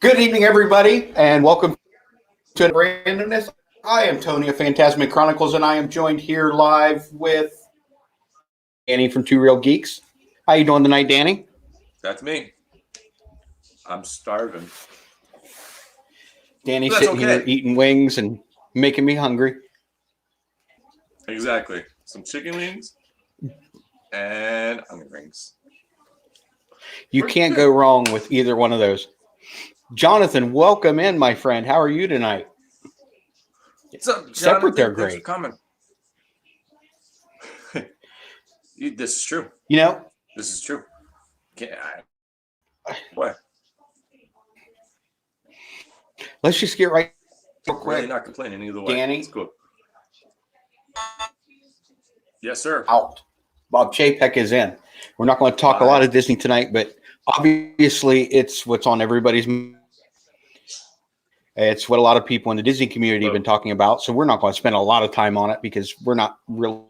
Good evening, everybody, and welcome to Randomness. I am Tony of Phantasmic Chronicles, and I am joined here live with Danny from Two Real Geeks. How you doing tonight, Danny? That's me. I'm starving. Danny's That's sitting here okay. eating wings and making me hungry. Exactly. Some chicken wings and onion rings. You can't go wrong with either one of those. Jonathan, welcome in, my friend. How are you tonight? What's up, Separate, they're Jonathan? Thanks for great. coming. This is true. You know, This is true. What? let's just get right real quick. Really not complaining either way. Danny, It's cool. Yes, sir. out. Bob Chapek is in. We're not going to talk a lot of Disney tonight, but obviously it's what's on everybody's. It's what a lot of people in the Disney community have been talking about. So we're not going to spend a lot of time on it because we're not really.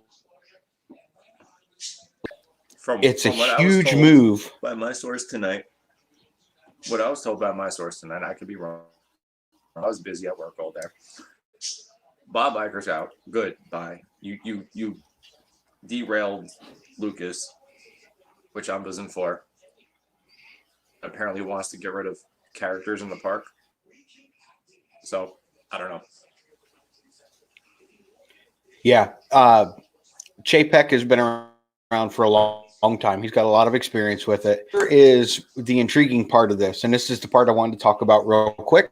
It's a huge move. By my source tonight, what I was told by my source tonight, I could be wrong. I was busy at work all day. Bob Iger's out. Good. Bye. You derailed Lucas, which I'm buzzing for. Apparently wants to get rid of characters in the park. So I don't know. Yeah. Chapek has been around for a long time. He's got a lot of experience with it. Here is the intriguing part of this, and this is the part I wanted to talk about real quick,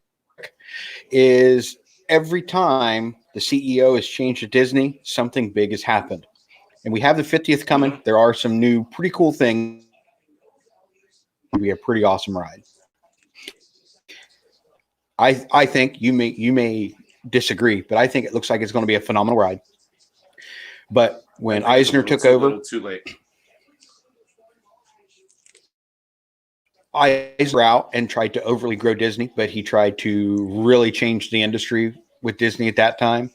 is every time the CEO has changed at Disney, something big has happened. And we have the 50th coming. Mm-hmm. There are some new pretty cool things. It'll be a pretty awesome ride. I think you may disagree, but I think it looks like it's going to be a phenomenal ride. But when Eisner took over, too late. Eisner out and tried to overly grow Disney, but he tried to really change the industry with Disney at that time.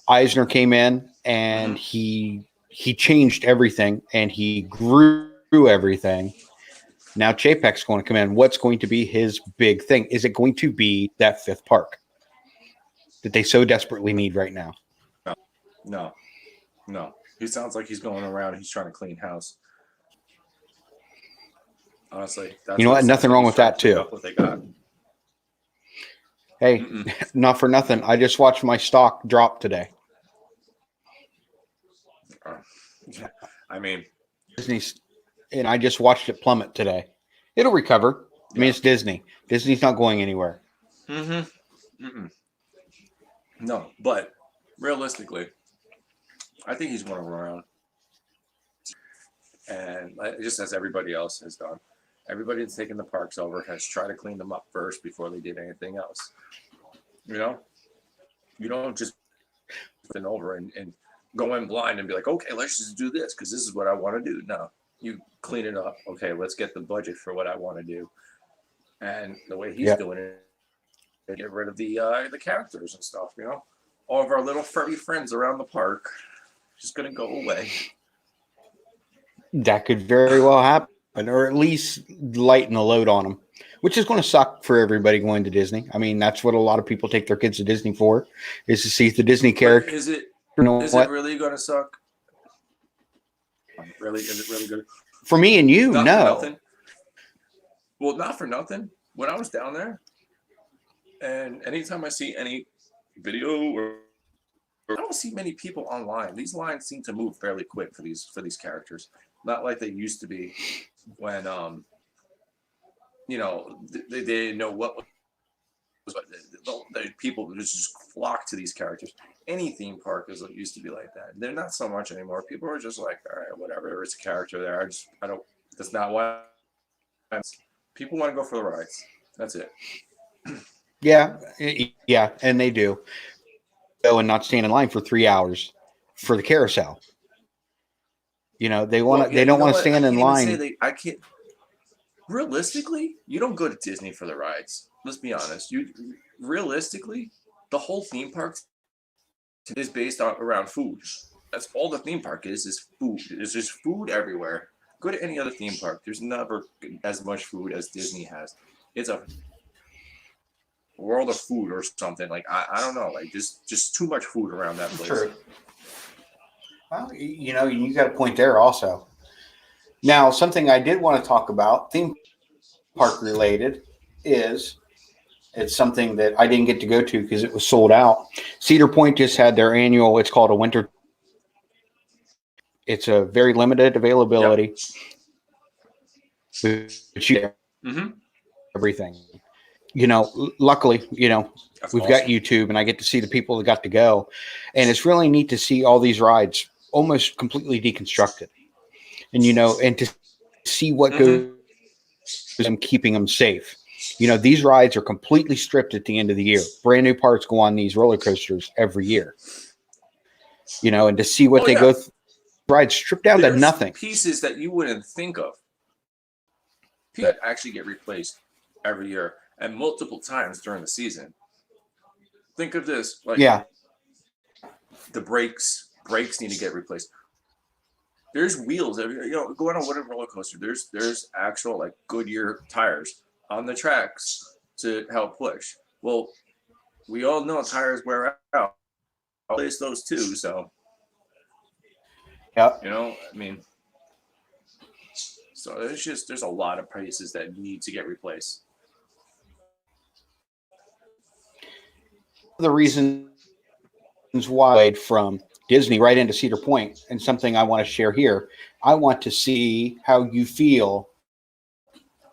Eisner came in and he changed everything and he grew everything. Now Chapek's going to come in. What's going to be his big thing? Is it going to be that fifth park that they so desperately need right now? No. He sounds like he's going around and he's trying to clean house. Honestly, that's you know what? Nothing wrong with that too. What they got. Hey, not for nothing. I just watched my stock drop today. I mean, Disney's, and I just watched it plummet today. It'll recover. I mean, it's Disney. Disney's not going anywhere. No, but realistically, I think he's going around, and just as everybody else has done. Everybody that's taken the parks over has tried to clean them up first before they did anything else. You know, you don't just put it over and go in blind and be like, okay, let's just do this because this is what I want to do. No, you clean it up. Okay, let's get the budget for what I want to do. And the way he's doing it, get rid of the characters and stuff. You know, all of our little furry friends around the park just gonna go away. That could very well happen. Or at least lighten the load on them, which is going to suck for everybody going to Disney. I mean, that's what a lot of people take their kids to Disney for, is to see the Disney character. Is it really going to suck? Really? Is it really good? For me and you, no. Well, not for nothing. When I was down there, and anytime I see any video or I don't see many people online. These lines seem to move fairly quick for these characters. Not like they used to be. When they didn't know what was the people just flock to these characters. Any theme park is used to be like that. They're not so much anymore. People are just like, all right, whatever. It's a character there. I don't. That's not why. People want to go for the rides. That's it. Yeah, and they do. Go and not stand in line for 3 hours for the carousel. You know, they want to. They don't want to stand in line. I can't. Realistically, you don't go to Disney for the rides. Let's be honest. Realistically, the whole theme park is based around food. That's all the theme park is food. There's just food everywhere. Go to any other theme park. There's never as much food as Disney has. It's a world of food or something. Like I don't know, like just too much food around that place. True. Well, you got a point there also. Now, something I did want to talk about, theme park related, is it's something that I didn't get to go to because it was sold out. Cedar Point just had their annual, it's called a winter. It's a very limited availability. Yep. Mm-hmm. Everything. Luckily, That's we've awesome. got YouTube and I get to see the people that got to go. And it's really neat to see all these rides almost completely deconstructed. And, and to see what goes them keeping them safe. These rides are completely stripped at the end of the year. Brand new parts go on these roller coasters every year. And to see what they go through, rides stripped down to nothing. Pieces that you wouldn't think of that actually get replaced every year and multiple times during the season. Think of this, like the brakes need to get replaced. There's wheels, going on whatever roller coaster. There's actual like Goodyear tires on the tracks to help push. Well, we all know tires wear out. I'll replace those too. So, yeah, so there's a lot of places that need to get replaced. The reasons why from Disney right into Cedar Point, and something I want to share here. I want to see how you feel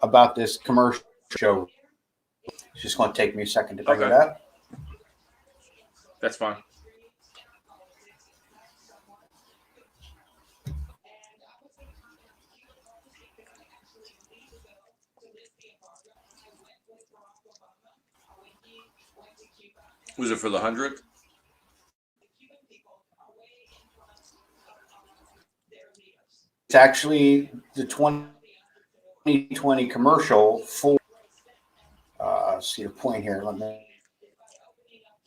about this commercial show. It's just going to take me a second to bring it up. That's fine. Was it for the 100th? It's actually the 2020 commercial for Cedar Point here. Let me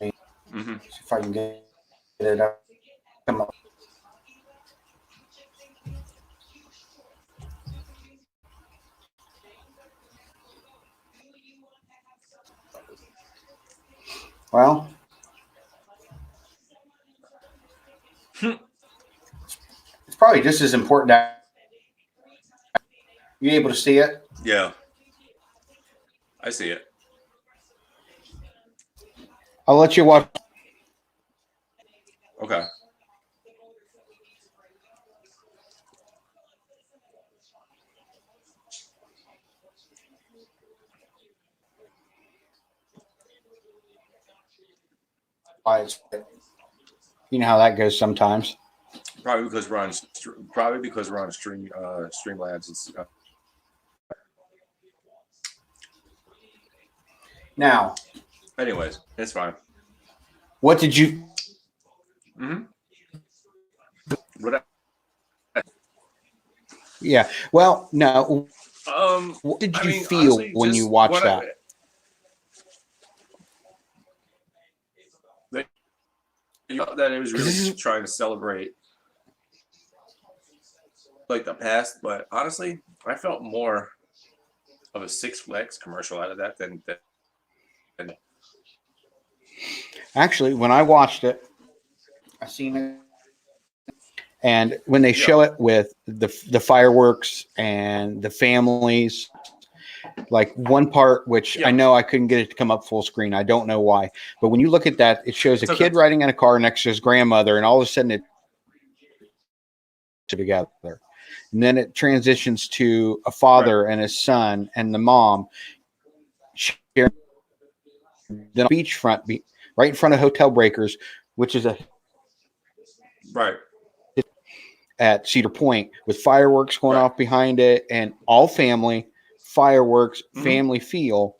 see if I can get it up. Come on. Well, it's probably just as important. You able to see it? Yeah, I see it. I'll let you watch. Okay. You know how that goes sometimes. Probably because we're on Streamlabs. Now, anyways, it's fine. What did you? What? Yeah. Well, no. What did you feel honestly, when you watched that? That it was really trying to celebrate like the past, but honestly, I felt more of a Six Flags commercial out of that than. Actually, when I watched it, I seen it, and when they show it with the fireworks and the families, like one part which I know I couldn't get it to come up full screen. I don't know why, but when you look at that, it shows a kid riding in a car next to his grandmother, and all of a sudden it together, and then it transitions to a father and his son and the mom sharing the beachfront, right in front of Hotel Breakers, which is at Cedar Point, with fireworks going off behind it, and all family fireworks, family feel.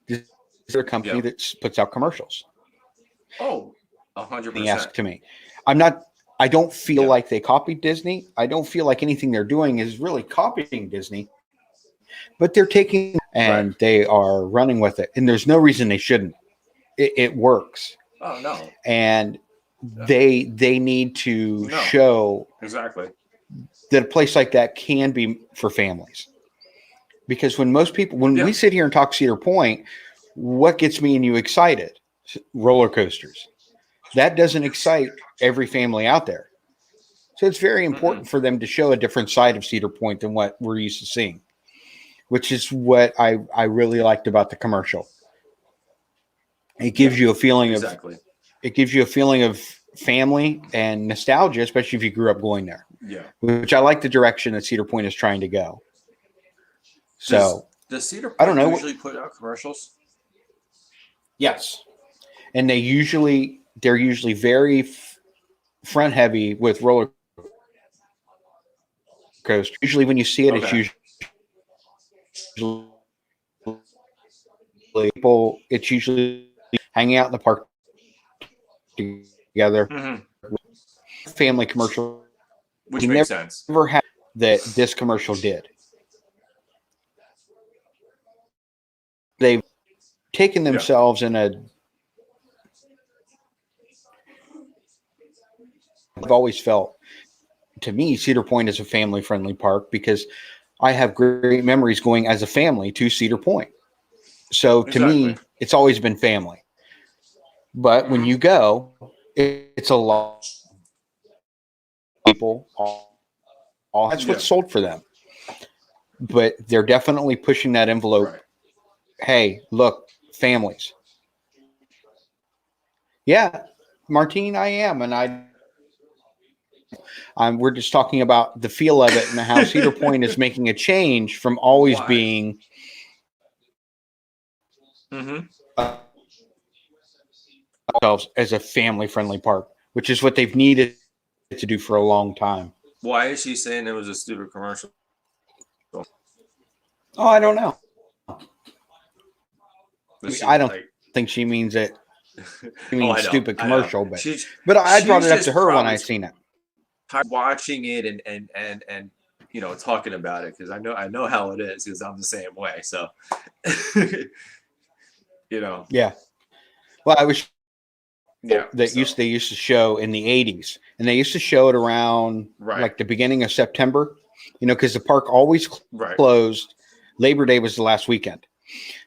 This is a company that puts out commercials. Oh, 100%. He asked to me, I don't feel like they copied Disney. I don't feel like anything they're doing is really copying Disney, but they're taking and they are running with it. And there's no reason they shouldn't. It works. Oh no. And they need to show exactly that a place like that can be for families. Because when Yeah. we sit here and talk Cedar Point, what gets me and you excited? Roller coasters. That doesn't excite every family out there. So it's very important for them to show a different side of Cedar Point than what we're used to seeing, which is what I really liked about the commercial. It gives you a feeling Exactly. of family and nostalgia, especially if you grew up going there. Yeah. Which I like the direction that Cedar Point is trying to go. So does Cedar I don't Point know. usually put out commercials? Yes, and they're usually very front heavy with roller coaster. Usually, when you see it, it's Okay. usually people. It's usually hanging out in the park together. Family commercial. Which We makes sense. never had that this commercial did. They've taken themselves in a. I've always felt, to me, Cedar Point is a family friendly park because I have great memories going as a family to Cedar Point. So to me, it's always been family. But when you go, it's a lot of people. That's what's sold for them. But they're definitely pushing that envelope. Right. Hey, look, families. Yeah, Martine, I am, and we're just talking about the feel of it and how Cedar Point is making a change from always being themselves as a family-friendly park, which is what they've needed to do for a long time. Why is she saying it was a stupid commercial? Oh, I don't know. I don't think she means it. She means stupid commercial, but I brought it up to her when I seen it. Watching it and talking about it because I know how it is because I'm the same way. So Yeah. Well, I was they used to show in the 80s, and they used to show it around like the beginning of September, because the park always closed. Labor Day was the last weekend.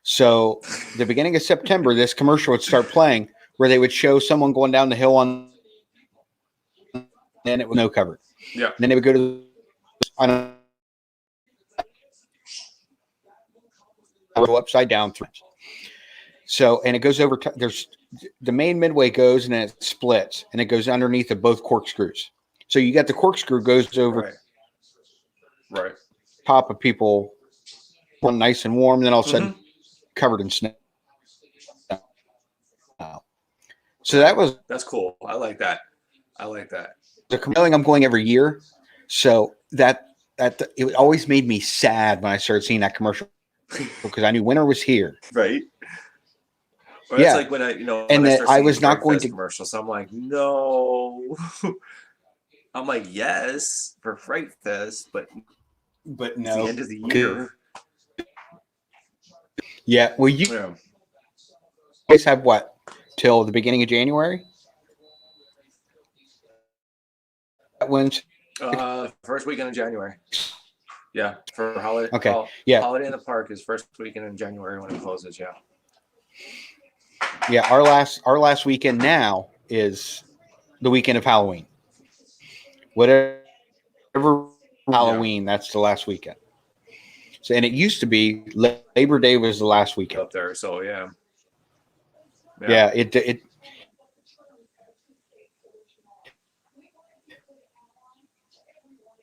So the beginning of September, this commercial would start playing where they would show someone going down the hill and it was snow covered. Yeah. And then they would go to upside down through. So, and it goes over, there's the main midway goes and then it splits and it goes underneath of both corkscrews. So you got the corkscrew goes over top of people, nice and warm, then all of a sudden covered in snow. So that's cool. I like that. I'm going every year. So that it always made me sad when I started seeing that commercial because I knew winter was here. Right. Or yeah. It's like when and that I was not going to commercial. So I'm like, no. I'm like, yes, for Fright Fest, but no. It's the end of the year. Yeah. Well, you guys have what till the beginning of January? When's first weekend in January. Yeah, for holiday. Okay. Holiday in the Park is first weekend in January when it closes. Yeah. Yeah, our last weekend now is the weekend of Halloween. Whatever Halloween, that's the last weekend. So, and it used to be Labor Day was the last weekend up there. So yeah. It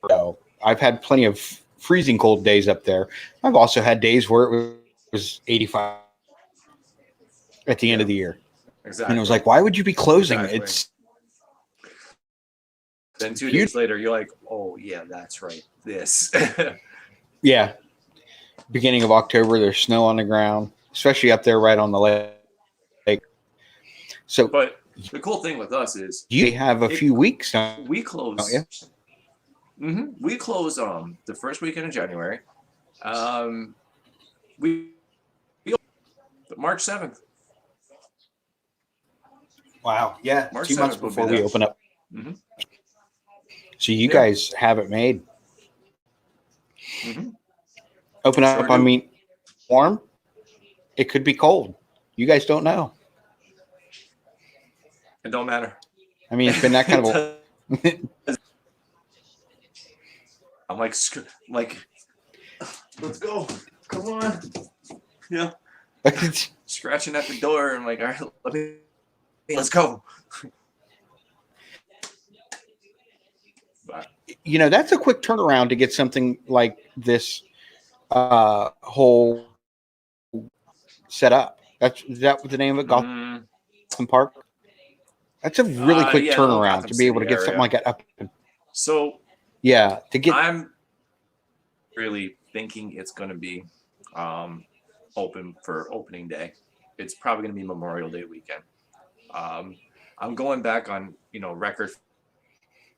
So I've had plenty of freezing cold days up there. I've also had days where it was 85 at the end of the year. Exactly. And it was like, why would you be closing? It's then 2 days later, you're like, oh yeah, that's right. This. Yeah. Beginning of October, there's snow on the ground, especially up there right on the lake. So, but the cool thing with us is you have a few weeks now. We close. We close the first weekend in January. We March 7th. Wow. Yeah. March 2 months 7th before we open up. So you guys have it made. Open Sure up. I do. mean, warm. It could be cold. You guys don't know. It don't matter. I mean, it's been that kind of a. I'm like, let's go. Come on. Yeah. Scratching at the door. I'm like, all right, let's go. But, You know, that's a quick turnaround to get something like this whole set up. Is that what the name of it? Gotham Park. That's a really quick yeah, the whole turnaround Gotham to be able to City get something area. like that up. So Yeah, to get. I'm really thinking it's going to be open for opening day. It's probably going to be Memorial Day weekend. I'm going back on record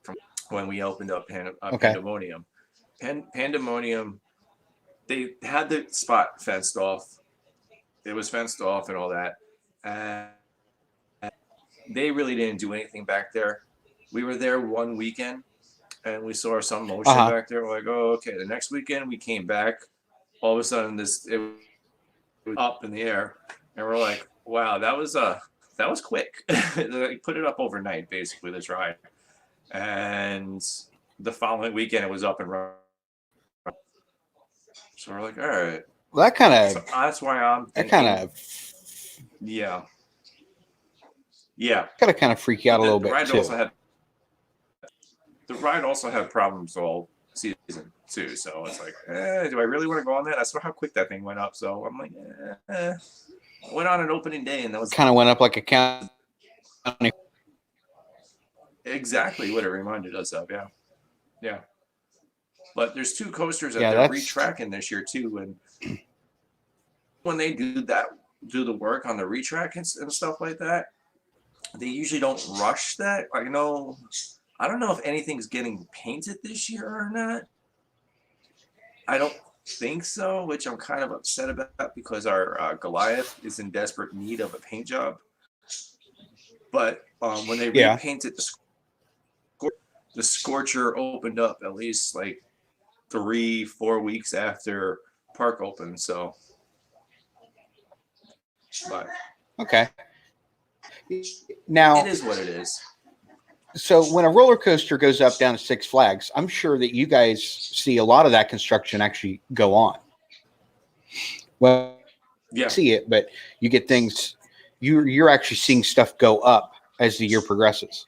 from when we opened up Pandemonium. Pandemonium, they had the spot fenced off. It was fenced off and all that, and they really didn't do anything back there. We were there one weekend, and we saw some motion back there. We're like, oh, okay. The next weekend we came back. All of a sudden, it was up in the air, and we're like, wow, that was quick. They put it up overnight, basically, this ride, and the following weekend it was up and running. So we're like, all right. Well, that kind of. So that's why I'm thinking. That kind of. Yeah. Got to kind of freak you out a little bit too. The ride also had problems all season too, so it's like, do I really want to go on that? I saw how quick that thing went up, so I'm like, went on an opening day, and that was kind of went up like a county. Exactly what it reminded us of, yeah. But there's two coasters that they're retracking this year too, and when they do the work on the retrack and stuff like that, they usually don't rush that. I don't know if anything's getting painted this year or not. I don't think so, which I'm kind of upset about because our Goliath is in desperate need of a paint job. But when they repainted the Scorcher opened up at least like 3-4 weeks after park opened. So, but okay. Now it is what it is. So when a roller coaster goes up down to Six Flags, I'm sure that you guys see a lot of that construction actually go on. Well, see it, but you get things. You're actually seeing stuff go up as the year progresses,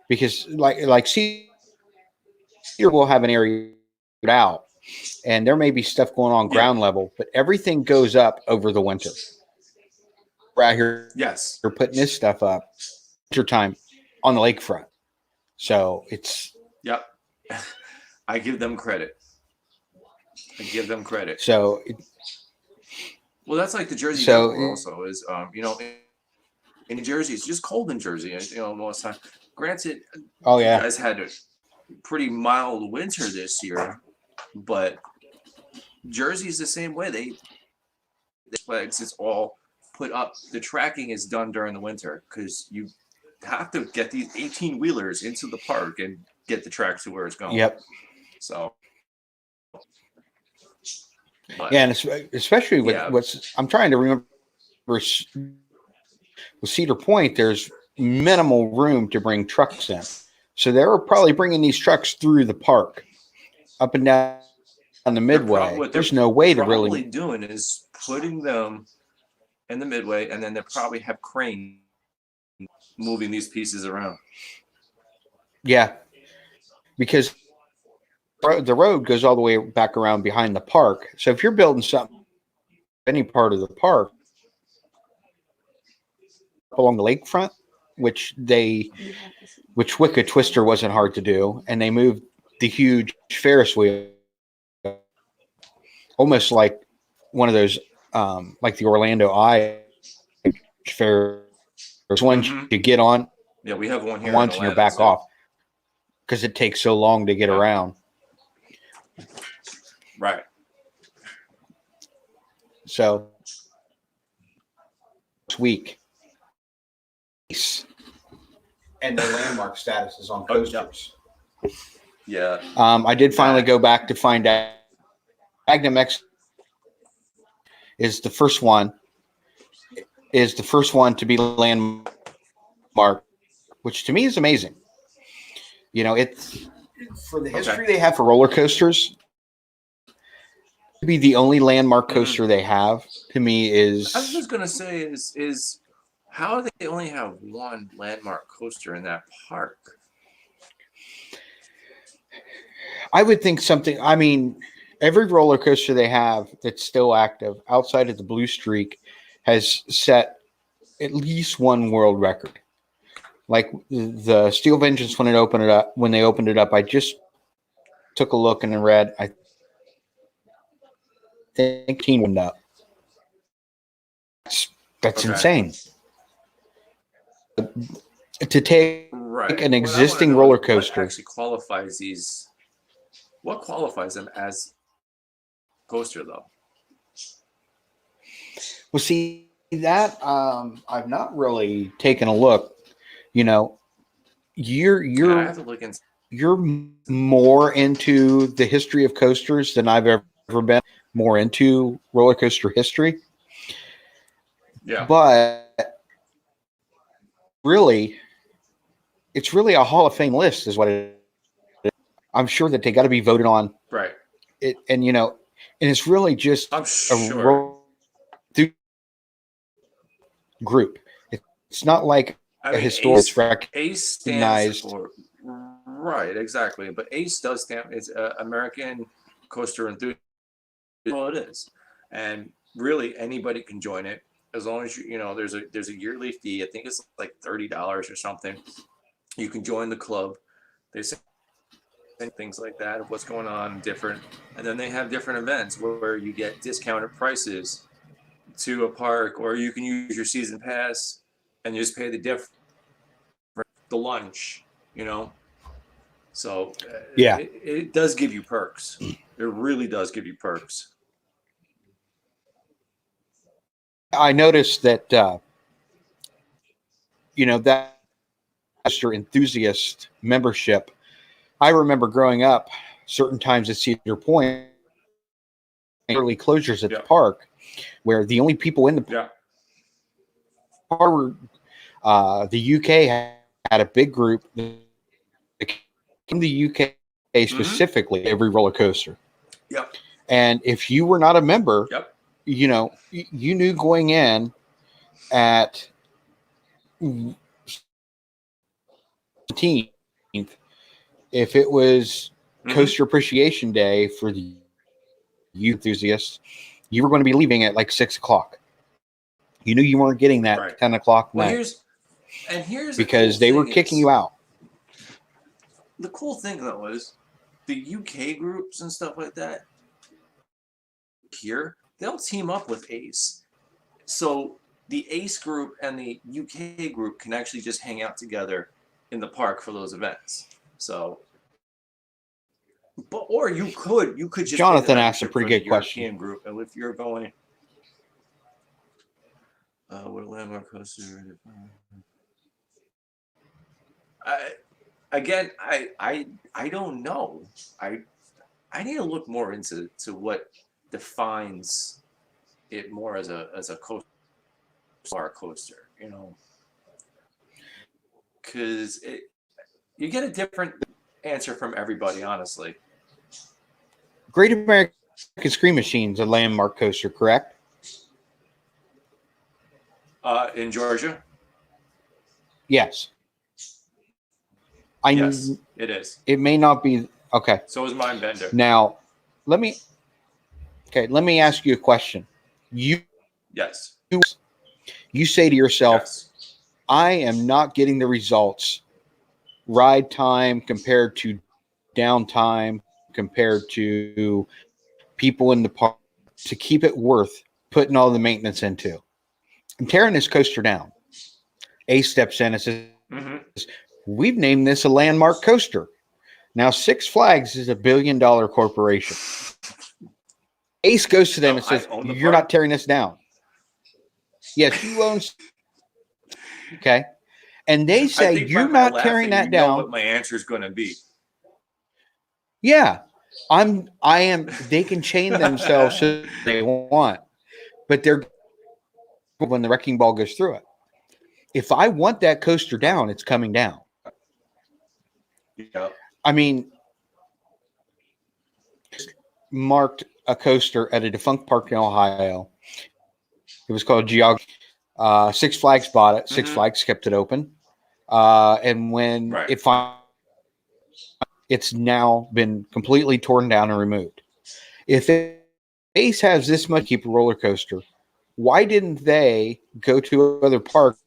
because like Cedar will have an area out, and there may be stuff going on ground level, but everything goes up over the winter. Right here, we're putting this stuff up winter time on the lakefront. So it's I give them credit. So well, that's like the Jersey Devil also is in Jersey, it's just cold in Jersey, most of the time. Granted, you guys had a pretty mild winter this year, but Jersey's the same way. It's all put up. The tracking is done during the winter because you have to get these 18-wheelers into the park and get the track to where it's going. Yep. So. And especially with what's I'm trying to remember with Cedar Point, there's minimal room to bring trucks in. So they were probably bringing these trucks through the park up and down on the midway. There's no way to really. What they're doing is putting them in the midway, and then they probably have crane moving these pieces around. Yeah, because the road goes all the way back around behind the park. So if you're building something, any part of the park along the lakefront, which Wicked Twister wasn't hard to do, and they moved the huge Ferris wheel, almost like one of those, like the Orlando Eye Ferris ones you get on. Yeah, we have one here. Once and you're back off because it takes so long to get around. Right. So this week, and the landmark status is on coasters. Yeah. I did finally go back to find out Magnum X is the first one to be landmarked, which to me is amazing. It's for the history they have for roller coasters. To be the only landmark coaster they have, to me, is. I was just gonna say is how do they only have one landmark coaster in that park? I would think something. I mean, every roller coaster they have that's still active outside of the Blue Streak has set at least one world record. Like the Steel Vengeance when they opened it up, I just took a look and read. I think team went up. That's insane. To take an existing roller coaster. What actually qualifies these? What qualifies them as coaster though? Well, see that I've not really taken a look. You're I have to look into. You're more into the history of coasters than I've ever been. More into roller coaster history. Yeah. But really, it's really a Hall of Fame list, is what it is. I'm sure that they got to be voted on. Right. And it's really just I'm sure. A group. It's not like a historical ACE stands for. Right, exactly. But ACE does stand. It's American Coaster Enthusiast. Well, it is, and really anybody can join it as long as there's a yearly fee. I think it's like $30 or something. You can join the club. They say things like that of what's going on different, and then they have different events where you get discounted prices to a park, or you can use your season pass and just pay the difference, the lunch. So yeah, it does give you perks. It really does give you perks. I noticed that that coaster enthusiast membership. I remember growing up, certain times at Cedar Point, early closures at the park, where the only people in the park were the UK had a big group in the UK specifically, every roller coaster. Yep. And if you were not a member, you knew going in at 17th, if it was Coaster Appreciation Day for the youth enthusiasts, you were going to be leaving at like 6 o'clock. You knew you weren't getting that 10 o'clock night. Here's because they were kicking you out. The cool thing though is the UK groups and stuff like that here, they'll team up with ACE. So the ACE group and the UK group can actually just hang out together in the park for those events. So or you could just Jonathan asked a pretty good question. European group, and if you're going what a landmark coaster. I don't know. I need to look more into what defines it more as a coaster, because you get a different answer from everybody, honestly. Great American Scream Machine's a landmark coaster, correct? In Georgia? Yes. Yes, it is. It may not be. Okay. So is Mindbender. Now, let me ask you a question. You say to yourself, I am not getting the results. Ride time compared to downtime compared to people in the park to keep it worth putting all the maintenance into. I'm tearing this coaster down. Ace steps in and says, we've named this a landmark coaster. Now, Six Flags is $1 billion corporation. Ace goes to them and says, you're not tearing this down. Yes, you own. Okay. And they say, you're not tearing that down. What my answer is going to be. Yeah. I am. They can chain themselves if they want. but they're when the wrecking ball goes through it. If I want that coaster down, it's coming down. Yeah. I mean, marked a coaster at a defunct park in Ohio. It was called Geog. Six Flags bought it. Six Flags kept it open. And when it finally, it's now been completely torn down and removed. If Ace has this much keep a roller coaster, why didn't they go to other parks?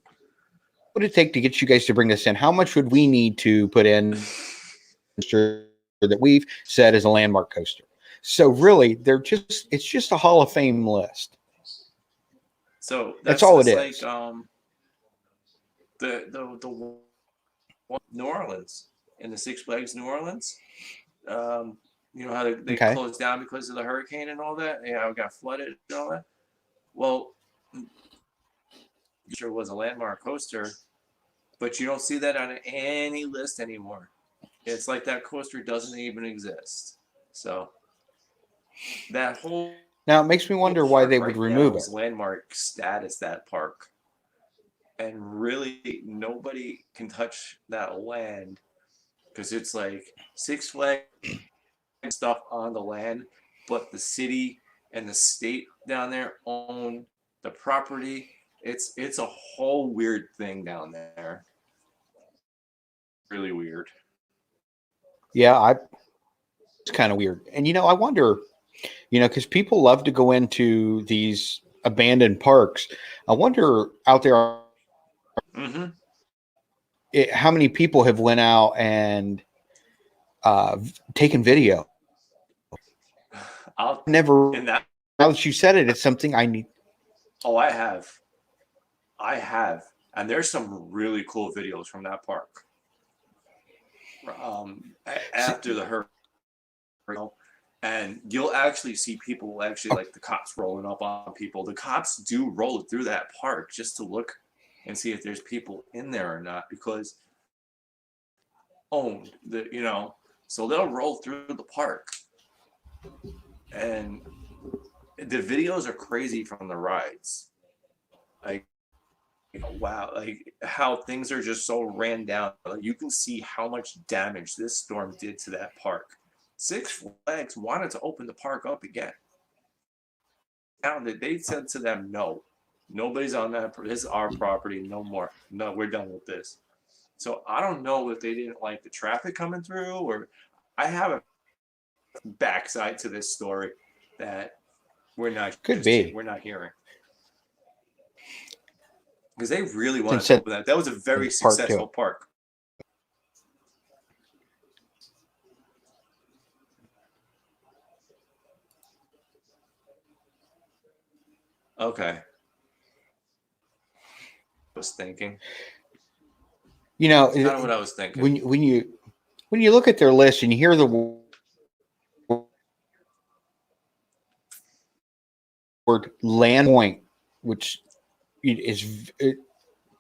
What would it take to get you guys to bring this in? How much would we need to put in that we've said is a landmark coaster? So really, it's just a Hall of Fame list. So that's all it is. Like the New Orleans in the Six Flags New Orleans. You know how they closed down because of the hurricane and all that. Yeah, it got flooded and all that. Well, sure was a landmark coaster, but you don't see that on any list anymore. It's like that coaster doesn't even exist. So that whole now it makes me wonder why they would remove it. Landmark status, that park, and really nobody can touch that land because it's like Six Flags stuff on the land, but the city and the state down there own the property. It's a whole weird thing down there. Really weird. Yeah, it's kind of weird. And I wonder, because people love to go into these abandoned parks. I wonder out there how many people have went out and taken video. Now that you said it, it's something I need. Oh, I have, and there's some really cool videos from that park. After the hurricane, and you'll actually see people like the cops rolling up on people. The cops do roll through that park just to look and see if there's people in there or not, because owned so they'll roll through the park, and the videos are crazy from the rides. Like, wow, like how things are just so ran down. Like, you can see how much damage this storm did to that park. Six Flags wanted to open the park up again. Now they said to them, no, nobody's on that. This is our property. No more. No, we're done with this. So I don't know if they didn't like the traffic coming through, or I have a backside to this story that we're not hearing. Because they really wanted to open that. That was a very successful park. Okay. I was thinking. That's kind of what I was thinking. When you look at their list and you hear the word land point, which it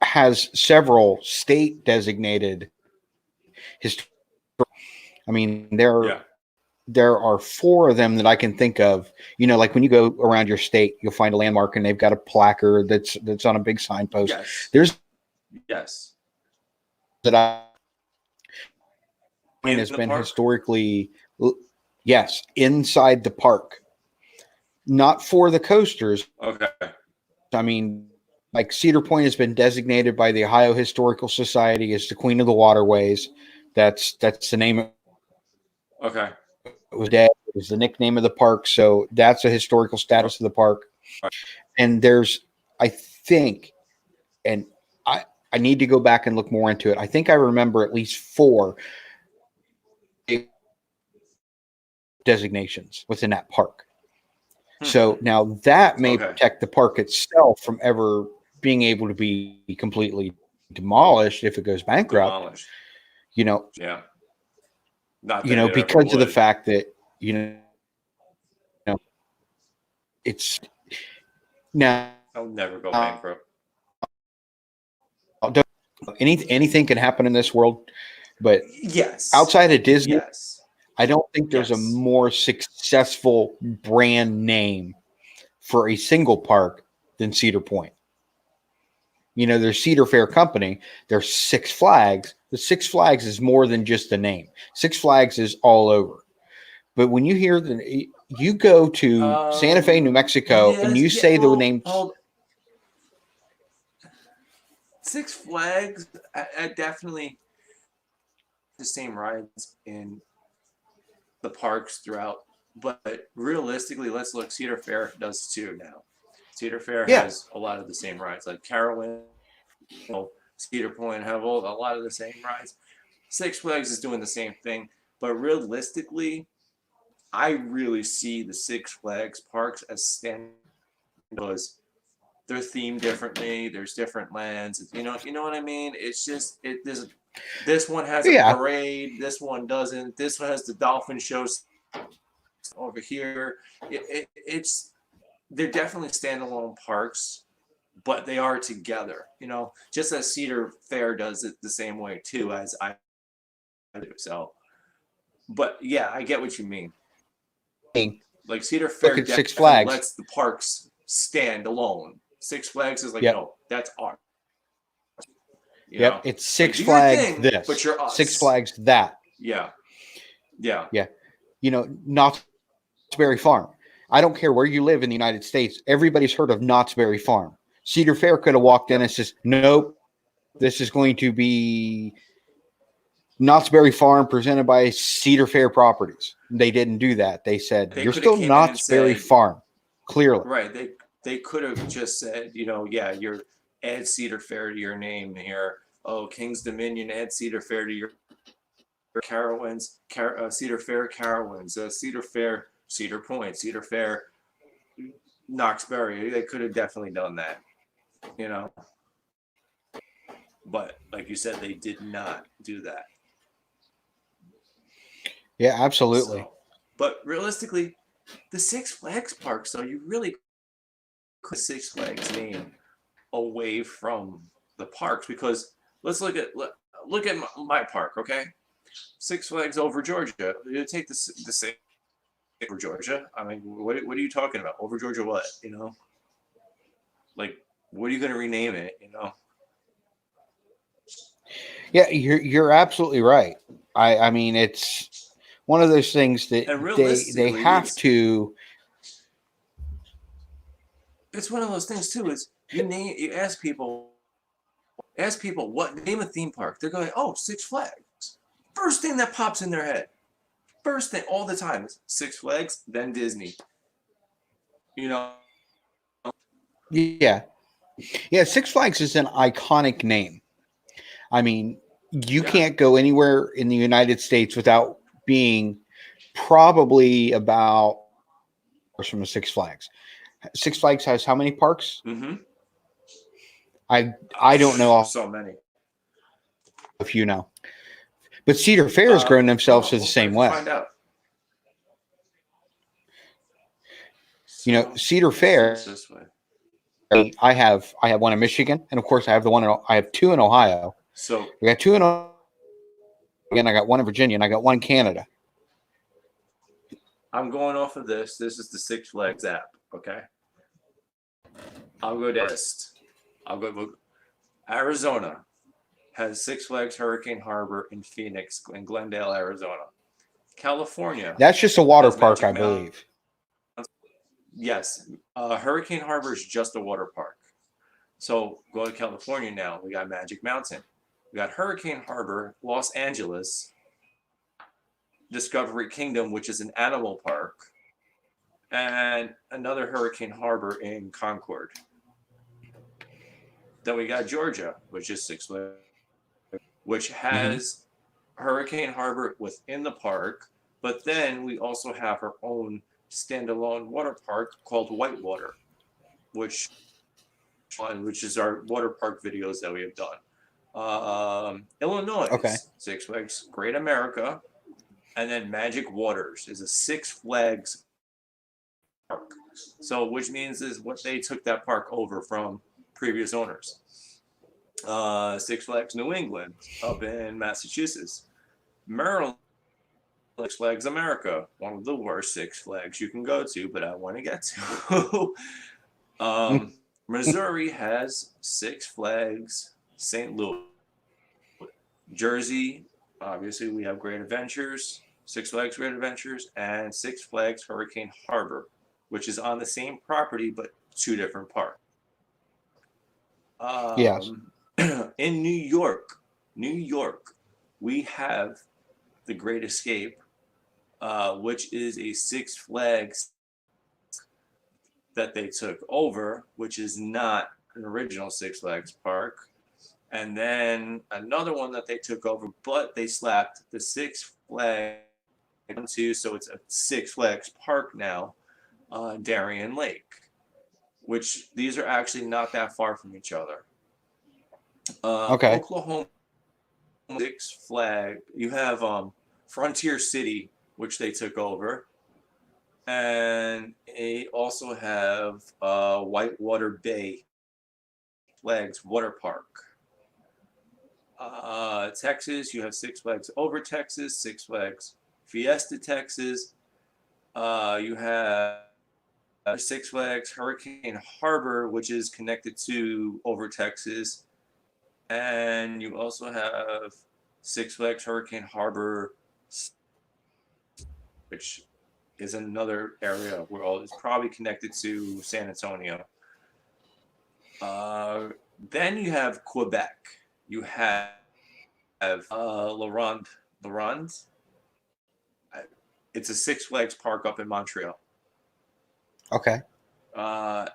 has several state designated historic. I mean, there are four of them that I can think of. Like when you go around your state, you'll find a landmark and they've got a placard that's on a big signpost. Yes. There's that has been historically, inside the park, not for the coasters. Okay. I mean, like Cedar Point has been designated by the Ohio Historical Society as the Queen of the Waterways. That's the name. Okay. It was dead. It was the nickname of the park, so that's a historical status of the park. And there's, I think, and I need to go back and look more into it. I think I remember at least 4 designations within that park. So now that may protect the park itself from ever being able to be completely demolished if it goes bankrupt. Yeah. Not because of the fact that it's now I'll never go bankrupt. Anything can happen in this world, but outside of Disney, I don't think there's a more successful brand name for a single park than Cedar Point. You know, there's Cedar Fair Company, there's Six Flags. The Six Flags is more than just the name. Six Flags is all over. But when you hear you go to Santa Fe, New Mexico, and you say the name. Six Flags, I definitely the same rides in the parks throughout. But realistically, let's look. Cedar Fair does too now. Cedar Fair has a lot of the same rides, like Carowinds, Cedar Point have a lot of the same rides. Six Flags is doing the same thing, but realistically, I really see the Six Flags parks as stand because they're themed differently. There's different lands. You know what I mean? It's just this one has a parade. This one doesn't. This one has the dolphin shows over here. It's they're definitely standalone parks, but they are together. You know, just as Cedar Fair does it the same way too as I do. So, but yeah, I get what you mean. Like Cedar Fair at Six Flags lets the parks stand alone. Six Flags is like, no, that's art. It's Six Flags this, but you're us. Six Flags that. Yeah. You know, Knott's Berry Farm. I don't care where you live in the United States. Everybody's heard of Knott's Berry Farm. Cedar Fair could have walked in and says, nope, this is going to be Knott's Berry Farm presented by Cedar Fair Properties. They didn't do that. They said, you're still Knott's Berry Farm. Clearly. Right. They could have just said, you're add Cedar Fair to your name here. Oh, King's Dominion, add Cedar Fair to your Carowinds, Cedar Fair, Carowinds, Cedar Fair, Cedar Point, Cedar Fair, Knoxbury. They could have definitely done that, But like you said, they did not do that. Yeah, absolutely. So, but realistically, the Six Flags parks, though, you really could Six Flags name away from the parks because let's look at my park, okay? Six Flags over Georgia. You take the same over Georgia. I mean, what are you talking about? Over Georgia, what? Like, what are you going to rename it? Yeah, you're absolutely right. I mean, it's one of those things that they have to. It's one of those things too. Is you ask people what name a theme park, they're going, oh, Six Flags. First thing that pops in their head. First thing all the time is Six Flags, then Disney. Yeah. Six Flags is an iconic name. I mean, you can't go anywhere in the United States without being probably about from a Six Flags. Six Flags has how many parks? Mm-hmm. I don't know. So many. If you know. But Cedar Fair has grown themselves to the same way. Find out. Cedar Fair. This way. I have one in Michigan, and of course I have two in Ohio. So I got two in Ohio, and I got one in Virginia, and I got one in Canada. I'm going off of this. This is the Six Flags app, okay? I'll go list. I'll go Arizona has Six Flags Hurricane Harbor in Phoenix, in Glendale, Arizona. California. That's just a water park, I believe. Yes. Hurricane Harbor is just a water park. So go to California now. We got Magic Mountain. We got Hurricane Harbor, Los Angeles, Discovery Kingdom, which is an animal park, and another Hurricane Harbor in Concord. Then we got Georgia, which is Six Flags, which has Hurricane Harbor within the park, but then we also have our own standalone water park called Whitewater, which is our water park videos that we have done. Illinois, Six Flags Great America, and then Magic Waters is a Six Flags park. So, which means is what they took that park over from previous owners. Six Flags New England up in Massachusetts. Maryland Six Flags America, one of the worst Six Flags you can go to, but I want to get to. Missouri has Six Flags St. Louis. Jersey, obviously, we have Great Adventures, Six Flags Great Adventures, and Six Flags Hurricane Harbor, which is on the same property but two different parks. Yes. In New York, we have the Great Escape, which is a Six Flags that they took over, which is not an original Six Flags park. And then another one that they took over, but they slapped the Six Flags onto, so it's a Six Flags park now, Darien Lake, which these are actually not that far from each other. Okay. Oklahoma Six Flag, you have Frontier City, which they took over, and they also have Whitewater Bay Flags Water Park. Texas, you have Six Flags Over Texas, Six Flags Fiesta Texas. You have Six Flags Hurricane Harbor, which is connected to Over Texas. And you also have Six Flags Hurricane Harbor, which is another area where all it's probably connected to San Antonio. Then you have Quebec. You have La Ronde. It's a Six Flags park up in Montreal. Okay.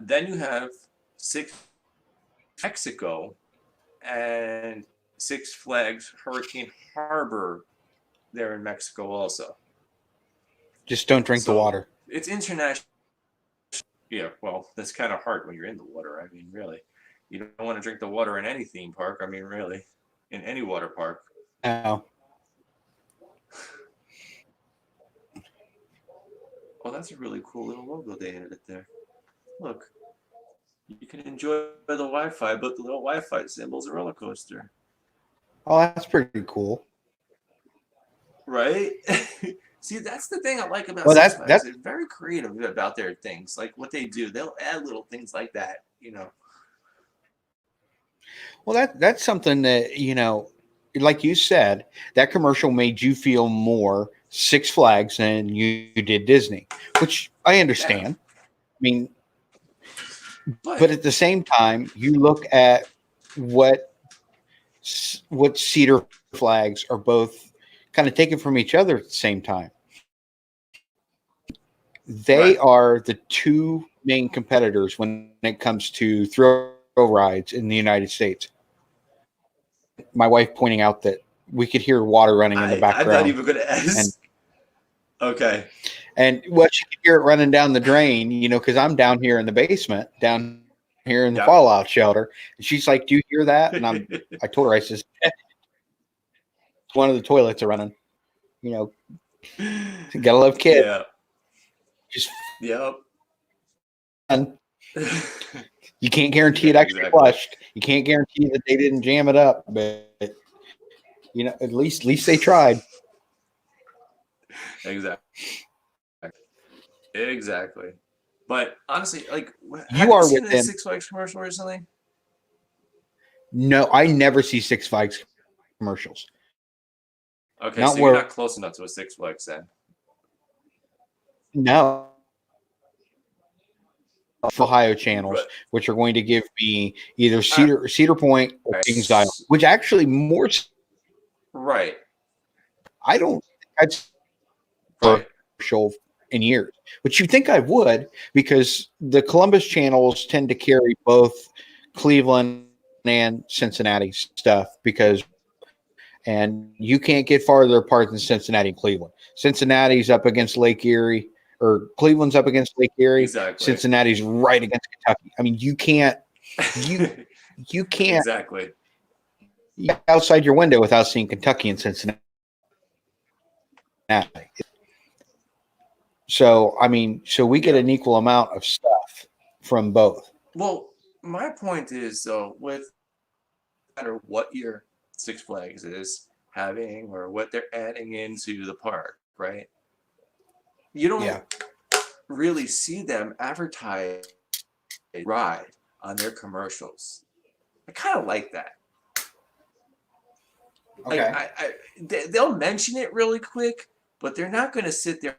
Then you have Six Mexico and Six Flags Hurricane Harbor there in Mexico also. Just don't drink the water. It's international. Yeah, well, that's kind of hard when you're in the water. I mean, really. You don't want to drink the water in any theme park. I mean, really. In any water park. No. Oh, that's a really cool little logo they added there. Look. You can enjoy the Wi-Fi, but the little Wi-Fi symbol's a roller coaster. Oh, that's pretty cool. Right? See, that's the thing I like about Well, Six Flags. that's They're very creative about their things. Like what they do. They'll add little things like that, you know. well, that's something that, like you said, that commercial made you feel more Six Flags than you did Disney, which I understand. I mean, but at the same time, you look at what Cedar Flags are both kind of taken from each other at the same time. They are the two main competitors when it comes to thrill rides in the United States. My wife pointing out that we could hear water running in the background. I'm not even going to ask. Okay. And well, she could hear it running down the drain, because I'm down here in the basement, down here in the fallout shelter. And she's like, "Do you hear that?" And I told her, I says, one of the toilets are running. Gotta love kids. Yeah. Just fun. You can't guarantee it actually flushed. You can't guarantee that they didn't jam it up, but at least they tried. Exactly. But honestly, like, you are seen within a Six Flags commercial recently? No, I never see Six Flags commercials. Okay, so you're not close enough to a Six Flags then. No. Ohio channels, which are going to give me either Cedar Point or Kings Island, which actually more. Right. I don't. That's commercial in years, but you think I would, because the Columbus channels tend to carry both Cleveland and Cincinnati stuff, and you can't get farther apart than Cincinnati and Cleveland. Cincinnati's up against Lake Erie, or Cleveland's up against Lake Erie. Exactly. Cincinnati's right against Kentucky. I mean, you can't exactly outside your window without seeing Kentucky and Cincinnati. So, we get an equal amount of stuff from both. Well, my point is, though, with no matter what your Six Flags is having or what they're adding into the park, right? You don't Yeah. really see them advertise ride on their commercials. I kind of like that. Like Okay. they'll mention it really quick, but they're not going to sit there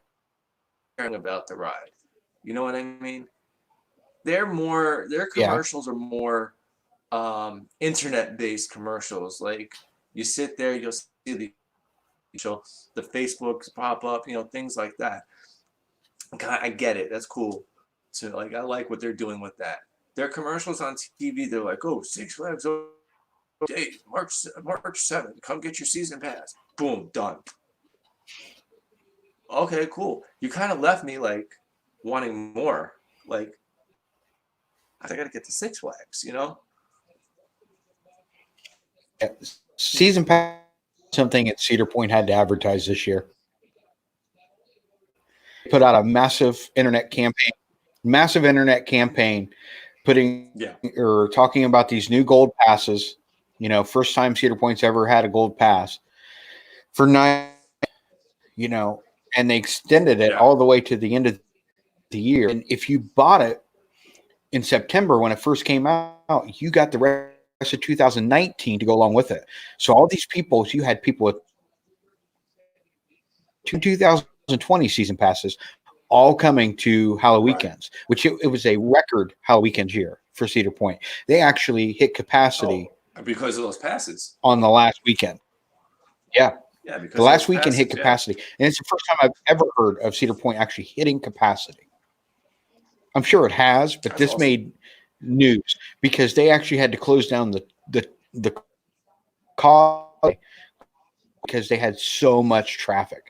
about the ride. You know what I mean? Their Yeah. commercials are more internet based commercials. Like you sit there, you'll see the Facebooks pop up, things like that. I get it. That's cool. So like I like what they're doing with that. Their commercials on TV, they're like, oh, Six Flags days, March 7th, come get your season pass. Boom, done. Okay, cool. You kind of left me like wanting more. Like I gotta get to Six Flags. Yeah. Season pass, something at Cedar Point had to advertise this year. Put out a massive internet campaign, putting Yeah. or talking about these new gold passes. First time Cedar Point's ever had a gold pass for 9. And they extended it Yeah. all the way to the end of the year. And if you bought it in September when it first came out, you got the rest of 2019 to go along with it. So all these people, you had people with 2020 season passes all coming to Halloween Right. weekends, which it was a record Halloween weekend year for Cedar Point. They actually hit capacity because of those passes. on the last weekend. Yeah. Yeah, because The of last those weekend hit passes, capacity. And it's the first time I've ever heard of Cedar Point actually hitting capacity. I'm sure it has, but That's this awesome. made news because they actually had to close down the causeway because they had so much traffic.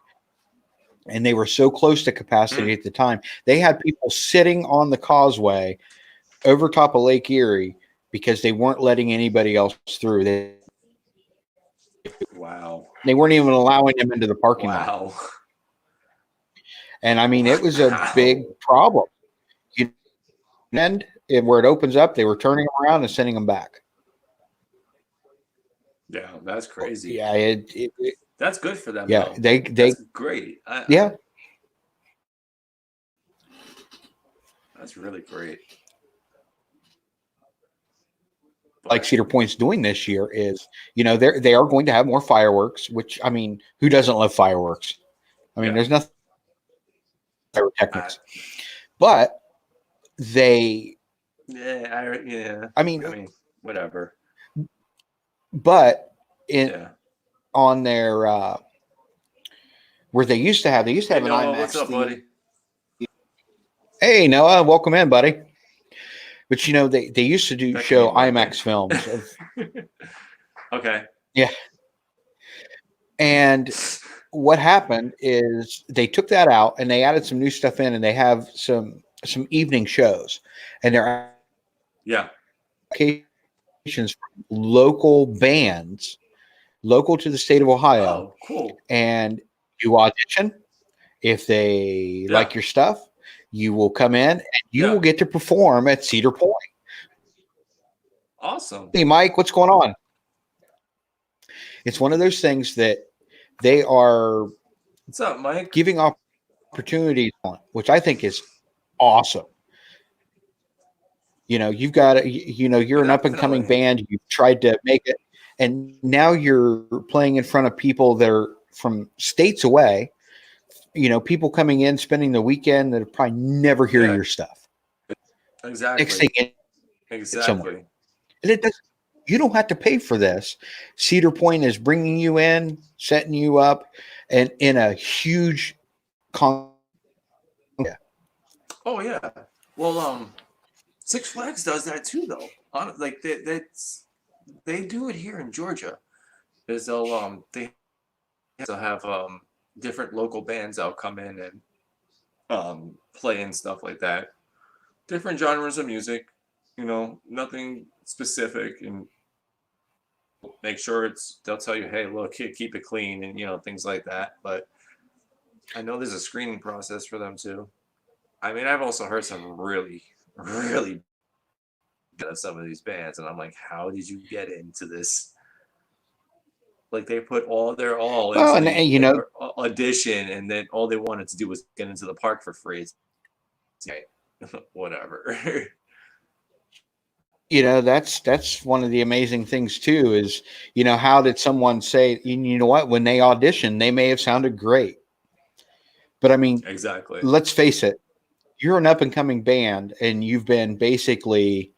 And they were so close to capacity at the time. They had people sitting on the causeway over top of Lake Erie because they weren't letting anybody else through. Wow. They weren't even allowing them into the parking lot. Wow. And I mean, it was a big Wow. problem. And where it opens up, they were turning them around and sending them back. Yeah, that's crazy. Yeah, That's good for them, yeah, though. they That's great. yeah, That's really great. like But Cedar Point's doing this year is, they are going to have more fireworks. Which I mean, who doesn't love fireworks? I mean, yeah, there's nothing pyrotechnics, but they. yeah. I mean, I mean, whatever. but in Yeah. on their where they used to have Hey, an Noah, IMAX. what's up, buddy? Hey Noah, welcome in, buddy. But they used to That show came right IMAX in. films of Okay. yeah, and what happened is they took that out and they added some new stuff in, and they have some evening shows, and they're Yeah. applications from local bands, local to the state of Ohio, Oh, cool. and you audition. If they Yeah. like your stuff, you will come in and you will Yeah. get to perform at Cedar Point. Awesome. Hey, Mike, what's going on? It's one of those things that they are What's up, Mike? giving opportunities on, which I think is awesome. You've got you're an up and coming Definitely. band. You've tried to make it, and now you're playing in front of people that are from states away. People coming in, spending the weekend that probably never hear Yeah. your stuff. Next Exactly. thing, it's somewhere, Exactly. and it does. You don't have to pay for this. Cedar Point is bringing you in, setting you up, and in a huge Oh yeah. Well, Six Flags does that too, though. Like they do it here in Georgia. Is they have different local bands that'll come in and play and stuff like that. Different genres of music, nothing specific, and make sure they'll tell you, hey, look, keep it clean, and things like that. But I know there's a screening process for them too. I mean, I've also heard some really, really of some of these bands, and I'm like, how did you get into this? Like they put all their all Well, into and the you know, audition, and then all they wanted to do was get into the park for free. It's like, whatever. that's one of the amazing things too is, you know, how did someone say, you know what, when they auditioned, they may have sounded great, but I mean, Exactly. let's face it, you're an up and coming band, and you've been basically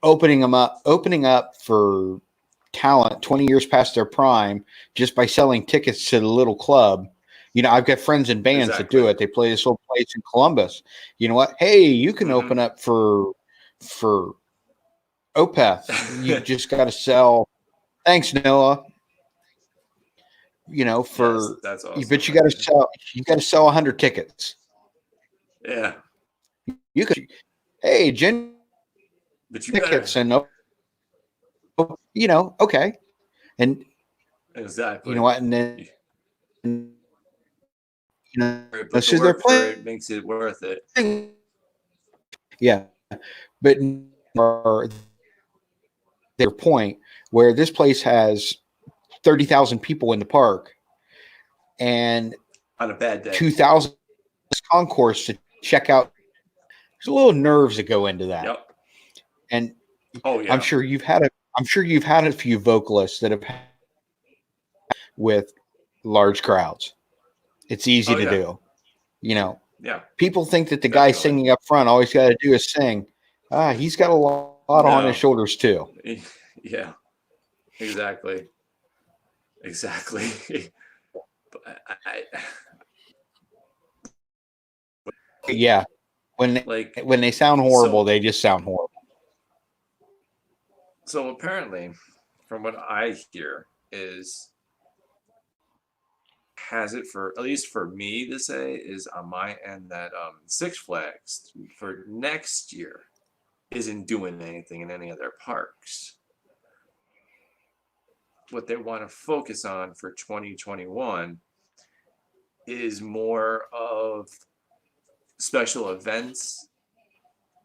opening up for talent 20 years past their prime just by selling tickets to the little club. You know, I've got friends in bands that do Exactly. it. They play this little place in Columbus. You know what? Hey, you can Hmm. open up for Opeth. You just got to sell. Thanks, Noah. You know, Yes, for that's but awesome. you got to sell. You got to sell 100 tickets. Yeah, You could. Hey, Jen but you better tickets and okay, and you know exactly. what, and then Put the so they're work for playing. it makes it worth it. Yeah, but are their point where this place has 30,000 people in the park and On a bad day. 2,000 concourse to check out. There's a little nerves that go into that, Yep. and Oh I'm yeah. sure you've had a I'm sure you've had a few vocalists that have with large crowds. It's easy Oh to yeah. do. You know, Yeah. people think that the guy Definitely. singing up front always got to do is sing. He's got a lot on his No. shoulders too. Yeah. Exactly. Exactly. But Yeah, like when they sound horrible, so they just sound horrible. so apparently, from what I hear, is has it for at least for me to say is on my end that Six Flags for next year isn't doing anything in any of their parks. What they want to focus on for 2021 is more of special events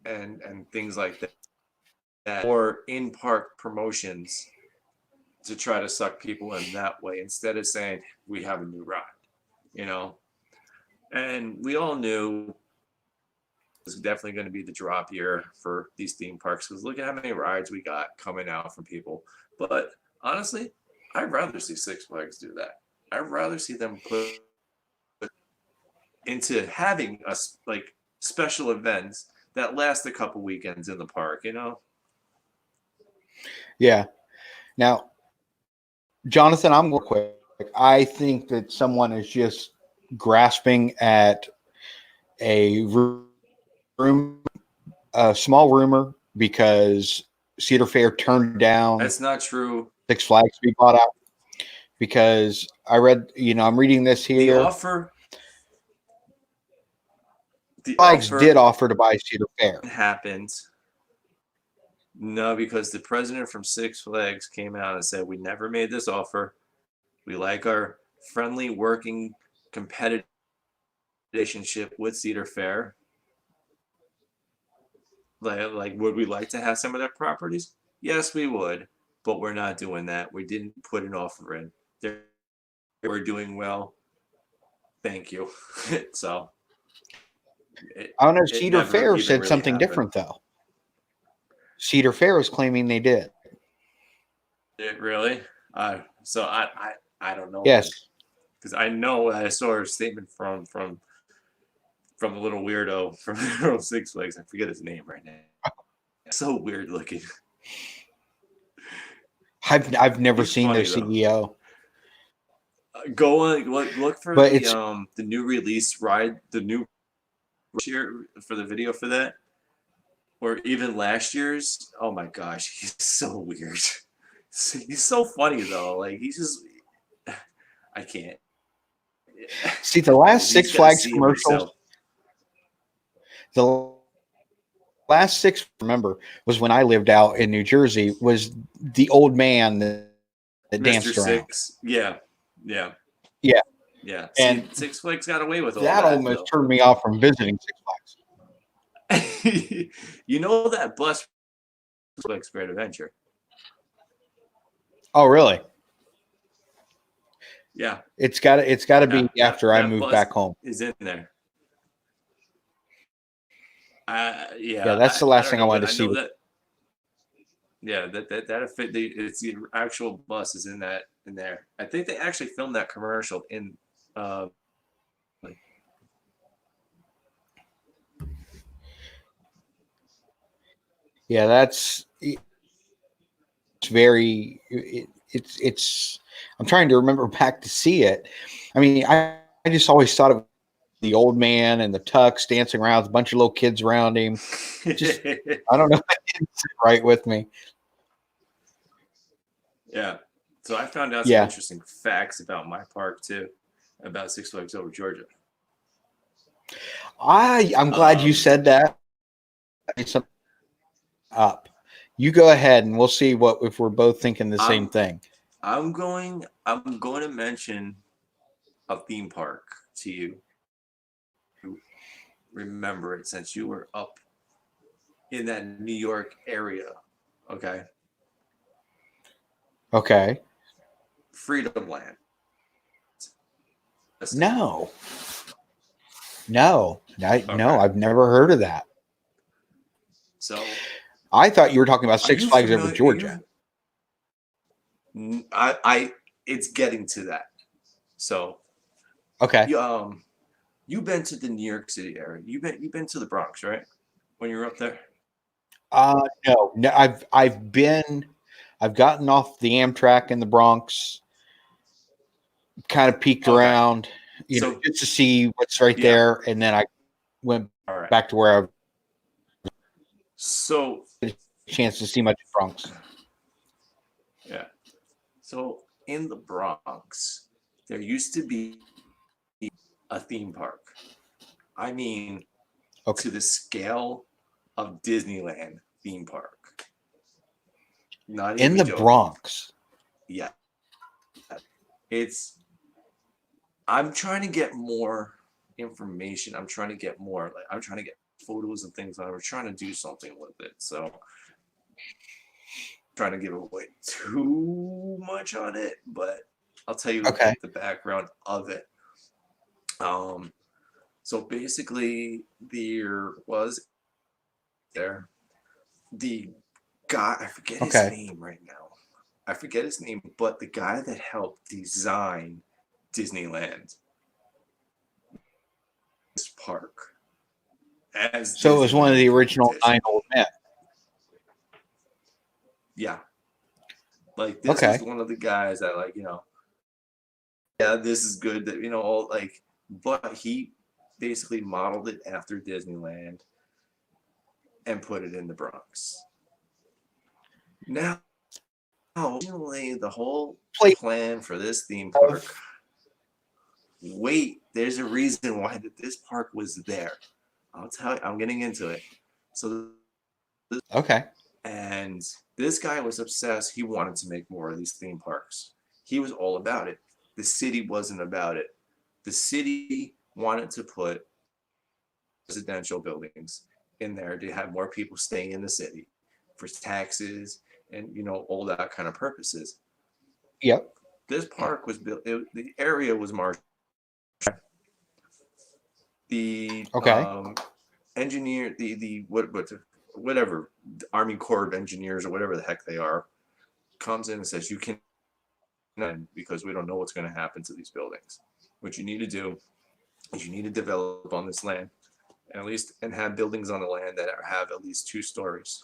and things like that, or in park promotions to try to suck people in that way instead of saying we have a new ride, you know. And we all knew was definitely going to be the drop year for these theme parks because look at how many rides we got coming out from people. But honestly, I'd rather see Six Flags do that. I'd rather see them put into having us like special events that last a couple weekends in the park, you know? Yeah. Now, Jonathan, I'm going quick. I think that someone is just grasping at a room, a small rumor, because Cedar Fair turned down That's not true. Six Flags to be bought out. Because I read, I'm reading this The here. offer, the Flags did offer offer to buy Cedar Fair. happened. No, because the president from Six Flags came out and said, we never made this offer. We like our friendly, working, competitive relationship with Cedar Fair. Like, would we like to have some of their properties? Yes, we would, but we're not doing that. We didn't put an offer in. We're doing well. Thank you. So I don't know. it Cedar never Fair even said really something happened. different, though. Cedar Fair is claiming they did. It really? So I don't know then, Yes. because I know I saw a statement from the little weirdo from Little Six Flags. I forget his name right now. So weird looking. I've never He's seen their funny though. CEO, Go on, look for but it's the new release ride, the new year for the video for that, or even last year's. Oh my gosh, he's so weird. He's so funny though. Like he's just, I can't. see the You last just Six got to Flags see him commercials. yourself. The last six, remember, was when I lived out in New Jersey. Was the old man that Mr. danced around? Six, yeah, yeah, Yeah, yeah. See, and Six Flags got away with all that that almost though. turned me off from visiting Six Flags. You know that bus Flags Great Adventure. Oh, really? Yeah, It's gotta be that after I that move bus back home. is in there. Yeah, Yeah, that's the I last don't thing I know, wanted but to I see. know that. Yeah, that fit. It's the actual bus is in there. I think they actually filmed that commercial in. Uh, Yeah, it's very. It's. I'm trying to remember back to see it. I mean, I just always thought of the old man and the tux dancing around with a bunch of little kids around him. Just I don't know. It didn't sit right with me. yeah. So I found out some Yeah, interesting facts about my park too, about Six Flags Over Georgia. I'm glad you Um, said that. Something up. You go ahead, and we'll see what if we're both thinking the same I'm thing. I'm going to mention a theme park to you. Remember it since you were up in that New York area. Okay, Okay. Freedom Land. No, no, Okay, I've never heard of that. so I thought you were talking about are Six you Flags over familiar? Are Georgia. it's getting to that. So Okay. you you've been to the New York City area. You've been to the Bronx, right? When you were up there. No, I've gotten off the Amtrak in the Bronx, kind of peeked Okay, around, so just to see what's right yeah, there, and then I went all right. back to where I had So a chance to see much of Bronx. yeah, so in the Bronx, there used to be a theme park. I mean, Okay. to the scale of Disneyland theme park. Not In even the joking. Bronx. Yeah, it's. I'm trying to get more information. I'm trying to get more. Like I'm trying to get photos and things. I'm trying to do something with it. So trying to give away too much on it, but I'll tell you Okay. like the background of it. Um, so basically, there was there the guy. I forget his Okay. name right now. I forget his name, but the guy that helped design Disneyland this park as So it was one of the Disneyland original competition. nine old men. Yeah, like this was Okay. one of the guys that yeah, this is good that all like, but he basically modeled it after Disneyland and put it in the Bronx. Now, originally the whole Play plan for this theme park. of. Wait, there's a reason why this park was there. I'll tell you. I'm getting into it. So, Okay. and this guy was obsessed. He wanted to make more of these theme parks. He was all about it. The city wasn't about it. The city wanted to put residential buildings in there to have more people stay in the city for taxes and all that kind of purposes. Yep. This park was built. The area was marked. The Okay. engineer, the whatever Army Corps of Engineers or whatever the heck they are, comes in and says you can, because we don't know what's going to happen to these buildings. What you need to do is you need to develop on this land, and have buildings on the land that have at least 2 stories.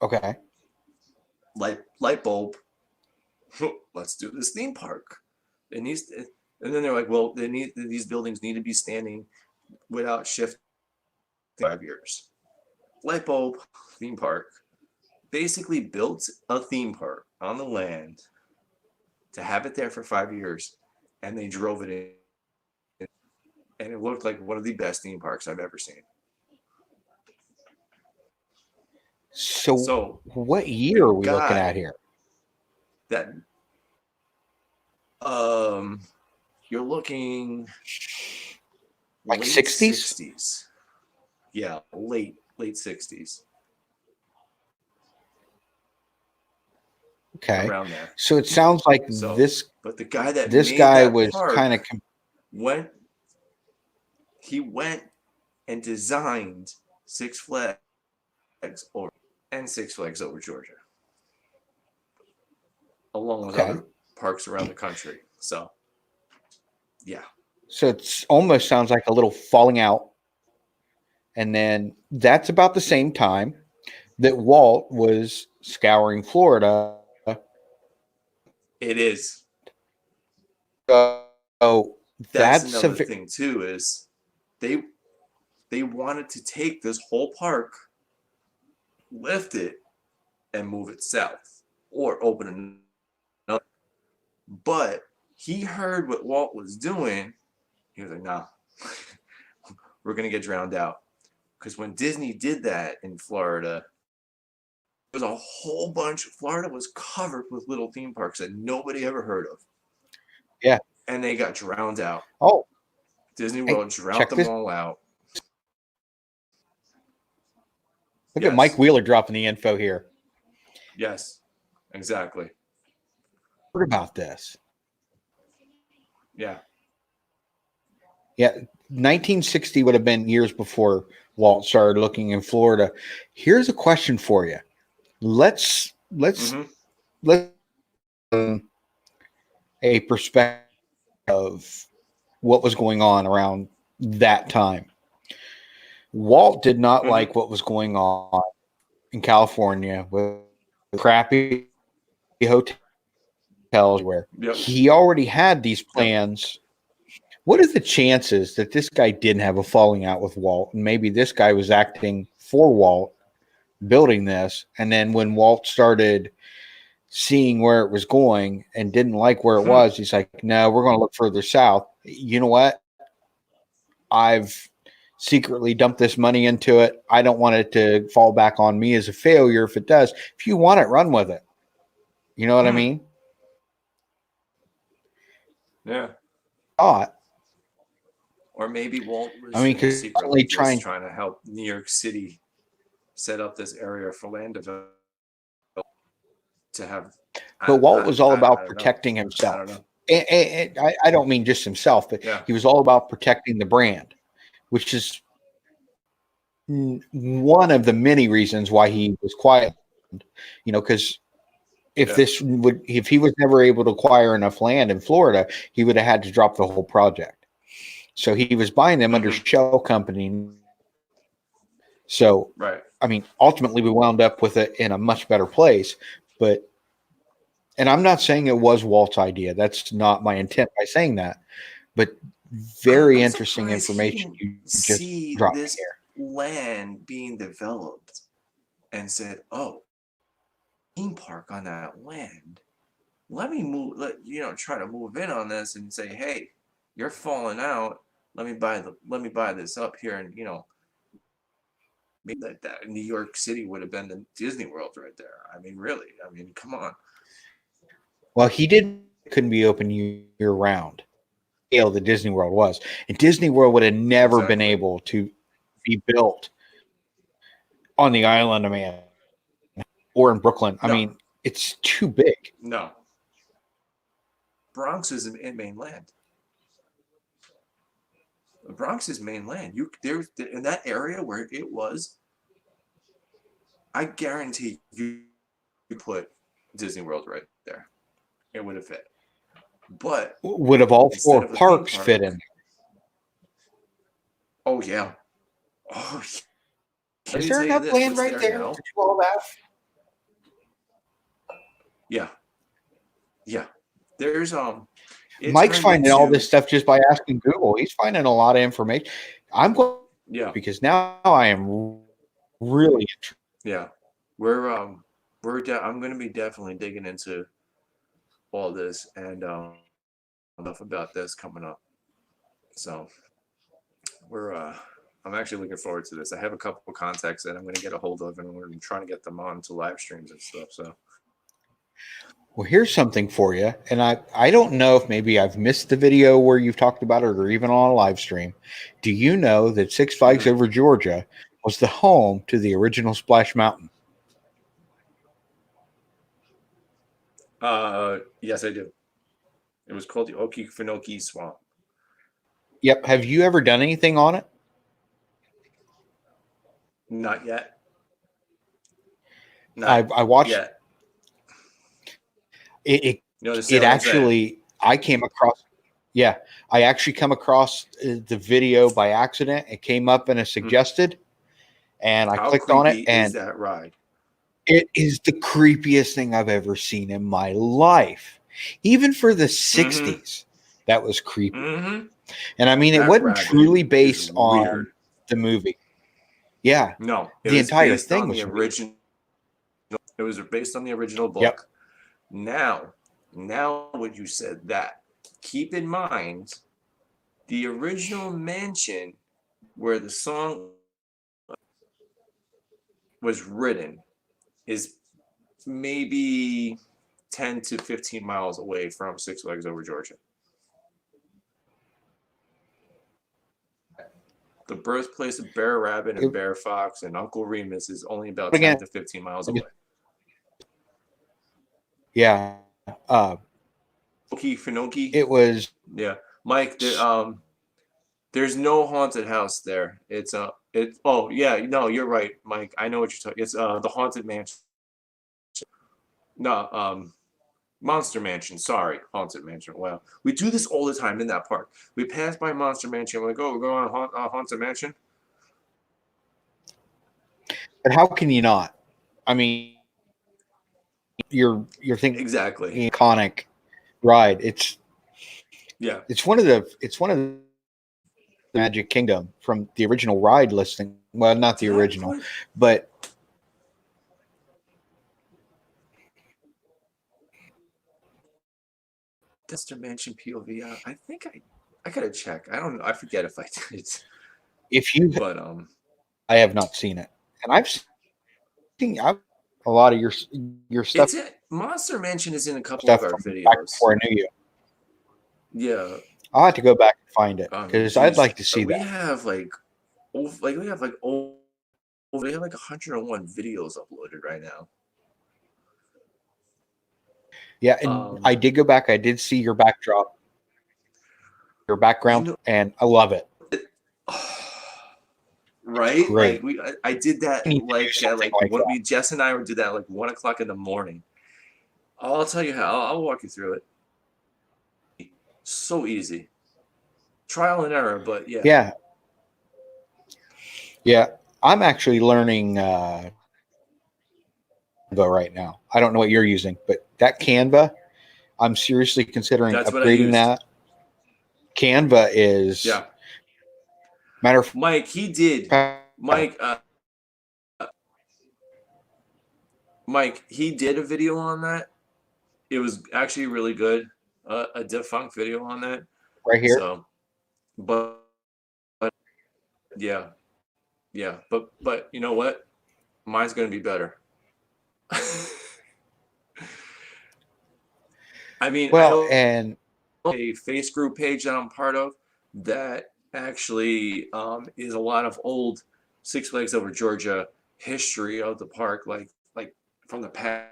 Okay. Light bulb. Let's do this theme park. It needs, and then they're like, well, these buildings need to be standing without shift 5 years. Light bulb theme park basically built a theme park on the land to have it there for 5 years, and they drove it in, and it looked like one of the best theme parks I've ever seen. So So what year the are we looking at guy here? that um you're looking Like late 60s? 60s. Yeah, late 60s. Okay. around there. So it sounds like So, this but the guy that this made guy that was park kind of went and designed Six Flags over and Six Flags over Georgia, along with okay. other parks around the country. So, yeah, So it's almost sounds like a little falling out. And then that's about the same time that Walt was scouring Florida. it is. So That's that's a another thing too. Is they they wanted to take this whole park, lift it, and move it south, or open another. But he heard what Walt was doing. He was like, "Nah, we're gonna get drowned out." Because when Disney did that in Florida, there was a whole bunch. Florida was covered with little theme parks that nobody ever heard of. yeah. And they got drowned out. Oh, Disney hey, World drowned check them this. all out. Look at Mike Yes. Wheeler dropping the info here. Yes. Exactly. What about this? Yeah. Yeah, 1960 would have been years before Walt started looking in Florida. Here's a question for you. Let's Mm-hmm. let's a perspective of what was going on around that time. Walt did not Mm-hmm. like what was going on in California with crappy hotels where Yep. he already had these Yep. plans. What are the chances that this guy didn't have a falling out with Walt? And maybe this guy was acting for Walt, building this. And then when Walt started seeing where it was going and didn't like where it was, he's like, no, we're going to look further south. You know what? I've secretly dumped this money into it. I don't want it to fall back on me as a failure if it does. If you want it, run with it. You know what I mean? Yeah. Thought. Or maybe Walt was, I mean, secretly just trying. trying to help New York City set up this area for land development to have. But Walt was all I about don't know. protecting I himself. don't know. And I don't mean just himself, but Yeah. he was all about protecting the brand, which is one of the many reasons why he was quiet. Because Yeah. if he was never able to acquire enough land in Florida, he would have had to drop the whole project. So he was buying them under shell company. So, Right. I mean, ultimately we wound up with it in a much better place. But, and I'm not saying it was Walt's idea. That's not my intent by saying that. But very I'm interesting surprised he information didn't you just see dropped this here. land being developed and said, "Oh, theme park on that land. Let me move. Try to move in on this and say, hey, you're falling out. Let me buy this up here, and maybe that New York City would have been the Disney World right there. I mean, really. I mean, come on. Well, couldn't be open year round. The Disney World was, and Disney World would have never been Exactly. able to be built on the island of Man or in Brooklyn. I No. mean, it's too big. No. Bronx is in mainland. The Bronx is mainland. There's in that area where it was. I guarantee you put Disney World right there. It would have fit. But Would have all instead four of a theme parks park, fit in? oh yeah. Oh, let Is me there tell you enough this. land What's right there there now? to do all that? Yeah. Yeah. There's it Mike's turned finding all into this stuff just by asking Google. He's finding a lot of information. I'm glad yeah. because now I am really interested. Yeah. I'm going to be definitely digging into all this and enough about this coming up. So, we're I'm actually looking forward to this. I have a couple of contacts that I'm going to get a hold of, and I'm trying to get them on to live streams and stuff. So, Well, here's something for you. And I don't know if maybe I've missed the video where you've talked about it or even on a live stream. Do you know that Six Flags Over Georgia was the home to the original Splash Mountain? Yes, I do. It was called the Okefenokee Swamp. Yep. Have you ever done anything on it? Not yet. Not I watched yet. it. You understand It what I'm saying? actually, I came across. Yeah, I actually come across the video by accident. It came up in a suggested, and I How clicked on it, creepy is and that ride? it is the creepiest thing I've ever seen in my life. Even for the Mm-hmm. 60s, that was creepy. Mm-hmm. And I mean, it That wasn't rabbit truly is based on weird. the movie. Yeah, No, it the was entire based thing on the was weird. original. It was based on the original Yep. book. Now, when you said that, keep in mind the original mansion where the song was written is maybe 10 to 15 miles away from Six Flags Over Georgia. The birthplace of Bear Rabbit and It, Bear Fox and Uncle Remus is only about 10 again, to 15 miles away. yeah. Okefenokee. It was. Yeah, Mike. There's no haunted house there. It's. Oh yeah, no, you're right, Mike. I know what you're talking. It's the haunted mansion. No, Monster Mansion. Sorry, haunted mansion. Wow, we do this all the time in that park. We pass by Monster Mansion. We're like, oh, we're going on haunted mansion. But how can you not? I mean, you're thinking Exactly. iconic ride. Yeah. It's one of the Magic Kingdom from the original ride listing. Well, not the Did I original, put but Monster Mansion POV out? I think I gotta check. I don't know. I forget if I did. if you, But I have not seen it, and I've seen a lot of your stuff it's it. Monster Mansion is in a couple of stuff our from back videos. before I knew you. Yeah. I'll have to go back and find it because I'd Geez, like to see we that. have we have like we have like 101 videos uploaded right now. Yeah, and I did go back. I did see your backdrop, your background, and I love it. Right? Great. Like I did that I need to do like at something like like what that. Jess and I did that like 1 o'clock in the morning. I'll tell you how. I'll walk you through it. So easy, trial and error, but yeah. Yeah, yeah. I'm actually learning Canva right now. I don't know what you're using, but that Canva, I'm seriously considering That's what I upgrading used. that. Canva is Yeah, matter of Mike. He did. fact. Mike. Mike. He did a video on that. It was actually really good. A defunct video on that. Right here. So, but yeah, yeah. But you know what? Mine's gonna be better. I mean, I Well, know and a face group page that I'm part of that actually is a lot of old Six Flags Over Georgia history of the park, like from the past.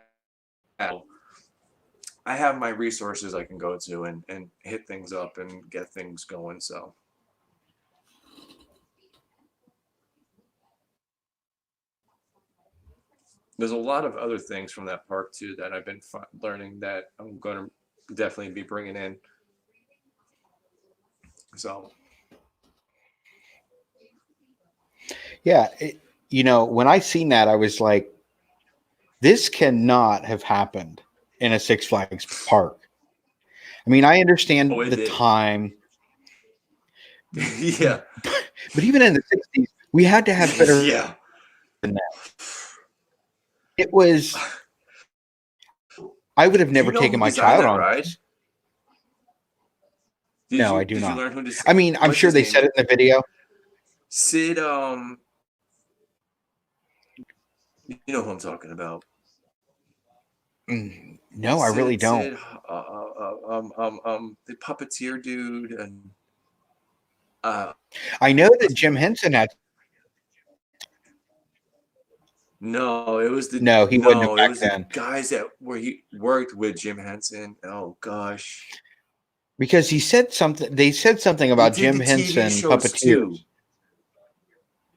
I have my resources I can go to and hit things up and get things going. So there's a lot of other things from that park too that I've been learning that I'm going to definitely be bringing in. So yeah, when I seen that, I was like, this cannot have happened in a Six Flags park. I mean, I understand oh, it the did. time, Yeah. but even in the 60s, we had to have better Yeah. than that. It was, I would have Do you never know taken who my designed child that on ride? this. No, I do Did you not. learn who I mean, I'm what's sure his they name? said it in the video. Sid you know who I'm talking about. No, I really don't. Sid the puppeteer dude and uh I know that Jim Henson had. No, it was the No, he wouldn't have no, it back was the then guys that where he worked with Jim Henson. Oh gosh. because he said something. They said something They about did Jim the TV Henson shows too. puppeteers.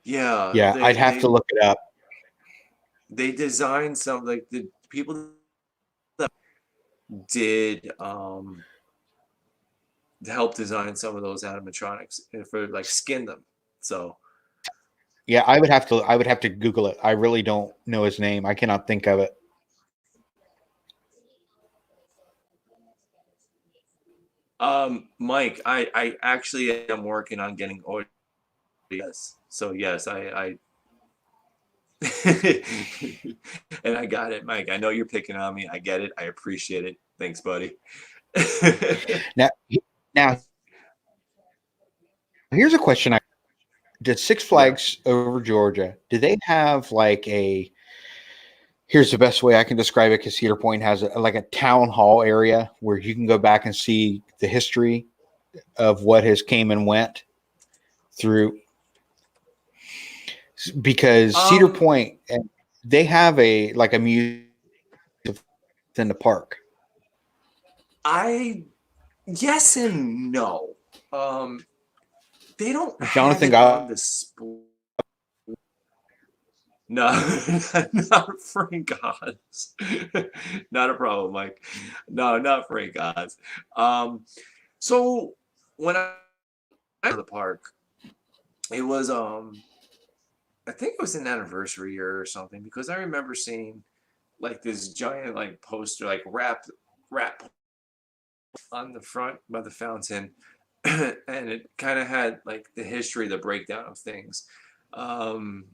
Yeah, Yeah, I'd they have to they look it up. they designed some like the people that did help design some of those animatronics for like skin them. So Yeah, I would have to. I would have to Google it. I really don't know his name. I cannot think of it. Mike, I actually am working on getting audio. Yes. So yes, I and I got it, Mike. I know you're picking on me. I get it. I appreciate it. Thanks, buddy. Now, now here's a question: did Six Yeah. Flags over Georgia? Do they have like a? Here's the best way I can describe it: because Cedar Point has like a town hall area where you can go back and see the history of what has came and went through. Because Cedar Um, Point, and they have a like a museum in the park. I yes and no. Um, they don't have Jonathan it on got display. No, not Frank Oz. Not a problem, Mike. No, not Frank Oz. Um, so when I went to the park, it was I think it was an anniversary year or something because I remember seeing like this giant like poster like rap on the front by the fountain, and it kind of had like the history, the breakdown of things. Um,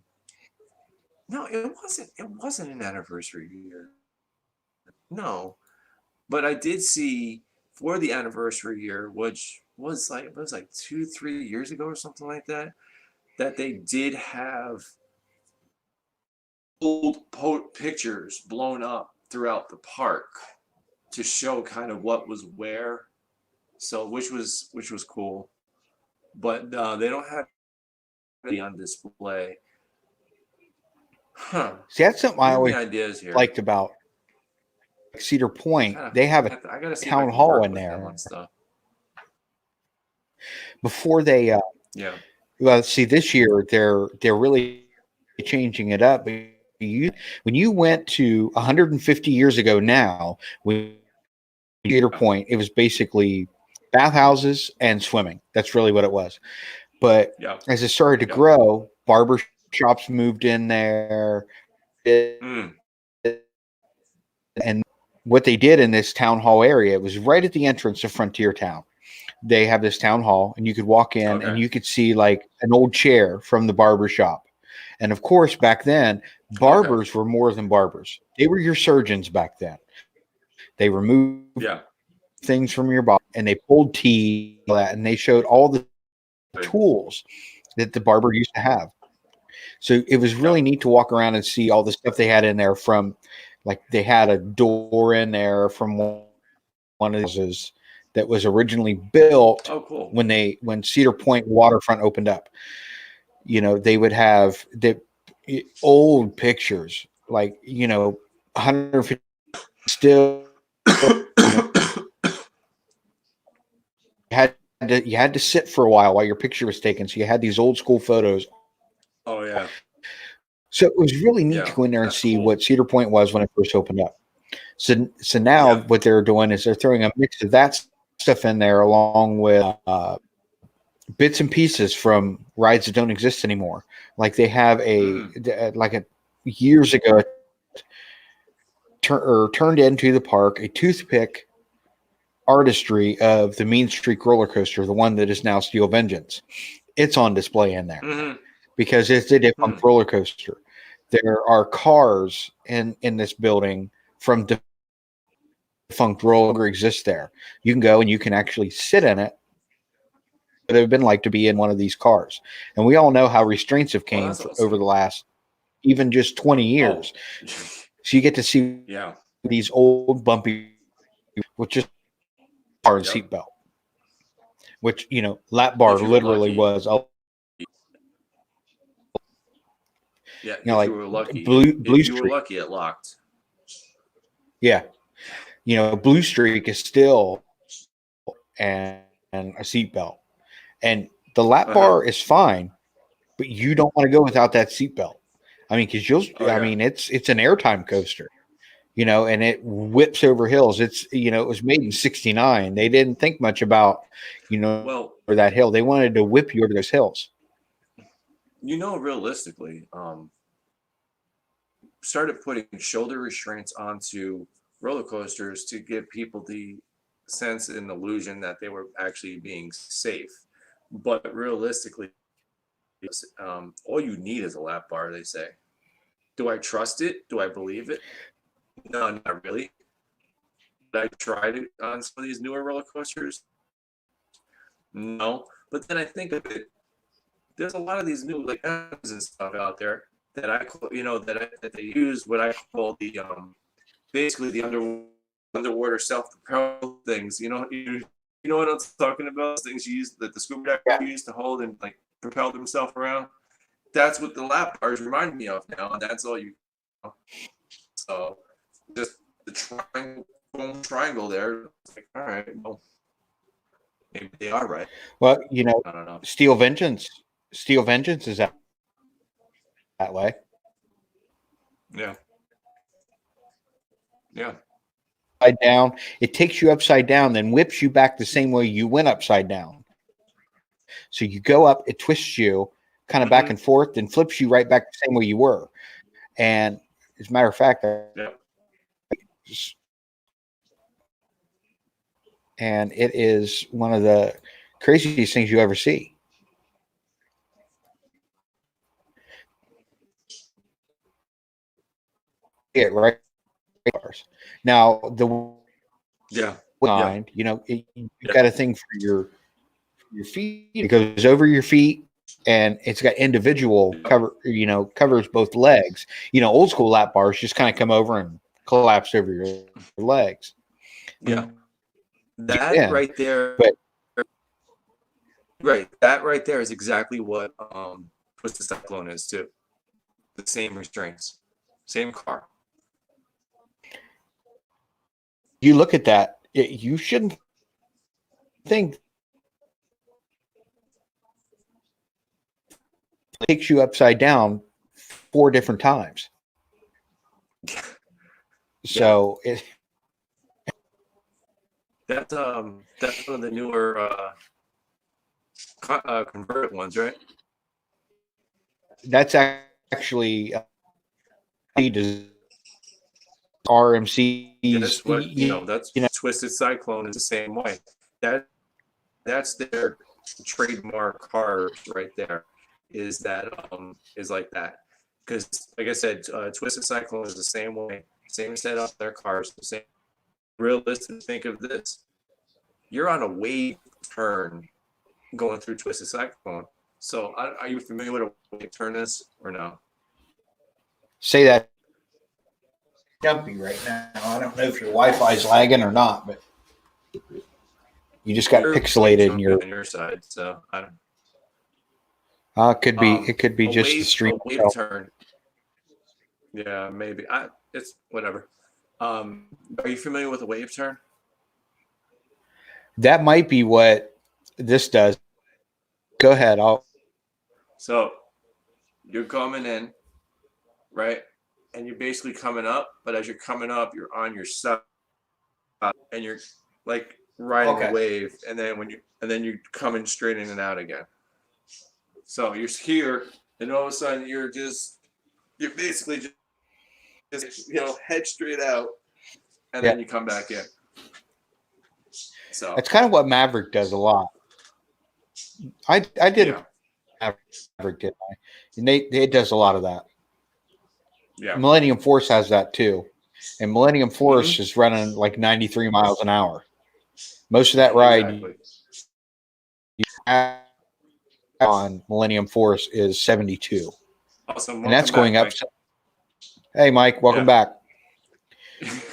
no, it wasn't. It wasn't an anniversary year. No, but I did see for the anniversary year, which was like it was like 2, 3 years ago or something like that, that they did have old pictures blown up throughout the park to show kind of what was where. So which was cool, but they don't have it on display. Huh? see that's something I Giving me always ideas here. liked about Cedar Point. Kind of. They have a I gotta see if I town can hall work in with him there on stuff. before they. Yeah. Well, see, this year they're really changing it up. But you when you went to 150 years ago now, when Cedar Point, it was basically bathhouses and swimming. That's really what it was. But Yeah. as it started to Yeah. grow, barber shops moved in there, Mm. and what they did in this town hall area, it was right at the entrance of Frontier Town. They have this town hall, and you could walk in and Okay. you could see like an old chair from the barber shop. And of course, back then, Okay. barbers were more than barbers. They were your surgeons back then. They removed Yeah. things from your body and they pulled teeth and they showed all the tools that the barber used to have. So it was Yeah. really neat to walk around and see all the stuff they had in there from like they had a door in there from one of those that was originally built Oh, cool. when Cedar Point waterfront opened up. You know, they would have the old pictures like, 150 still, you know, you had to sit for a while your picture was taken. So you had these old school photos. Oh yeah. So it was really neat to Yeah. go in there and That's see cool. what Cedar Point was when it first opened up. So now Yeah. what they're doing is they're throwing a mix of that stuff in there along with bits and pieces from rides that don't exist anymore. Like they have Mm. like a years ago turned into the park a toothpick artistry of the Mean Streak roller coaster, the one that is now Steel Vengeance. It's on display in there Mm-hmm. because it's a defunct Hmm. roller coaster. There are cars in this building from defunct roller exists there. You can go and you can actually sit in it. It would have been like to be in one of these cars, and we all know how restraints have Oh, came that's over awesome. the last even just 20 Oh. years. So you get to see Yeah. these old bumpy with just bar and Yep. seatbelt, which lap bar If you were literally lucky. was. Yeah, You know, if you like were lucky. Blue If you were Streak. lucky, it locked. Yeah. You know, Blue Streak is still and a seatbelt. And the lap Uh-huh. bar is fine, but you don't want to go without that seatbelt. I mean, because Oh I yeah. mean, it's an airtime coaster, you know, and it whips over hills. It's, you know, it was made in '69. They didn't think much about, you know, Well, for that hill. They wanted to whip you over those hills. realistically, started putting shoulder restraints onto roller coasters to give people the sense and illusion that they were actually being safe. But realistically, all you need is a lap bar, they say. Do I trust it? Do I believe it? No, not really. Did I tried it on some of these newer roller coasters? No. But then I think of it, there's a lot of these new like apps and stuff out there that that they use what I call the basically the underwater self propel things. You know what I'm talking about? Those things you use that the scuba Yeah. diver used to hold and like propel themselves around. That's what the lap bars remind me of now, and that's all you. So just the triangle there. It's like, all right, well, maybe they are right. Well, you know, I don't know. Steel Vengeance is that way. Yeah, yeah, Upside down. It takes you upside down, then whips you back the same way you went upside down. So you go up, it twists you kind of back mm-hmm. and forth, then flips you right back the same way you were. And as a matter of fact, Yeah. and it is one of the craziest things you ever see. It right. Now the Yeah, yeah, line, you know, you yeah, got a thing for your feet. It goes over your feet, and it's got individual cover. You know, covers both legs. You know, old school lap bars just kind of come over and collapse over your legs. yeah. You That can, right there, but right. That right there is exactly what Twisted Cyclone is too. The same restraints, same car. you look at that, you shouldn't think it takes you upside down 4 different times. Yeah, So that's one of the newer converted ones, right? that's actually RMC's. That's what That's You know, Twisted Cyclone is the same way. That that's their trademark cars right there. Is like that because like I said, Twisted Cyclone is the same way, same setup. Their cars the same. Realistic. Think of this: you're on a wave turn going through Twisted Cyclone. So are you familiar with a wave turn is or no? say that jumpy right now. I don't know if your Wi-Fi is lagging or not, but you just got You're way pixelated in jumpy your. on your side, so I don't. It could be just the A stream wave itself. turn. Yeah, maybe. It's whatever. Are you familiar with a wave turn? That might be what this does. Go ahead. So you're coming in, right? And you're basically coming up, but as you're coming up, you're on your side and you're like riding the Okay. wave, and then you're coming straight in and out again. So you're here, and all of a sudden you're basically just head straight out, and Yeah, then you come back in. So that's kind of what Maverick does a lot. I did yeah, a Maverick, didn't I? And it does a lot of that. yeah. Millennium Force has that too, and Millennium Mm-hmm. Force is running like 93 miles an hour. Most of that ride Exactly. on Millennium Force is 72, Awesome. and that's Welcome going back, up. Mike. Hey, Mike, welcome Yeah. back.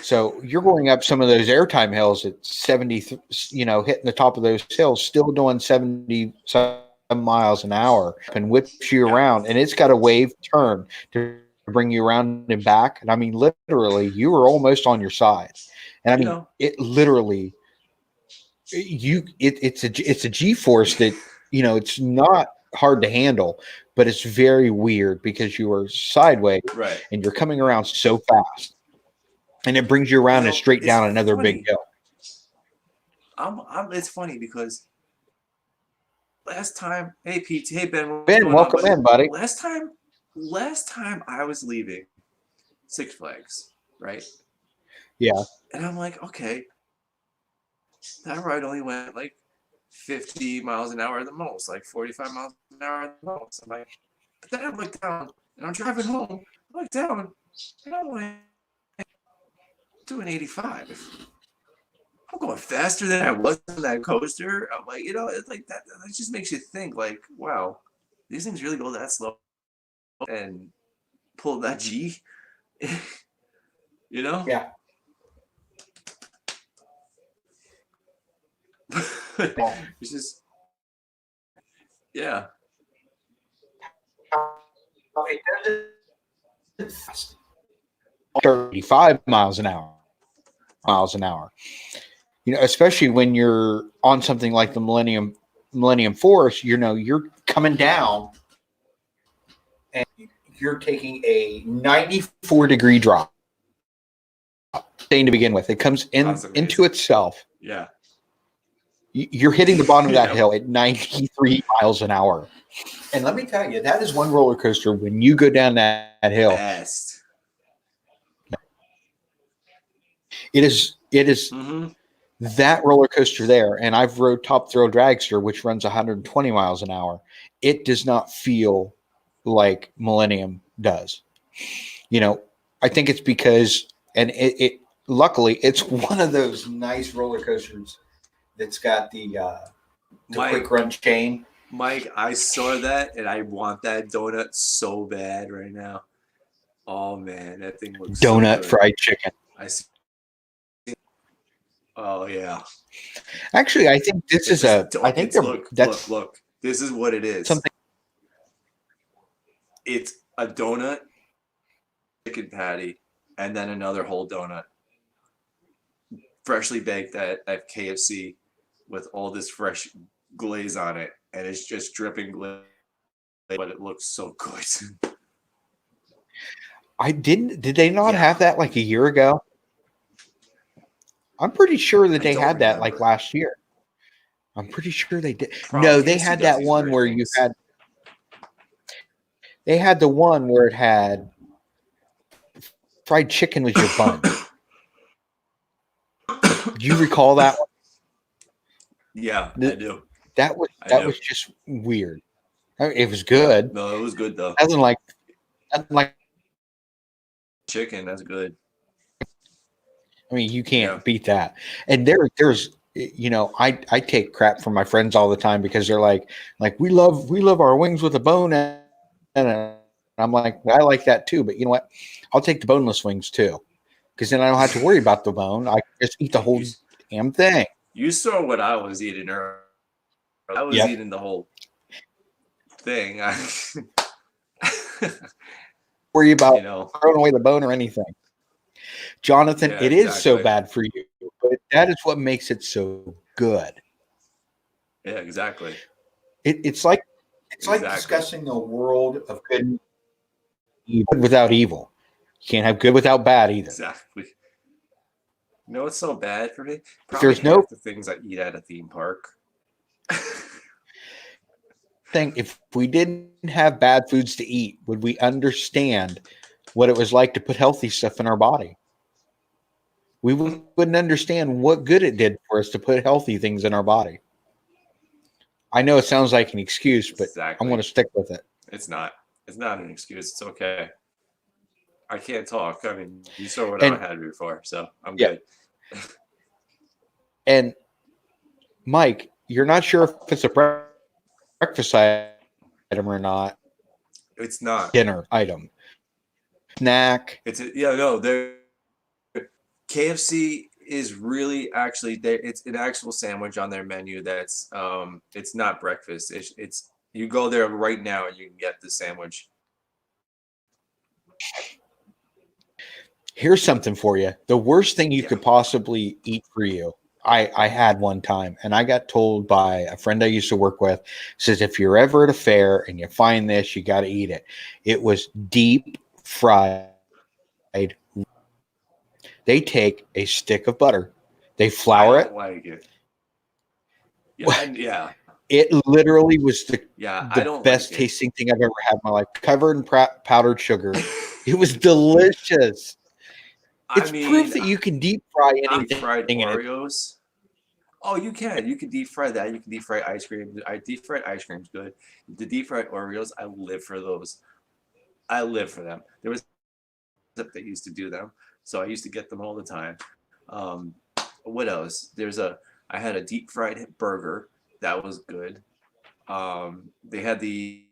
So you're going up some of those airtime hills at 70, you know, hitting the top of those hills, still doing 70 miles an hour and whips you Yeah. around, and it's got a wave turn to bring you around and back. And I mean, literally, you were almost on your side. And I You mean, know, it literally, it's a G force that, it's not hard to handle, but it's very weird because you are sideways right. and you're coming around so fast, and it brings you You around and know, straight it's down another big funny. hill. It's funny because last time, hey Pete, hey Ben, what's Ben, going on, welcome buddy? in, buddy. Last time I was leaving Six Flags, right? Yeah. And I'm like, okay, that ride only went like 50 miles an hour at the most, like 45 miles an hour at the most. I'm like, but then I look down and I'm driving home. I look down and I'm like doing 85. I'm going faster than I was on that coaster. I'm like, it's like that. That just makes you think, like, wow, these things really go that slow and pull that G, you know? Yeah. It's just, yeah. It doesn't fast. 35 miles an hour. Especially when you're on something like the Millennium Force, you're coming down and you're taking a 94-degree drop. Thing to begin with, it comes into itself. Yeah. You're hitting the bottom of that Yeah. hill at 93 miles an hour. And let me tell you, that is one roller coaster when you go down that hill. Best. It is Mm-hmm. that roller coaster there. And I've rode Top Thrill Dragster, which runs 120 miles an hour. It does not feel like Millennium does. I think it's because, and it luckily, it's one of those nice roller coasters that's got the quick run chain. Mike, I saw that and I want that donut so bad right now. Oh man, that thing looks Donut so good. fried chicken. I see. Oh yeah. Actually, I think this is a. I think look. This is what it is. Something. It's a donut, chicken patty, and then another whole donut, freshly baked at KFC, with all this fresh glaze on it, and it's just dripping glaze, but it looks so good. Did they not have that like a year ago? I'm pretty sure that they had that like last year. I'm pretty sure they did. No, they had that one where you had. They had the one where it had fried chicken was your bun. Do you recall that one? Yeah, I do. That was just weird. I mean, it was good. No, it was good though. Nothing like chicken. That's good. I mean, you can't beat that. And there's I take crap from my friends all the time because they're like we love our wings with a bone, and I'm like, well, I like that too, but you know what? I'll take the boneless wings too, because then I don't have to worry about the bone. I can just eat the whole damn thing. You saw what I was eating earlier. I was eating the whole thing. Worry about throwing away the bone or anything. Jonathan, it is so bad for you, but that is what makes it so good. Yeah, exactly. It's like discussing a world of good and evil without evil. You can't have good without bad either. Exactly. You know what's so bad for me? Probably there's no the things I eat at a theme park. If we didn't have bad foods to eat, would we understand what it was like to put healthy stuff in our body? We wouldn't understand what good it did for us to put healthy things in our body. I know it sounds like an excuse, but I'm going to stick with it. It's not. It's not an excuse. It's okay. I can't talk. I mean, you saw what I had before, so I'm good. And Mike, you're not sure if it's a breakfast item or not. It's not. Dinner item. Snack. KFC is really actually it's an actual sandwich on their menu that's it's not breakfast. It's You go there right now and you can get the sandwich. Here's something for you. The worst thing you Yeah. could possibly eat for you. I had one time, and I got told by a friend I used to work with, says, if you're ever at a fair and you find this, you got to eat it. It was deep fried. They take a stick of butter, they I flour don't it. like it. Yeah, yeah, It literally was yeah. I the don't best like it. tasting thing I've ever had in my life. Covered in powdered sugar. It was delicious. I It's proof mean, that you can deep fry deep anything fried in it. Oreos. Oh, you can. You can deep fry that. You can deep fry ice cream. I deep fried ice cream's good. The deep fried Oreos, I live for those. I live for them. There was that used to do them, so I used to get them all the time. Um, what else? I had a deep fried burger that was good. They had the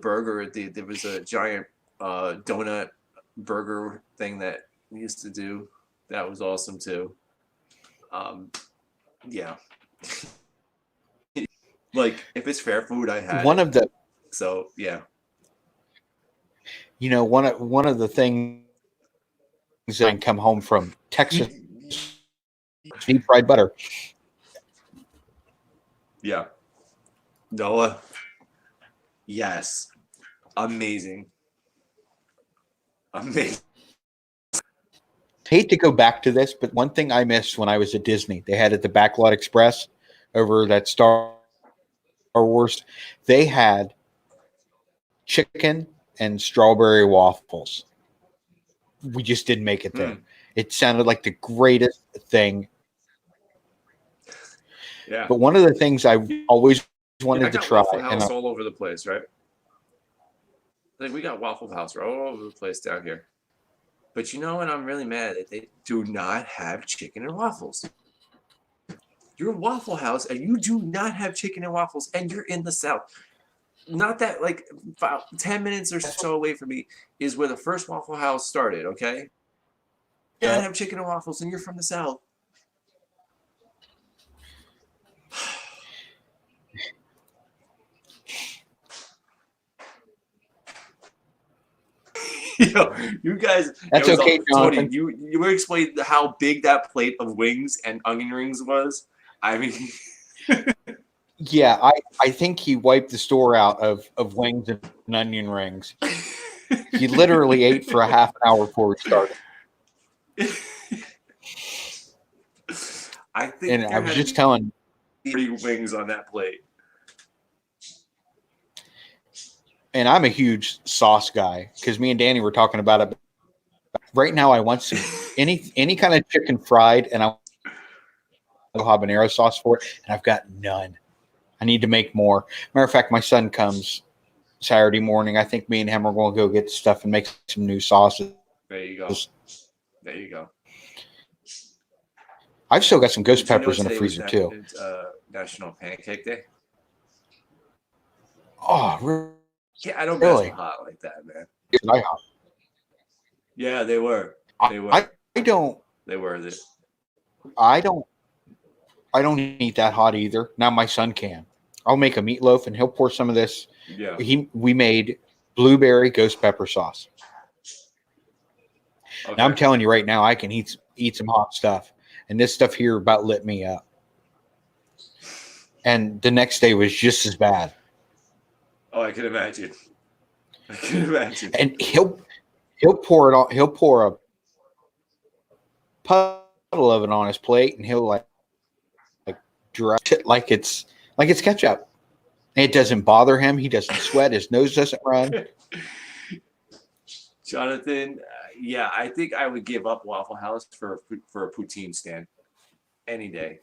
burger. There was a giant donut burger thing that we used to do. That was awesome too. Um, yeah, like if it's fair food, I had One it. of the So yeah, one of the things that I can come home from Texas, deep fried butter. yeah. Noah, yes, amazing, amazing. Hate to go back to this, but one thing I missed when I was at Disney, they had at the Backlot Express over that Star Wars, they had chicken and strawberry waffles. We just didn't make it there. Mm, It sounded like the greatest thing. yeah, But one of the things I always I wanted to got try, Waffle and House all over the place, right? Like we got Waffle House all over the place down here. But you know what? I'm really mad that they do not have chicken and waffles. You're a Waffle House and you do not have chicken and waffles, and you're in the South. Not that like 10 minutes or so away from me is where the first Waffle House started. Okay, you don't have chicken and waffles, and you're from the South. You guys, that's okay, Tony. Jonathan. You explained how big that plate of wings and onion rings was. I mean, Yeah, I think he wiped the store out of wings and onion rings. He literally ate for a half an hour before we started. I think And I there was had to just be telling, 3 wings on that plate. and I'm a huge sauce guy because me and Danny were talking about it. Right now, I want some any kind of chicken fried, and I want habanero sauce for it, and I've got none. I need to make more. Matter of fact, my son comes Saturday morning. I think me and him are going to go get stuff and make some new sauces. There you go. There you go. I've still got some ghost Did you know peppers in the today was freezer too. National Pancake Day? Oh, Yeah, I don't mess with really? hot like that, man. I, Yeah, they were. They were. I don't. They were. I don't. I don't eat that hot either. Now my son can. I'll make a meatloaf and he'll pour some of this. Yeah. We made blueberry ghost pepper sauce. Okay. Now I'm telling you right now, I can eat some hot stuff, and this stuff here about lit me up. And the next day was just as bad. Oh, I can imagine. I can imagine. And he'll pour it on. He'll pour a puddle of it on his plate, and he'll like dry it like it's ketchup. It doesn't bother him. He doesn't sweat. His nose doesn't run. Jonathan, yeah, I think I would give up Waffle House for a poutine stand any day.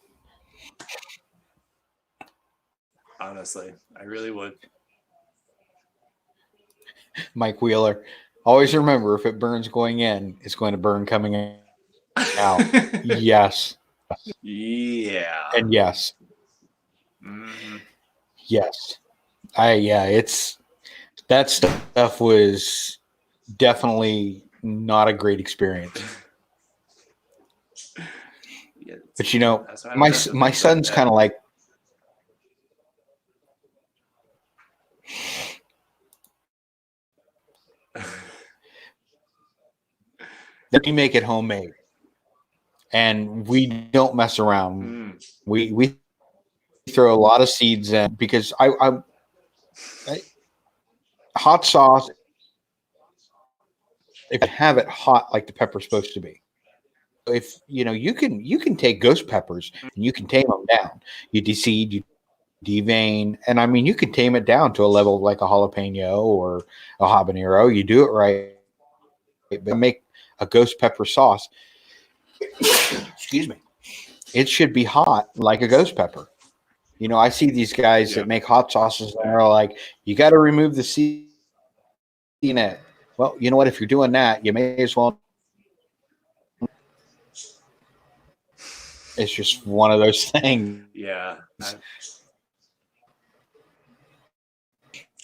Honestly, I really would. Mike Wheeler, always remember, if it burns going in, it's going to burn coming out. Yes. Yeah. And yes. Mm-hmm. Yes. It's that stuff was definitely not a great experience. Yeah, But you know, that's why I don't my mess with my things like son's that. kind of like, that we make it homemade, and we don't mess around. We throw a lot of seeds in because I hot sauce. If you have it hot like the pepper's supposed to be, if you can take ghost peppers and you can tame them down. You deseed, you devein, and I mean you can tame it down to a level of like a jalapeno or a habanero. You do it right, but make a ghost pepper sauce. Excuse me. It should be hot like a ghost pepper. I see these guys that make hot sauces and they're like, you got to remove the seed in it. Well, you know what? If you're doing that, you may as well. It's just one of those things. Yeah.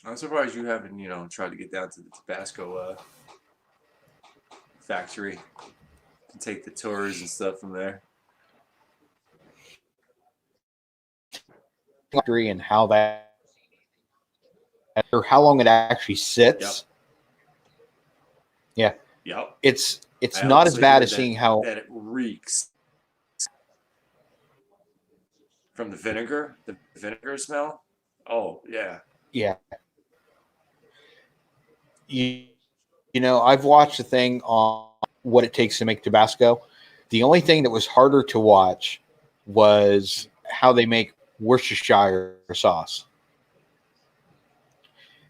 I'm surprised you haven't, tried to get down to the Tabasco factory to take the tours and stuff from there. And how that, or how long it actually sits. Yep. Yeah. It's not as bad as seeing how that it reeks from the vinegar smell. Oh yeah. Yeah. I've watched a thing on what it takes to make Tabasco. The only thing that was harder to watch was how they make Worcestershire sauce.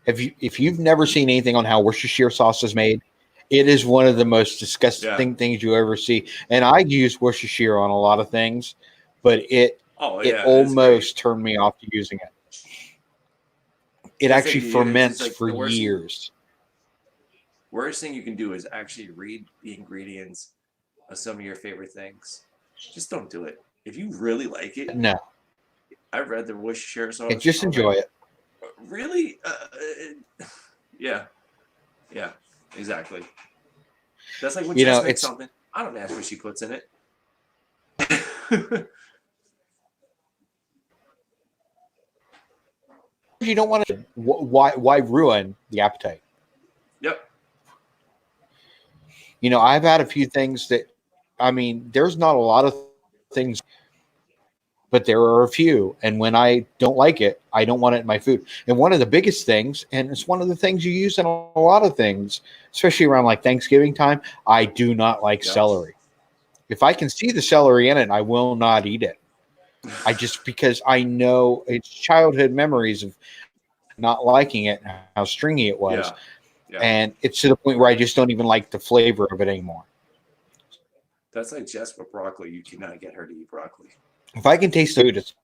If you've never seen anything on how Worcestershire sauce is made, it is one of the most disgusting things you ever see. And I use Worcestershire on a lot of things, but it almost turned me off to using it. It actually ferments for years. Worst thing you can do is actually read the ingredients of some of your favorite things. Just don't do it. If you really like it, no. I read the Worcestershire sauce. Just enjoy it. Really? Yeah, exactly. That's like when Jess makes something. I don't ask what she puts in it. You don't want to. Why ruin the appetite? Yep. I've had a few things that, I mean, there's not a lot of things, but there are a few. And when I don't like it, I don't want it in my food. And one of the biggest things, and it's one of the things you use in a lot of things, especially around like Thanksgiving time, I do not like celery. If I can see the celery in it, I will not eat it. Because I know it's childhood memories of not liking it, and how stringy it was. Yeah. And it's to the point where I just don't even like the flavor of it anymore. That's like Jess with broccoli. You cannot get her to eat broccoli. If I can taste the food, it's,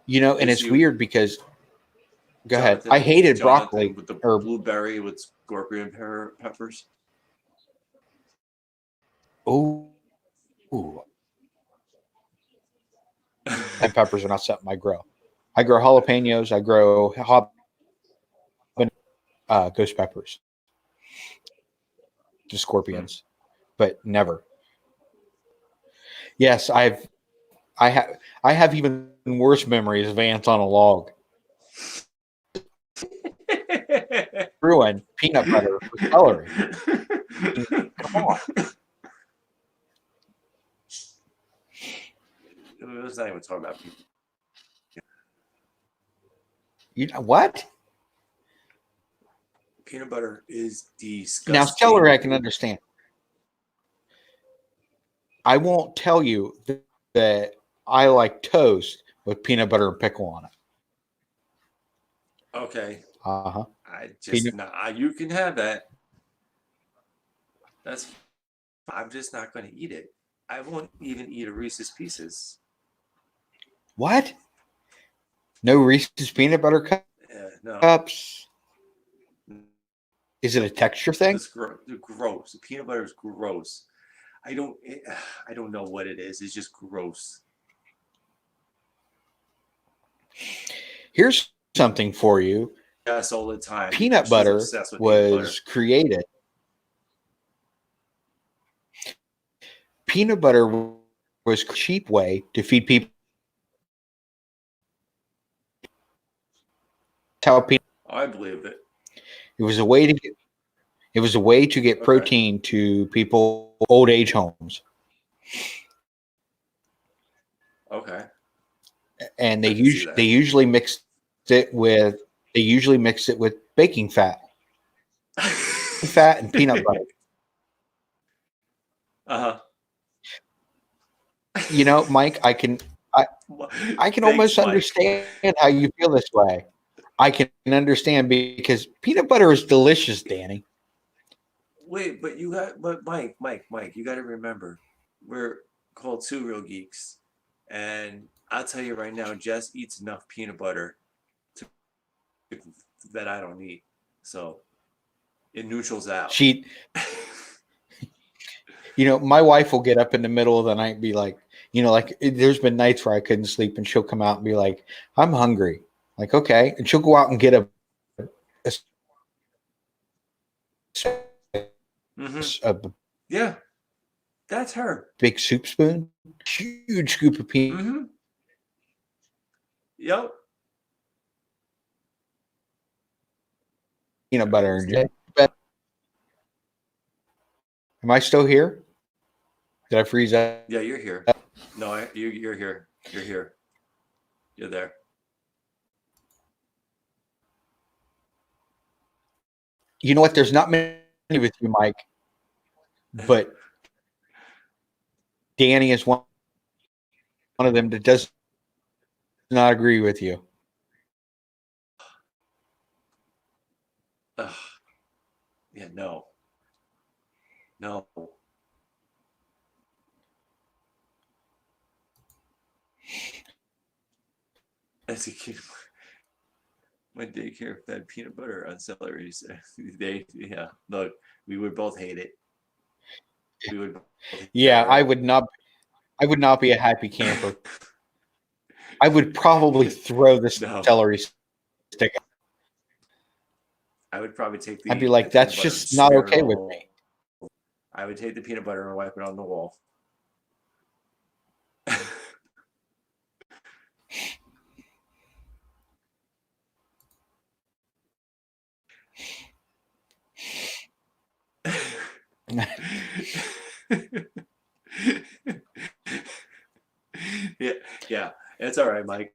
and it's weird because, go ahead. I hated broccoli with the blueberry with scorpion peppers. Oh, and peppers are not something I grow. I grow jalapenos. I grow ghost peppers, the scorpions, but never. Yes, I have even worse memories of ants on a log. Ruin peanut butter with celery. Come on. Let's not even talk about people. You know what? Peanut butter is disgusting. Now, celery I can understand. I won't tell you that I like toast with peanut butter and pickle on it. Okay. Uh-huh. You can have that. I'm just not going to eat it. I won't even eat a Reese's Pieces. What? No Reese's peanut butter cups? Is it a texture thing? It's gross. The peanut butter is gross. I don't know what it is. It's just gross. Here's something for you. Yes, all the time. Peanut butter was created. Peanut butter was a cheap way to feed people. I believe it. It was a way to get. It was a way to get protein to people old age homes. Okay. And I can see they that. usually mix it with baking fat and peanut butter. Uh-huh. You know, Mike, I can Thanks, almost Mike. understand how you feel this way. I can understand because peanut butter is delicious, Danny. Wait, but Mike, you got to remember, we're called Two Real Geeks, and I'll tell you right now, Jess eats enough peanut butter to, that I don't eat, so it neutrals out. She, you know, my wife will get up in the middle of the night and be like, you know, like there's been nights where I couldn't sleep, and she'll come out and be like, "I'm hungry." Like, okay, and she'll go out and get a Mm-hmm. a Yeah, that's her. big soup spoon, huge scoop of peanut Mm-hmm. Yep. Did I butter lose and you? jam. Am I still here? Did I freeze up? Yeah, you're here. No, you're here. You're here. You're there. You know what? There's not many with you, Mike, but Danny is one of them that does not agree with you. Ugh. Yeah, no. No. As a kid, my daycare fed peanut butter on celery. So yeah, look, we would both hate it. We would both hate Yeah, it. I would not be a happy camper. I would probably throw the No, celery stick. I would probably take I'd be the like, peanut that's butter and just not smear it okay with all. me. I would take the peanut butter and wipe it on the wall. Yeah, yeah, it's all right, Mike.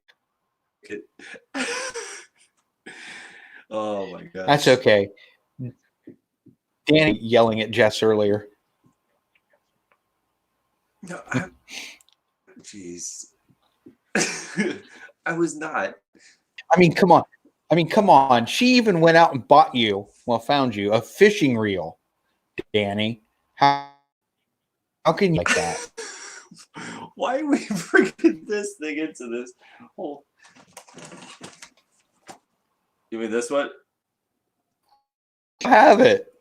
Oh my That's gosh. okay. Danny yelling at Jess earlier. No, jeez. I was not. I mean, come on. Come on. She even went out and bought you, found you a fishing reel, Danny. How can you like that? Why are we bringing this thing into this whole? You mean this one? I have it.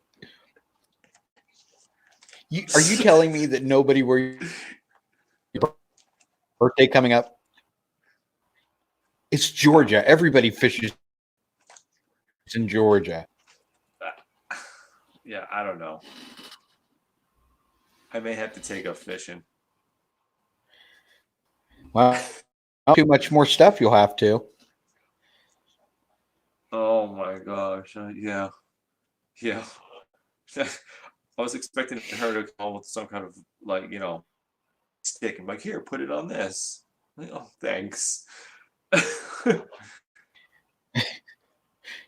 Are you telling me that nobody were your birthday coming up? It's Georgia. Everybody fishes in Georgia. Yeah, I don't know. I may have to take up fishing. Well, too much more stuff you'll have to. Oh my gosh. Yeah. Yeah. I was expecting her to come with some kind of stick and like, here, put it on this. Like, oh, thanks.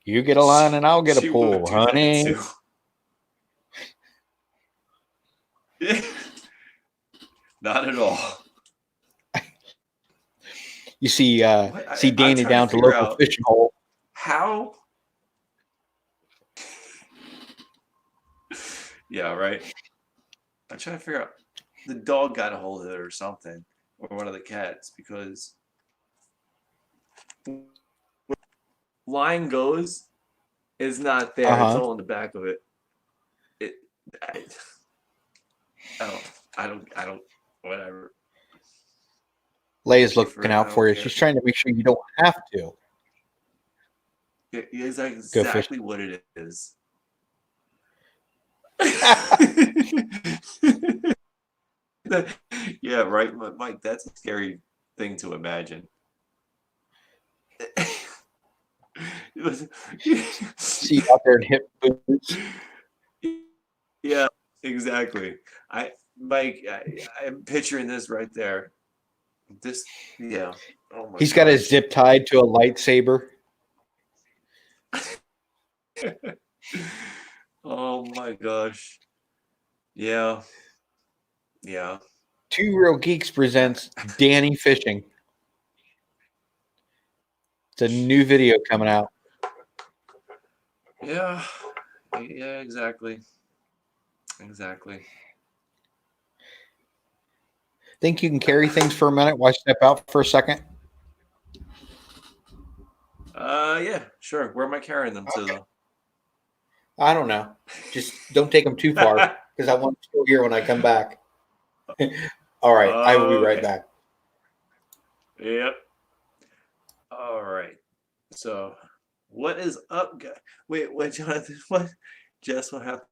You get a line and I'll get a She would pull, do that honey. too. Yeah. Not at all. You see I'm Danny trying down to to figure local out fishing hole. how. Yeah, right. I'm trying to figure out. The dog got a hold of it or something, or one of the cats, because line goes is not there. It's Uh-huh. all in the back of it. It. I don't. Whatever. Leia's Pay for looking it. I out for don't you. care. She's trying to make sure you don't have to It is go fishing. exactly what it is. Yeah, right, Mike. That's a scary thing to imagine. See you out there in hip boots. Exactly. Mike, I'm picturing this right there. This, yeah. Oh my He's got his gosh. zip tied to a lightsaber. Oh my gosh. Yeah. Yeah. Two Real Geeks presents Danny Fishing. It's a new video coming out. Yeah. Yeah, exactly. Exactly. Think you can carry things for a minute while I step out for a second? Yeah, sure. Where am I carrying them to though? I don't know. Just don't take them too far because I want to still here when I come back. All right. I will be right Okay. back. Yep. All right. So, what is up, guy? Wait, Jonathan. What? Just what happened?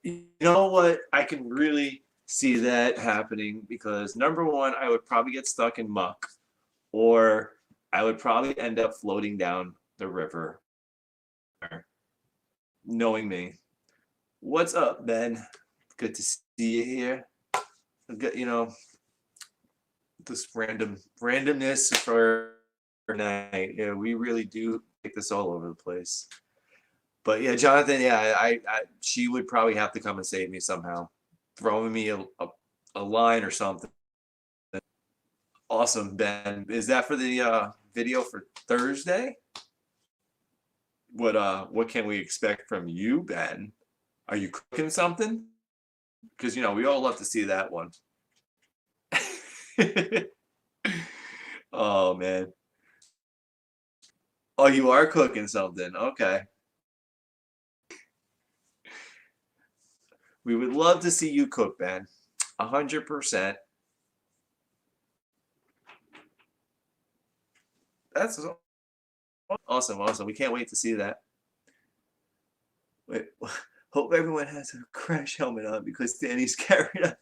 You know what? I can really see that happening because number one, I would probably get stuck in muck, or I would probably end up floating down the river. Knowing me. What's up, Ben? Good to see you here. Good, this randomness for night. Yeah, we really do take this all over the place. But yeah, Jonathan, yeah, she would probably have to come and save me somehow, throwing me a line or something. Awesome, Ben. Is that for the video for Thursday? What can we expect from you, Ben? Are you cooking something? Because we all love to see that one. Oh man. Oh, you are cooking something. Okay. We would love to see you cook, Ben. 100%. That's awesome. Awesome. We can't wait to see that. Wait, hope everyone has a crash helmet on because Danny's carrying a.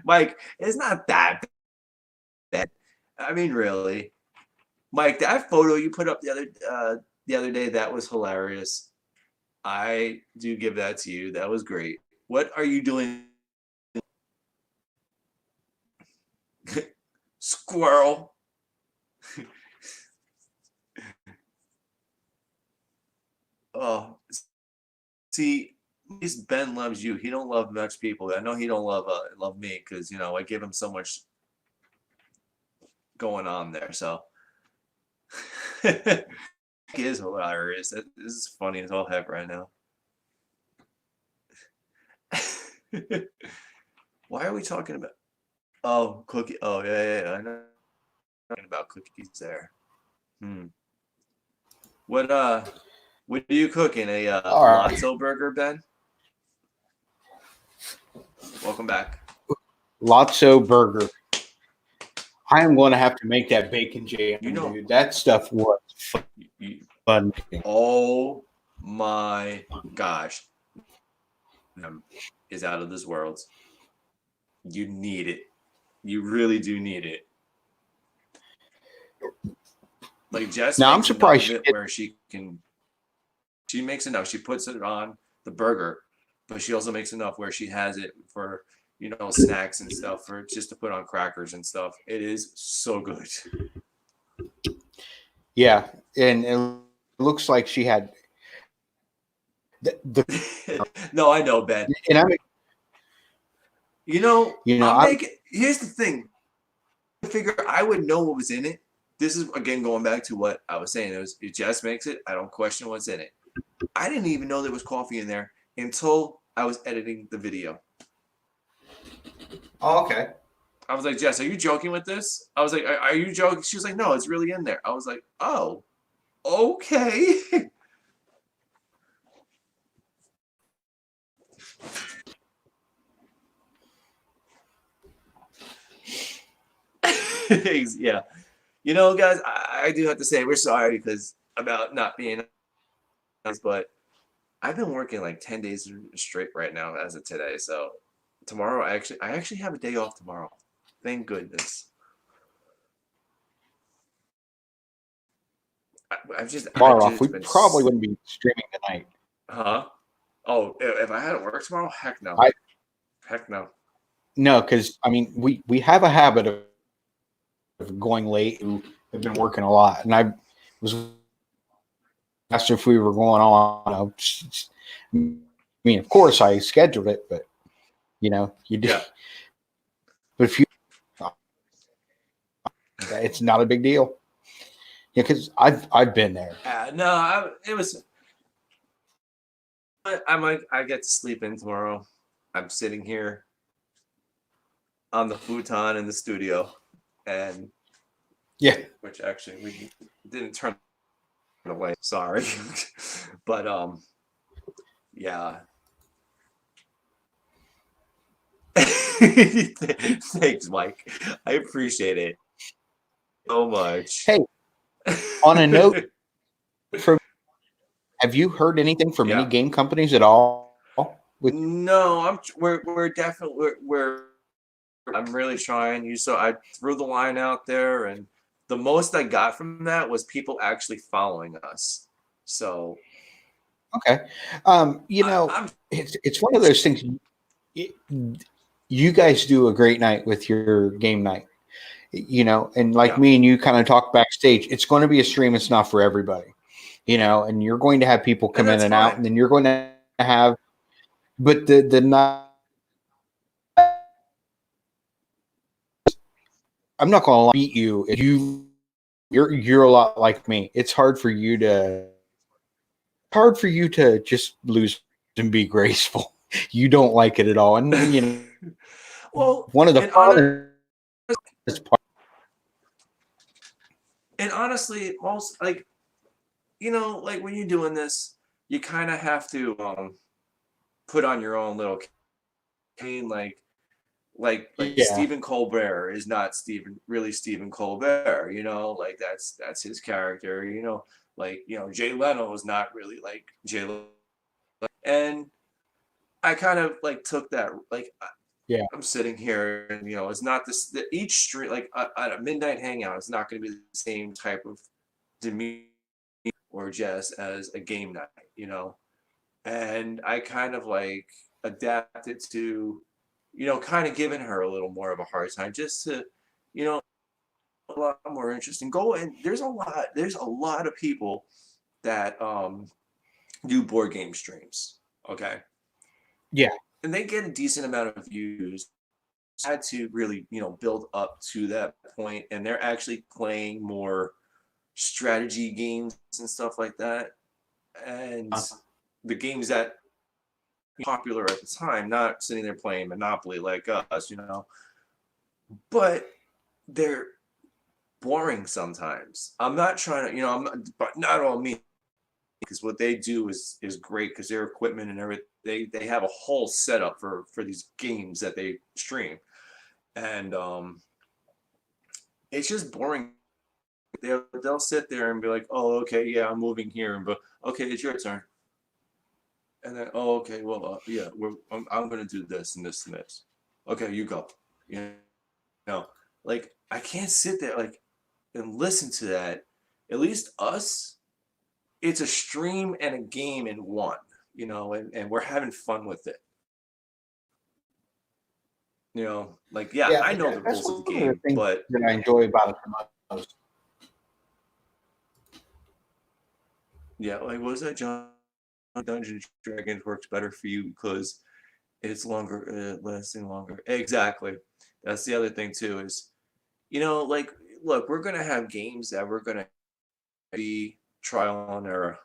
Mike, it's not that bad. I mean, really, Mike, that photo you put up the other day, that was hilarious. I do give that to you. That was great. What are you doing? Squirrel. Oh, see, at least Ben loves you. He don't love much people. I know he don't love me because I give him so much going on there. So it is hilarious. This is funny as all heck right now. Why are we talking about? Oh, cookie. Oh yeah. I know talking about cookies there. Hmm. What are you cooking? A All right. Lotso burger, Ben? Welcome back. Lotso burger. I am going to have to make that bacon jam, You know, dude. That stuff was you, fun. oh my gosh, is out of this world. You need it. You really do need it. Like Jess Now I'm makes enough surprised of she it did. where she makes enough. She puts it on the burger, but she also makes enough where she has it for snacks and stuff for just to put on crackers and stuff. It is so good. Yeah, and it looks like she had the No, I know, Ben. and I'm I'm I'm making. Here's the thing. I figure I would know what was in it. This is again going back to what I was saying. If Jess makes it, I don't question what's in it. I didn't even know there was coffee in there until I was editing the video. oh, okay. I was like, Jess, are you joking with this? I was like, are you joking? She was like, no, it's really in there. I was like, oh, okay. Yeah. Guys, I do have to say we're sorry because about not being honest, but I've been working like 10 days straight right now as of today. So tomorrow, I actually have a day off tomorrow. Thank goodness. I've Far off. We just been, probably wouldn't be streaming tonight. huh? Oh, if I had to work tomorrow, heck no. I Heck no. no, because I mean we have a habit of going late. Who have been working a lot, and I was asked if we were going on. I mean, of course, I scheduled it, but you did. Yeah. But if you, it's not a big deal. Yeah, because I've been there. No, it was. I get to sleep in tomorrow. I'm sitting here on the futon in the studio, and Yeah, which actually we didn't turn it away. Sorry, but yeah. Thanks, Mike. I appreciate it so much. Hey, on a note, from have you heard anything from any Yeah. game companies at all? With No, we're definitely we're I'm really trying. I threw the line out there, and the most I got from that was people actually following us. So okay, I'm it's one of those things. It, you guys do a great night with your game night, and like yeah, me and you kind of talk backstage. It's going to be a stream. It's not for everybody, and you're going to have people and come in that's and out, fine. and then you're going to have, but the night. I'm not going to beat you. If you're a lot like me. It's hard for you to just lose and be graceful. You don't like it at all, and Well, one of the and honest part. and honestly, most like like when you're doing this, you kind of have to put on your own little cane, like Yeah, Stephen Colbert is not Stephen Colbert, like that's his character, like Jay Leno is not really like Jay Leno. And I kind of like took that, like yeah. I'm sitting here and it's not each stream, like at a midnight hangout, it's not going to be the same type of demeanor or just as a game night. And I kind of like adapted to kind of giving her a little more of a hard time, just to you know a lot more interesting. Go, and there's a lot of people that do board game streams, okay, Yeah. and they get a decent amount of views. Had to really build up to that point, and they're actually playing more strategy games and stuff like that, and the games that popular at the time, not sitting there playing Monopoly like us, but they're boring sometimes. I'm not trying to, I'm not, but not all me, because what they do is great, because their equipment and everything, they have a whole setup for these games that they stream, and it's just boring. They'll sit there and be like, oh, okay, yeah, I'm moving here, and but okay, it's your turn, and then oh, okay, well, yeah, I'm gonna do this and this and this. Okay, you go. You know, like I can't sit there like and listen to that. At least us, it's a stream and a game in one, and we're having fun with it. Like yeah, Yeah, I know the that's rules of the one of the game, things but that I enjoy about it the most. yeah, like what was that, John? Dungeons and Dragons works better for you because it's longer, lasting longer. Exactly. That's the other thing too. Is like look, we're gonna have games that we're gonna be trial and error.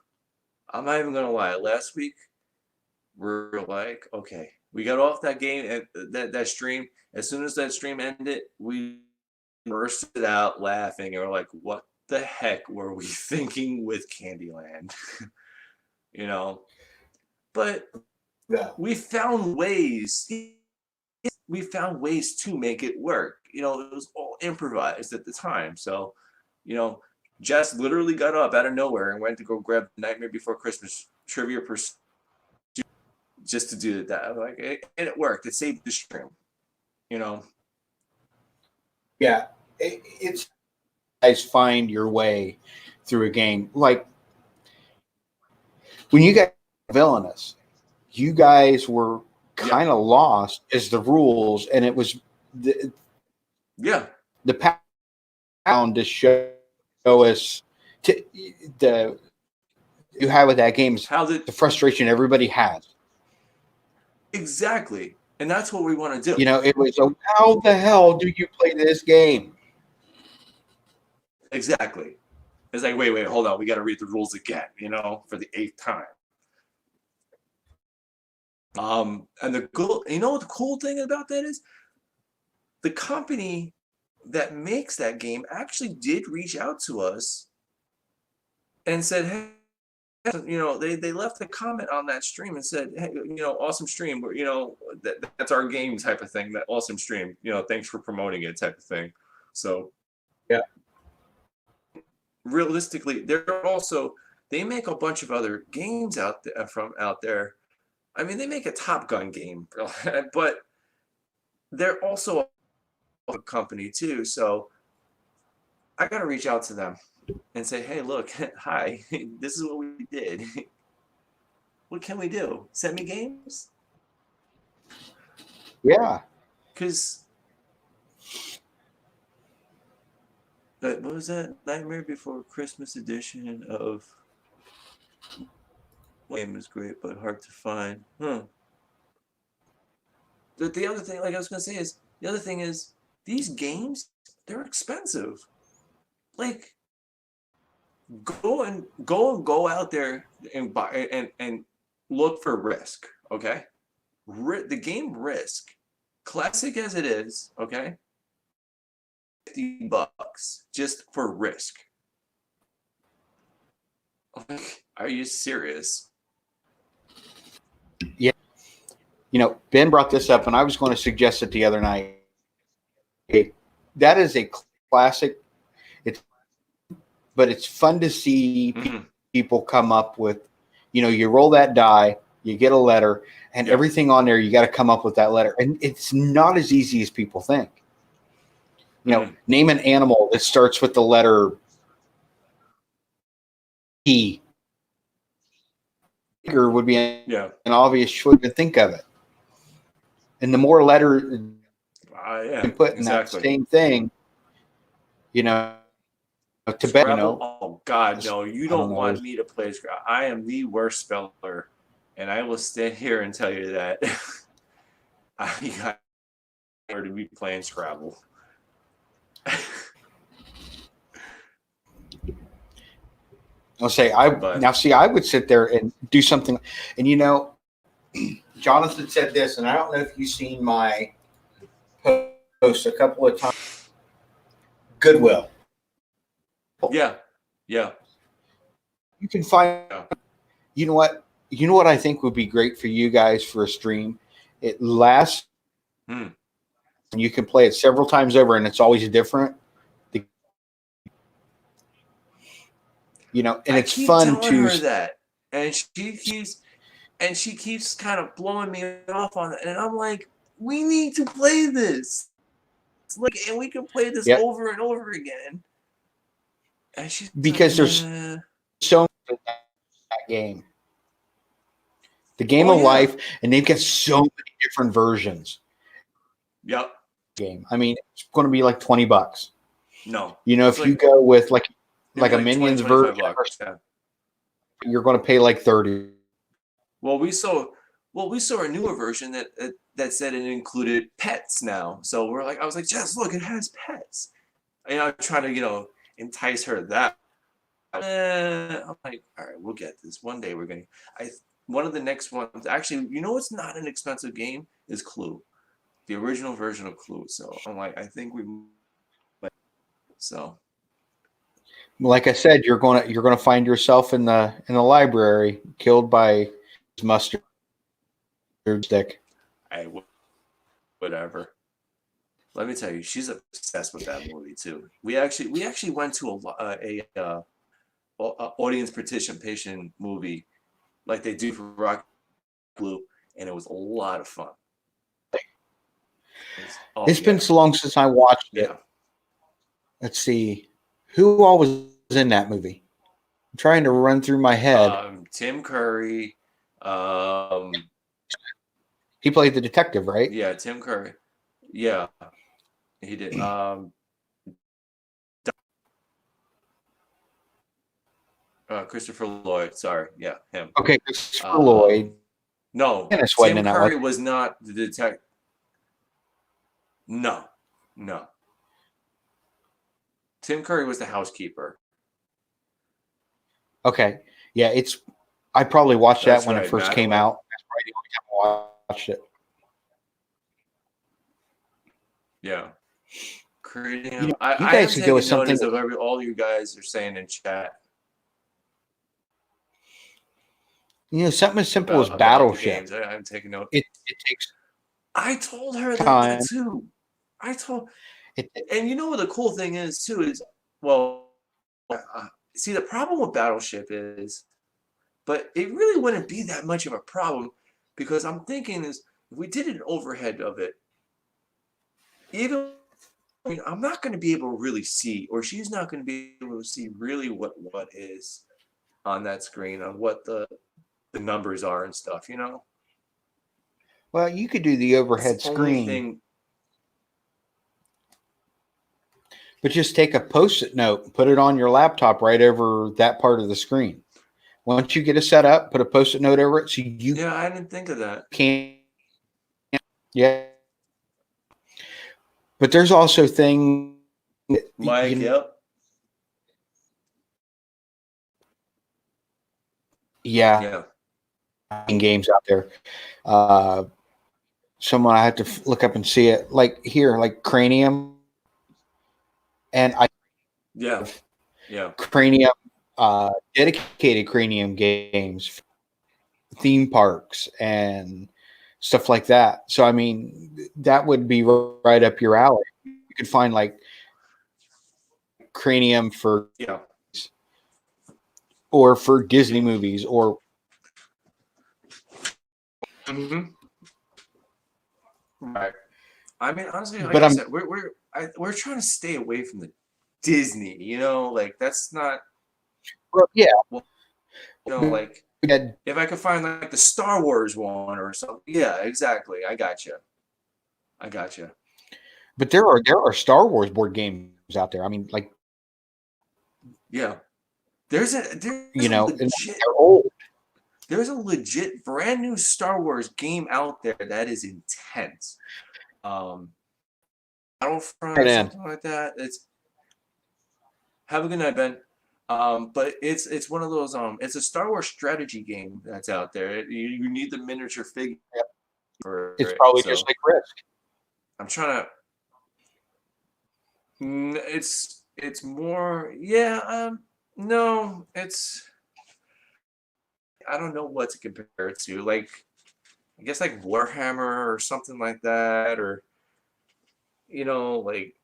I'm not even gonna lie. Last week we're like, okay, we got off that game and that stream. As soon as that stream ended, we bursted out laughing, and we're like, what the heck were we thinking with Candyland? you know, but Yeah. we found ways. We found ways to make it work. It was all improvised at the time. So, you know, Jess literally got up out of nowhere and went to go grab Nightmare Before Christmas Trivia Pursuit just to do that. Like, and it worked. It saved the stream. You know. Yeah, it's guys find your way through a game. Like when you got Villainous, you guys were kind of lost as the rules, and it was the pound to show us the you have with that game is the frustration everybody has. Exactly. And that's what we want to do. You know, it was how the hell do you play this game? Exactly. It's like, wait, hold on. We got to read the rules again, you know, for the 8th time. And the you know what the cool thing about that is? The company that makes that game actually did reach out to us and said, hey, you know, they left a comment on that stream and said, hey, you know, awesome stream, you know, that's our game type of thing, that awesome stream, you know, thanks for promoting it type of thing. So yeah, realistically, they make a bunch of other games out there. I mean, they make a Top Gun game, but they're also a company too. So I got to reach out to them and say, hey, look, hi, this is what we did. What can we do? Send me games? Yeah. Because what was that? Nightmare Before Christmas edition of game is great, but hard to find. The other thing, like I was going to say, is the other thing is these games, they're expensive. Like, go out there and buy and look for Risk, okay? The game Risk, classic as it is, okay? $50 just for Risk. Like, are you serious? Yeah. You know, Ben brought this up, and I was going to suggest it the other night. That is a classic. But it's fun to see people come up with, you know, you roll that die, you get a letter, and everything on there, you got to come up with that letter. And it's not as easy as people think. You know, name an animal that starts with the letter E. Tiger would be an obvious choice to think of it. And the more letter you put in that same thing, you know, to bet, you know. Oh God, no! You don't want me to play Scrabble. I am the worst speller, and I will stand here and tell you that I got to be playing Scrabble. I'll say I would sit there and do something, and you know, Jonathan said this, and I don't know if you've seen my post a couple of times. Goodwill. Yeah. You can find. You know what? You know what I think would be great for you guys for a stream. It lasts, and you can play it several times over, and it's always different. You know, and it's fun to her that, and she keeps kind of blowing me off on it, and I'm like, we need to play this, like, and we can play this over and over again. And she's because there's so much in that game, the game of life, and they've got so many different versions. Yep. Game. I mean, it's going to be like $20. No. You know, if you go with like a Minions version, you're going to pay like $30. Well, we saw a newer version that said it included pets now. So I was like, Jess, look, it has pets. And I'm trying to, you know, entice her that. I'm like, all right, we'll get this. One day we're going to. One of the next ones, actually, you know what's not an expensive game is Clue, the original version of Clue. So I'm like, I think we. So. Like I said, you're gonna find yourself in the library, killed by mustard stick. Whatever. Let me tell you, she's obsessed with that movie too. We actually went to a audience participation movie, like they do for Rock Blue, and it was a lot of fun. It's been so long since I watched it. Let's see, who all was in that movie? I'm trying to run through my head. Tim Curry, He played the detective, right? Yeah, Tim Curry. Yeah, he did. Christopher Lloyd. Sorry, yeah, him. Okay, Christopher Lloyd. No, Dennis wasn't Tim in that Curry one. was not the detective. No, no. Tim Curry was the housekeeper. Okay, yeah, it's. I probably watched That's that when it right, first came Madeline. out. That's probably the only time I watched it. Yeah. Creating. You know, I, you I am guys could go with taking something. notice of all you guys are saying in chat You know, something as simple as about the Battleship. games. I'm taking note. It takes I told her that time. too. I told, It, and you know what the cool thing is too is, well, see the problem with Battleship is, but it really wouldn't be that much of a problem because I'm thinking is if we did an overhead of it, even I mean, I'm not going to be able to really see, or she's not going to be able to see really what is on that screen, on what the numbers are and stuff, you know? well, you could do the That's the overhead only screen, thing. but just take a post-it note and put it on your laptop right over that part of the screen. Once you get it set up, put a post-it note over it so you Yeah, I didn't think of that. can't. Yeah, but there's also things that, Mike, yep. yeah, Yeah. games out there. Uh, Someone I have to look up and see it. Like here, like Cranium, and I Yeah. have Yeah. Cranium, dedicated Cranium games, theme parks, and stuff like that. So I mean, that would be right up your alley. You could find like Cranium for Yeah. or for Disney movies or Mm-hmm. Right. I mean, honestly, like but I I'm said, we're trying to stay away from the Disney, you know, like that's not, well, yeah, well, you know, like if I could find like the Star Wars one or something. Yeah, exactly. I got you. I got you. but there are Star Wars board games out there. I mean, like Yeah. There's a you there's a know, and legit they're old. there's a legit brand new Star Wars game out there that is intense. Um, Battlefront or And something like that. It's have a good night, Ben. But it's one of those it's a Star Wars strategy game that's out there. You need the miniature figure for it's it. probably just So like Risk. I'm trying to. It's more yeah. No, it's I don't know what to compare it to. Like I guess like Warhammer or something like that, or like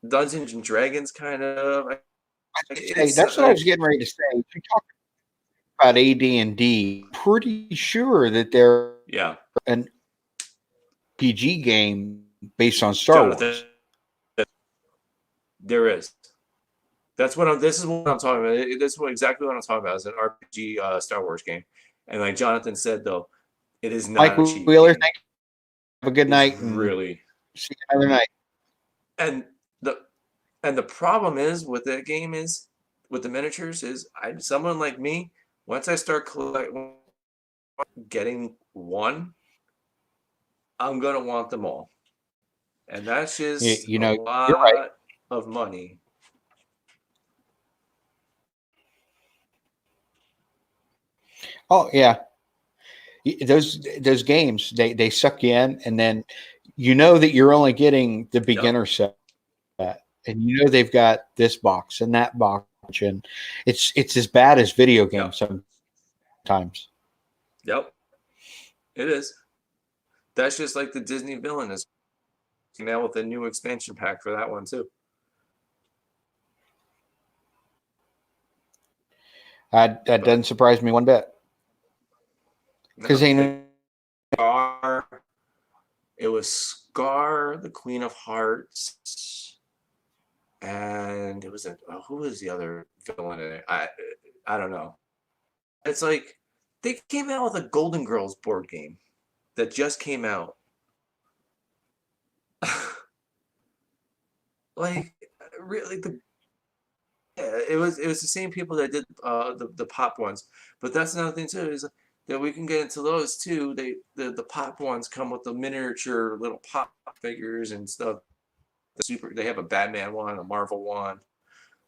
Dungeons and Dragons kind of. Hey, It's that's what I was getting ready to say. You talk about AD&D. Pretty sure that they're yeah, an RPG game based on Star Jonathan. Wars. There is. That's what I'm. This is what I'm talking about. This is exactly what I'm talking about. It's an RPG Star Wars game, and like Jonathan said, though, it is Mike not a cheap Wheeler, game. thank you. Have a good It's night and really see you another night. and the the problem is with that game is with the miniatures is someone like me once I start getting one, I'm gonna want them all, and that's just You a know, you're right. lot of money. Oh yeah, those games they suck you in, and then you know that you're only getting the Yep, beginner set, and you know they've got this box and that box, and it's as bad as video yep, games sometimes. yep. It is. That's just like the Disney villain is now with a new expansion pack for that one too. That But doesn't surprise me one bit because no, they the know. Scar. It was Scar, the Queen of Hearts, and it was who was the other villain in it? I don't know. It's like they came out with a Golden Girls board game that just came out. Like really, it was the same people that did the pop ones, but that's another thing too is that we can get into those too. The pop ones come with the miniature little pop figures and stuff. They have a Batman one, a Marvel one,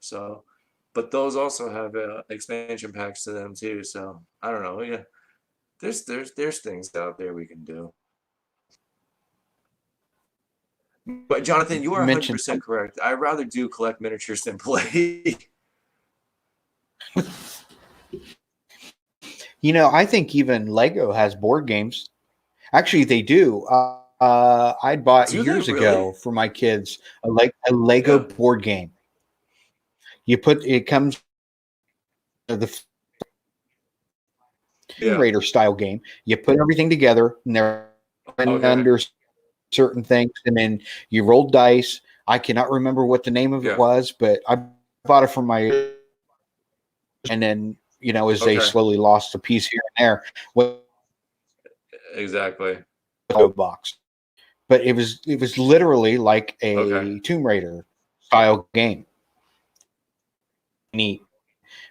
so but those also have expansion packs to them too. So I don't know, yeah. There's things out there we can do. But Jonathan, you are Mentioned 100% correct. I'd rather do collect miniatures than play. I think even Lego has board games. Actually, they do. I bought Do they years really? ago for my kids a Lego Yeah. board game. It comes the Tomb Yeah. Raider style game. You put everything together, and they're Okay. under certain things, and then you roll dice. I cannot remember what the name of it Yeah. was, but I bought it for my, and then as they Okay. slowly lost a piece here and there, what Exactly. box. But it was literally like Okay. a Tomb Raider style game. Neat.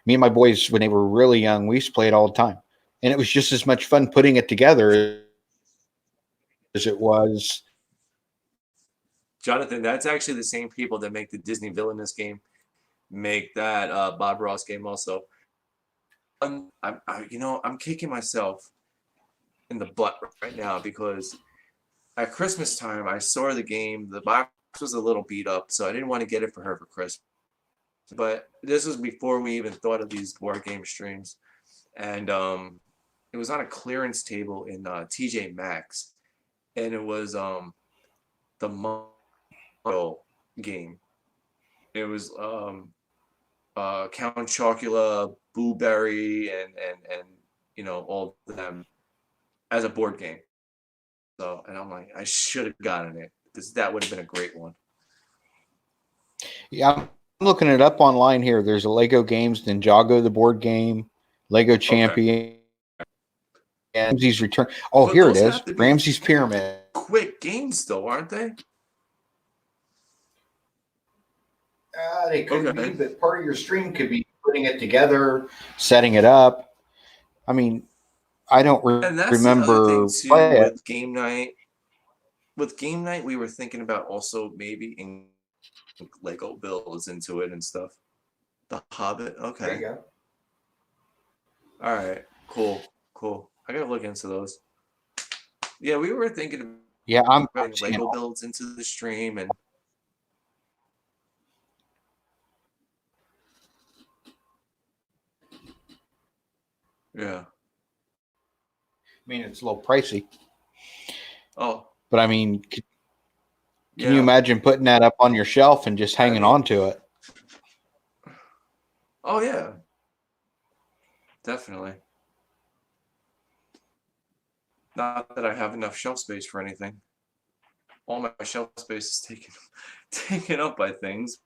Me and my boys, when they were really young, we used to play it all the time, and it was just as much fun putting it together as it was. Jonathan, that's actually the same people that make the Disney Villainous game, make that Bob Ross game also. I'm kicking myself in the butt right now because at Christmas time I saw the game. The box was a little beat up, so I didn't want to get it for her for Christmas. But this was before we even thought of these board game streams, and it was on a clearance table in TJ Maxx, and it was the Mario game. It was Count Chocula, Boo Berry, and all of them as a board game. So, and I'm like, I should have gotten it because that would have been a great one. Yeah, I'm looking it up online here. There's a Lego Games, Ninjago, the board game, Lego Okay. Champion, and Ramsey's Return. Oh, But here it those is. have to be Ramsey's Pyramid. quick games, though, aren't they? They could be, Okay. but part of your stream could be putting it together, setting it up. I mean, I don't And that's the other thing remember too play it. with game night. With game night, we were thinking about also maybe in Lego builds into it and stuff. The Hobbit. There Okay. you go. All right. Cool. Cool. I gotta look into those. Yeah, we were thinking Yeah, I'm about seeing Lego all. builds into the stream and yeah. I mean, it's a little pricey, Oh, but I mean, can you yeah. imagine putting that up on your shelf and just I hanging mean, on to it? oh yeah, definitely. Not that I have enough shelf space for anything. All my shelf space is taken taken up by things.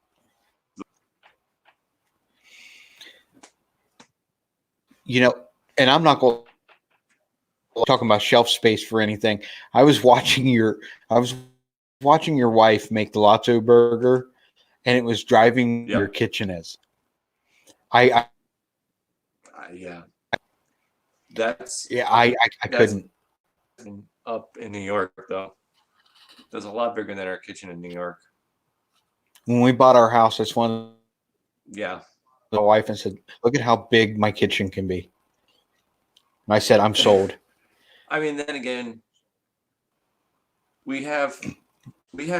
And I'm not going to talk about shelf space for anything. I was watching your wife make the Lotso burger, and it was driving your Yep. kitchen is. I Yeah. That's yeah, I that's couldn't. up in New York though. That's a lot bigger than our kitchen in New York. When we bought our house, that's one Yeah. my wife and said, "Look at how big my kitchen can be." And I said, "I'm sold." I mean, then again, we have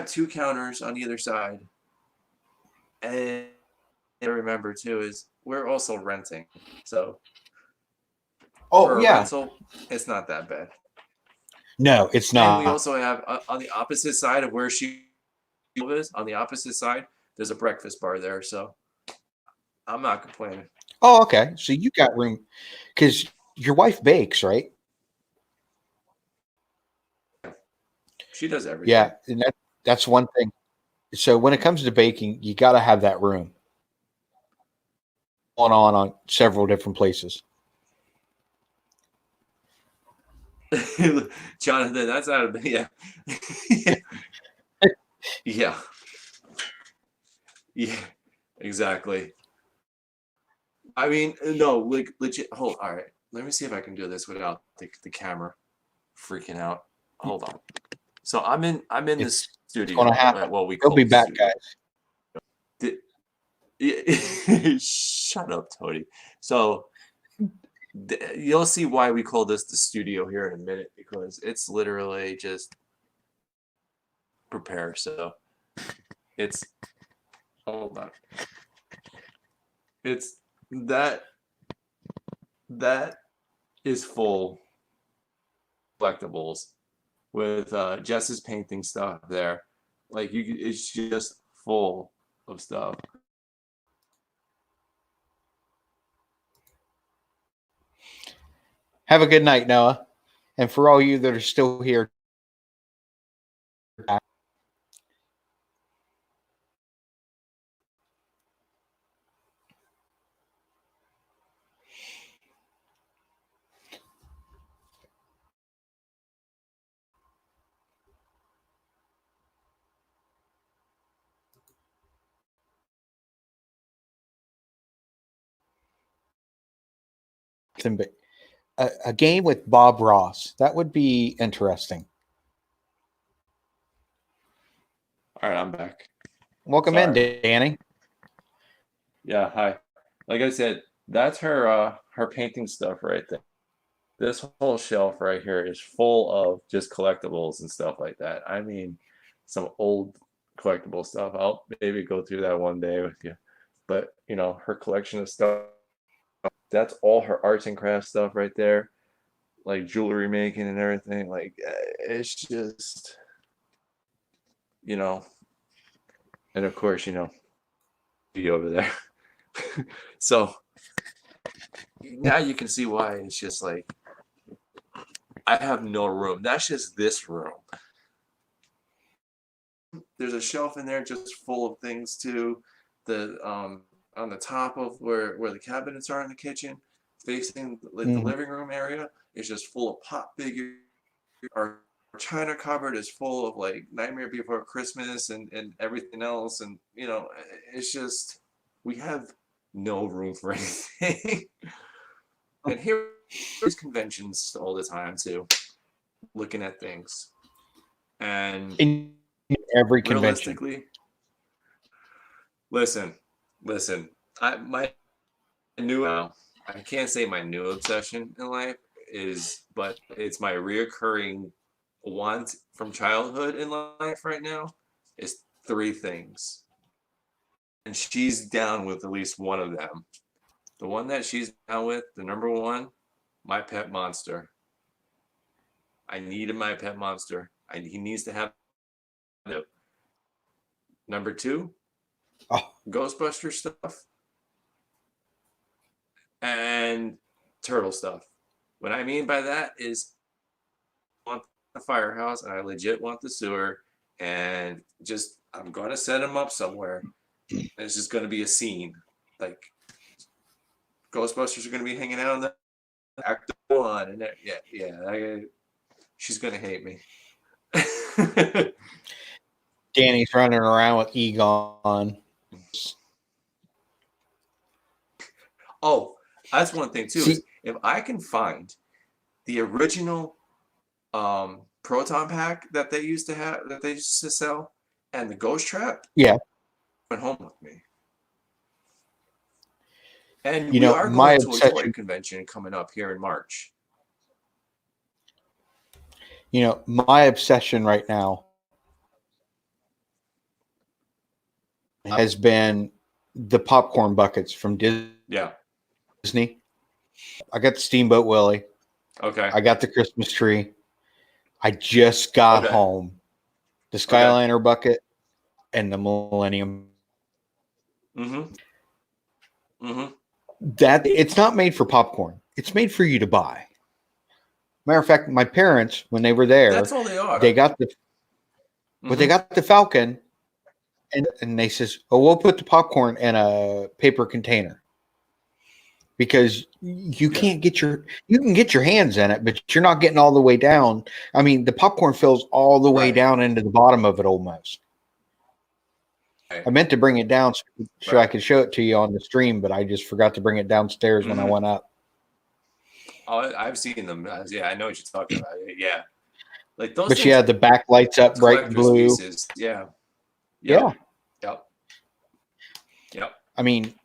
two counters on either side, and I remember too is we're also renting, so Oh for a yeah, rental, it's not that bad. no, it's And we not. also have on the opposite side of where she is, on the opposite side, there's a breakfast bar there, so I'm not complaining. Oh, okay. So you got room because your wife bakes, right? She does everything. Yeah, and that's one thing. So when it comes to baking, you got to have that room on several different places. Jonathan, that's out of yeah. Yeah. Yeah, exactly. I mean, no, like legit. Hold, all right. Let me see if I can do this without the camera freaking out. Hold on. So I'm in the It's going to studio. happen. Well, we He'll call be it the back, studio. guys. Shut up, Tony. So you'll see why we call this the studio here in a minute, because it's literally just prepare. So it's hold on. It's that that is full collectibles with Jess's painting stuff there. Like it's just full of stuff. Have a good night, Noah. And for all you that are still here, a game with Bob Ross. That would be interesting. All right, I'm back. Welcome in, Sorry. Danny. Yeah, hi. Like I said, that's her painting stuff right there. This whole shelf right here is full of just collectibles and stuff like that. I mean, some old collectible stuff. I'll maybe go through that one day with you. But, her collection of stuff, that's all her arts and crafts stuff right there, like jewelry making and everything. Like, it's just, you know, and of course, be over there. So now you can see why it's just like, I have no room. That's just this room. There's a shelf in there just full of things too. The on the top of where the cabinets are in the kitchen, facing like the living room area, is just full of pop figures. Our china cupboard is full of like Nightmare Before Christmas and everything else, and it's just we have no room for anything. And here's conventions all the time too, looking at things. And In every convention. realistically, listen. My new I can't say my new obsession in life is, but it's my reoccurring want from childhood in life right now is three things, and she's down with at least one of them. The one that she's down with, the number one, my pet monster. I needed my pet monster. He needs to have it. Number two, Oh, Ghostbuster stuff and turtle stuff. What I mean by that is I want the firehouse and I legit want the sewer, and just I'm gonna set him up somewhere. And it's just gonna be a scene. Like Ghostbusters are gonna be hanging out in the act one, and she's gonna hate me. Danny's running around with Egon. Oh, that's one thing too. See, Is if I can find the original proton pack that they used to sell, and the ghost trap, yeah, went home with me. And we are my going to a toy obsession. convention coming up here in March. My obsession right now has been the popcorn buckets from Disney. Yeah. I got the Steamboat Willie. Okay. I got the Christmas tree. I just got home the Skyliner bucket and the Millennium. That it's not made for popcorn. It's made for you to buy. Matter of fact, my parents, when they were there, that's all they are. They got they got the Falcon, and they says, "Oh, we'll put the popcorn in a paper container." because you can't get you can get your hands in it, but you're not getting all the way down. I mean, the popcorn fills all the way down into the bottom of it almost. I meant to bring it down so I could show it to you on the stream, but I just forgot to bring it downstairs when I went up. Oh, I've seen them. Yeah, I know what you're talking about. Yeah, like those. But yeah, the back lights up bright blue. Pieces. Yeah. Yeah. Yep. I mean,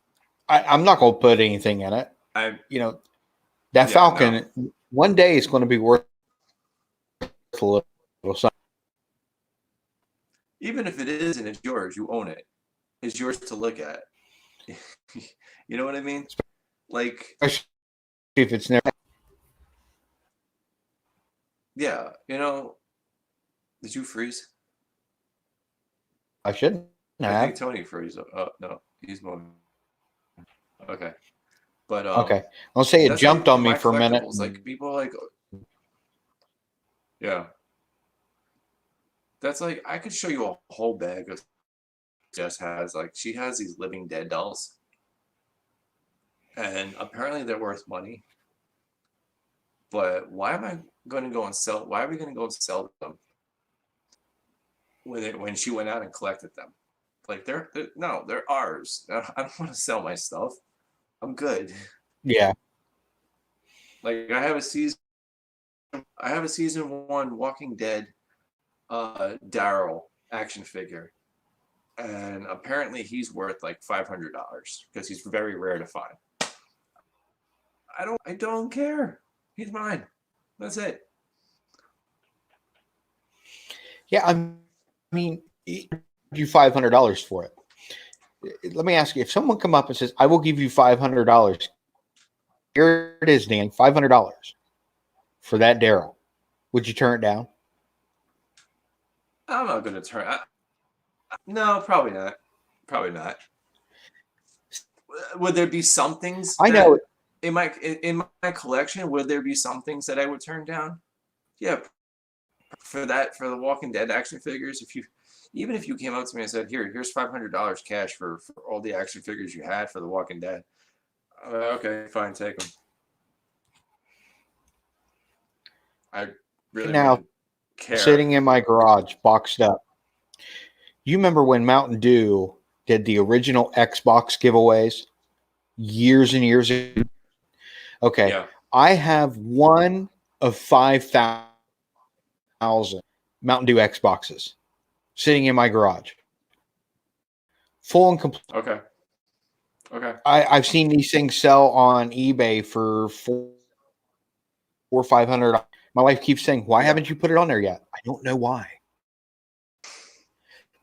I'm not going to put anything in it. That Falcon, one day is going to be worth a little something. Even if it isn't, it's yours. You own it. It's yours to look at. You know what I mean? Like, especially if it's never. Yeah, did you freeze? I shouldn't have. I think Tony freeze. Oh no, he's moving. Okay, but okay. I'll say it jumped on me for a minute. Like people like, yeah. That's like I could show you a whole bag of. Jess has she has these Living Dead dolls, and apparently they're worth money. But why am I going to go and sell? Why are we going to go and sell them when she went out and collected them? Like they're ours. I don't want to sell my stuff. I'm good. Yeah. Like I have a season 1 Walking Dead Daryl action figure, and apparently he's worth like $500 because he's very rare to find. I don't care. He's mine. That's it. Yeah, I mean, you $500 for it. Let me ask you: if someone come up and says, "I will give you $500," here it is, Dan, $500 for that Daryl, would you turn it down? I'm not going to turn. No, probably not. Probably not. Would there be some things? I know. In my collection, would there be some things that I would turn down? Yeah, for the Walking Dead action figures. Even if you came up to me and said, here's $500 cash for all the action figures you had for the Walking Dead. Okay, fine, take them. I really now care. Sitting in my garage, boxed up. You remember when Mountain Dew did the original Xbox giveaways years and years ago? Okay. Yeah. I have one of 5,000 Mountain Dew Xboxes sitting in my garage. Full and complete. Okay. I've seen these things sell on eBay for $400 or $500. My wife keeps saying, "Why haven't you put it on there yet?" I don't know why.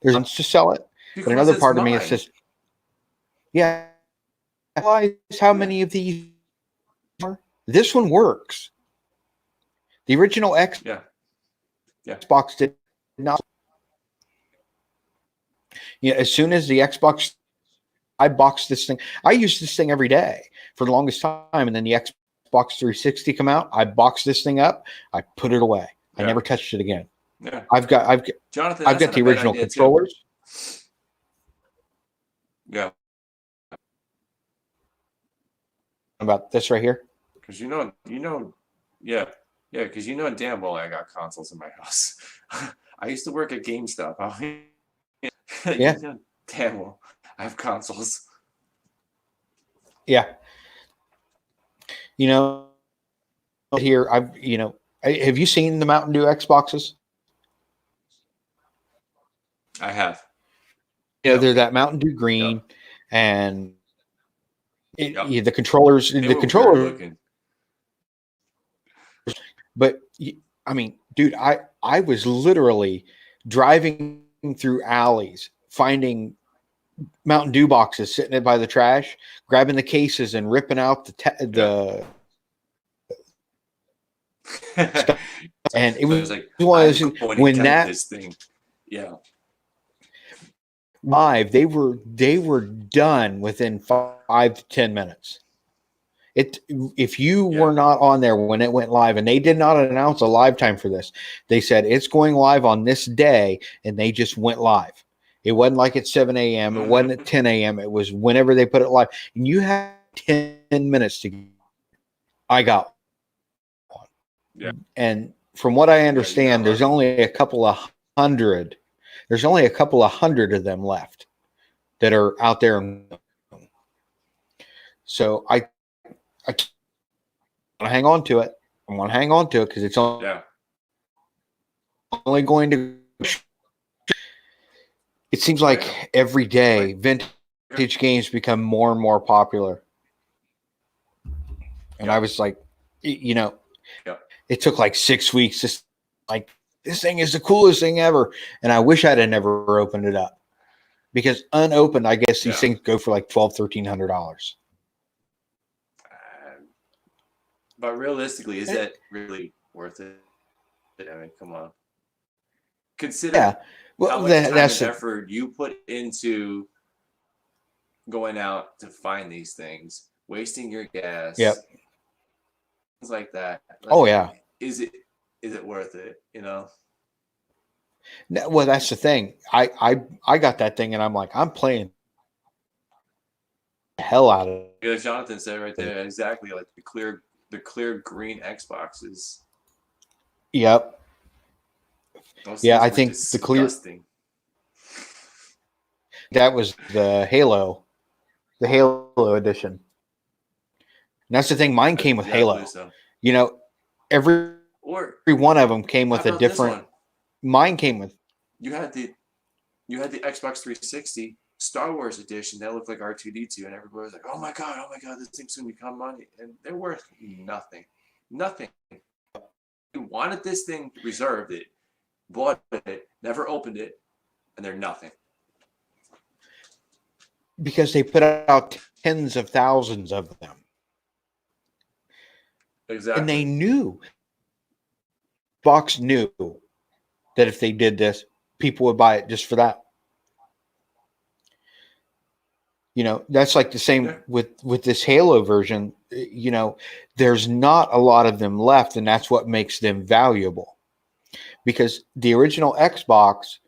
There's wants to sell it, because but another part of me is just, yeah. Realize how many of these are? This one works. The original Xbox did not. Yeah, as soon as the Xbox, I boxed this thing. I used this thing every day for the longest time, and then the Xbox 360 come out. I boxed this thing up. I put it away. I never touched it again. Yeah, I've got Jonathan. I've got the original controllers. Too. Yeah. About this right here, because yeah, because damn well I got consoles in my house. I used to work at GameStop. Yeah, damn well I have consoles. Yeah, here have you seen the Mountain Dew Xboxes? I have. They're that Mountain Dew green, and the controllers. The controller. But I mean, dude, I was literally driving through alleys, finding Mountain Dew boxes sitting by the trash, grabbing the cases and ripping out the and it was like when this thing. Yeah. Live, they were done within 5 to 10 minutes. If you were not on there when it went live, and they did not announce a live time for this, they said it's going live on this day, and they just went live. It wasn't like at 7 a.m. It wasn't at 10 a.m. It was whenever they put it live. And you had 10 minutes to. I got one. Yeah. And from what I you understand, got there's only a couple of hundred. There's only a couple of hundred of them left that are out there. So I want to hang on to it. I want to hang on to it because it's yeah. only going to. It seems like every day vintage games become more and more popular. And I was like, you know, it took like 6 weeks. Just like, this thing is the coolest thing ever. And I wish I'd have never opened it up because unopened, I guess these things go for like $1,200-$1,300. But realistically, is that really worth it? I mean, come on. Consider how much time and effort you put into going out to find these things, wasting your gas, things like that. Like, is it worth it? You know. Well, that's the thing. I got that thing, and I'm like, I'm playing the hell out of it. As Jonathan said right there, exactly, like the clear green Xboxes. Yep. Yeah, I think disgusting. That was the Halo edition. And that's the thing. Mine came with Halo. So. You know, every one of them came with a different. Mine came with. You had the Xbox 360 Star Wars edition that looked like R2-D2, and everybody was like, "Oh my god, this thing's gonna become money," and they're worth nothing. Nothing. You wanted this thing, reserved it, bought it, never opened it, and they're nothing. Because they put out tens of thousands of them. Exactly. And they knew. Xbox knew that if they did this, people would buy it just for that. You know, that's like the same with this Halo version. You know, there's not a lot of them left, and that's what makes them valuable. Because the original Xbox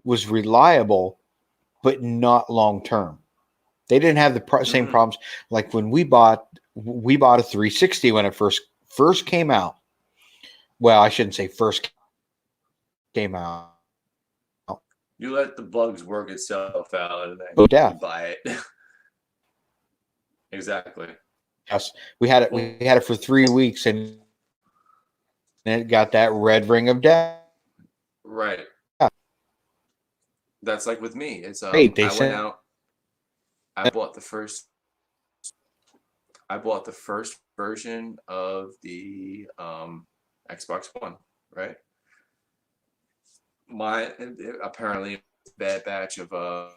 was reliable, but not long term. They didn't have the same problems. Like when we bought a 360 when it first came out. Well, I shouldn't say first came out. You let the bugs work itself out, and then you buy it. Exactly. Yes, we had it. We had it for 3 weeks, and it got that red ring of death. Right. That's like with me. It's I went out. I bought the first version of the Xbox One. Right. Apparently bad batch of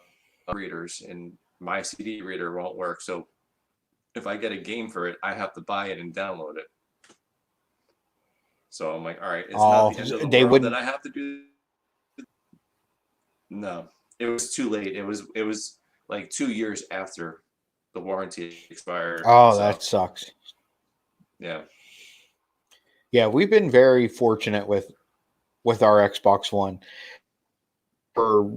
readers, and my CD reader won't work. So if I get a game for it, I have to buy it and download it. So I'm like, all right, it's not the end of the world that I have to do. No, it was too late. It was like 2 years after the warranty expired. Oh, that sucks. Yeah. Yeah, we've been very fortunate with our Xbox One for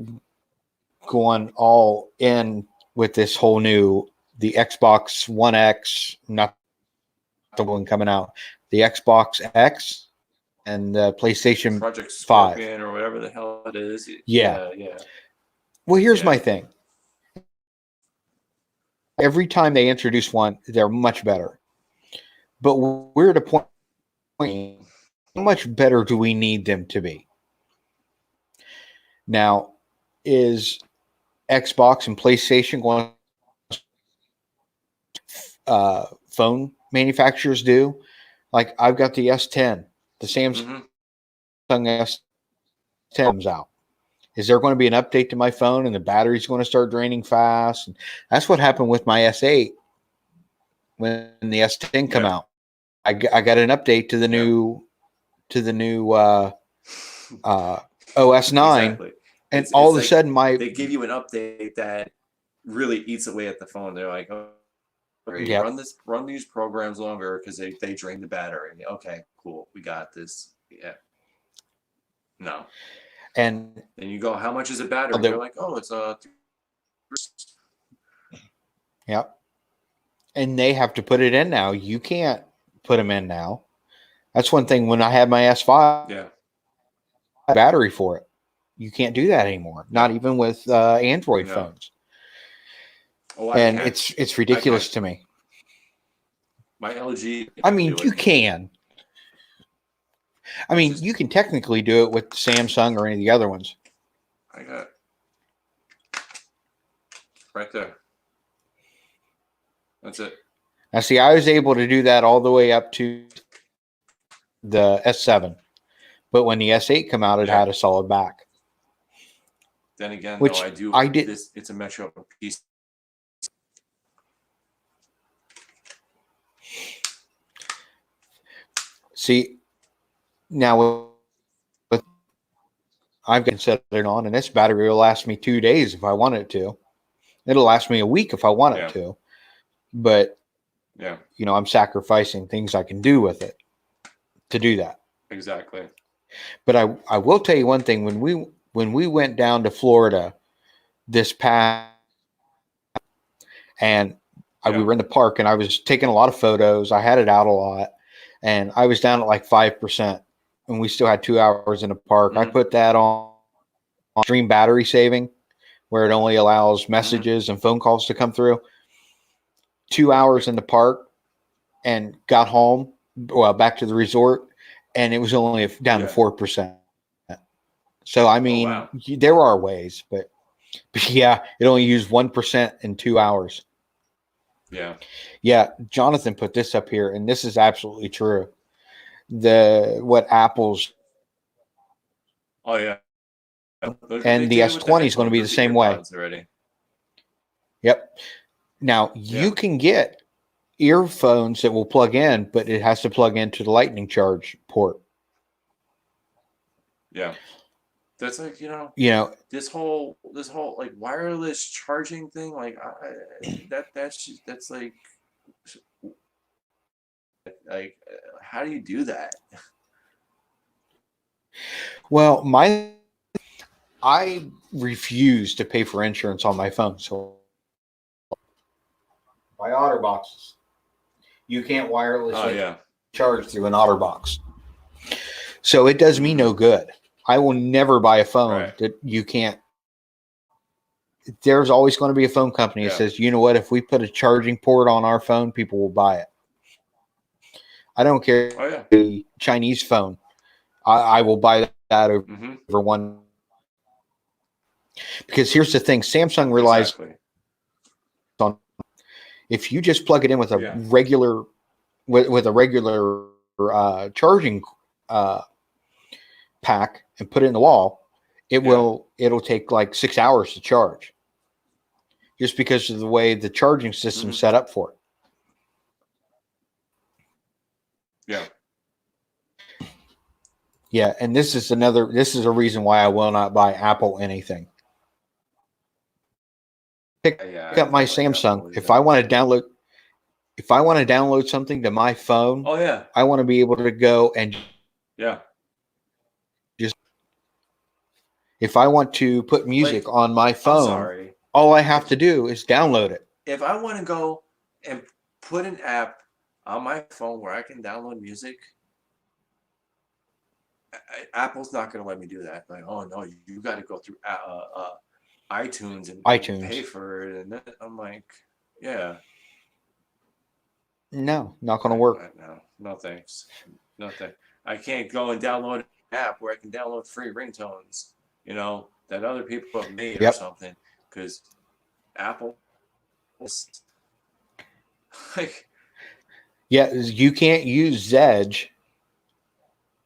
going all in with this whole the Xbox One X, not the one coming out, the Xbox X and the PlayStation Project 5 or whatever the hell it is. Yeah. Yeah. Well, here's my thing. Every time they introduce one, they're much better. But we're at a point, how much better do we need them to be? Now, is Xbox and PlayStation going phone manufacturers do? Like I've got the S10, the Samsung S10 comes out. Is there going to be an update to my phone and the battery's going to start draining fast? And that's what happened with my S8 when the S10 come out. I got an update to the new OS 9, exactly. and all of a sudden they give you an update that really eats away at the phone. They're like, oh, run these programs longer because they drain the battery. Okay, cool, we got this. Yeah. No. And then you go, how much is a battery? They're like, oh, it's Yep. and they have to put it in now. You can't put them in now. That's one thing. When I had my S5 Yeah. battery for it, you can't do that anymore. Not No. even with Android No. phones. Oh, I And can. it's ridiculous to me. My LG. I mean, do you it. can. I mean, just- you can technically do it with Samsung or any of the other ones. I got right there. That's it. Now, see, I was able to do that all the way up to the S7, but when the S8 came out, it Yeah. had a solid back. Then again, Which though, I do. I did- This. It's a Metro piece. See, now with I've got set it on, and this battery will last me 2 days if I want it to. It'll last me a week if I want Yeah. it to. But Yeah. you know, I'm sacrificing things I can do with it to do that. Exactly. But I will tell you one thing: when we went down to Florida this past, and we were in the park, and I was taking a lot of photos. I had it out a lot, and I was down at like 5%, and we still had 2 hours in the park. I Mhm. put that on extreme battery saving, where it only allows messages and phone calls to come through. 2 hours in the park, and got home, well, back to the resort, and it was only down to 4%. So I mean, wow. there are ways, but yeah, it only used 1% in 2 hours. Yeah. Yeah, Jonathan put this up here, and this is absolutely true. What Apple's Oh yeah. and the S20 is going to be the same way. Already. Yep. Now you can get earphones that will plug in, but it has to plug into the Lightning charge port. Yeah. That's like, You know, this whole like wireless charging thing, like that's like how do you do that? well, I refuse to pay for insurance on my phone, so my OtterBoxes. You can't wirelessly charge through an OtterBox. So it does me no good. I will never buy a phone that you can't. There's always going to be a phone company that says, you know what, if we put a charging port on our phone, people will buy it. I don't care the Chinese phone. I will buy that over one. Because here's the thing, Samsung relies on, if you just plug it in with a regular with a regular charging pack and put it in the wall, it'll take like 6 hours to charge, just because of the way the charging system's set up for it. Yeah, and this is a reason why I will not buy Apple anything. Pick up my Samsung. If I want to download something to my phone, I want to be able to go and just, if I want to put music on my phone, all I have to do is download it. If I want to go and put an app on my phone where I can download music, Apple's not going to let me do that. Like, oh no, you got to go through iTunes and pay for it. And then I'm like, yeah. No, not going to work. No thanks. Nothing. I can't go and download an app where I can download free ringtones, that other people have made or something. Because Apple is like, yeah, you can't use Zedge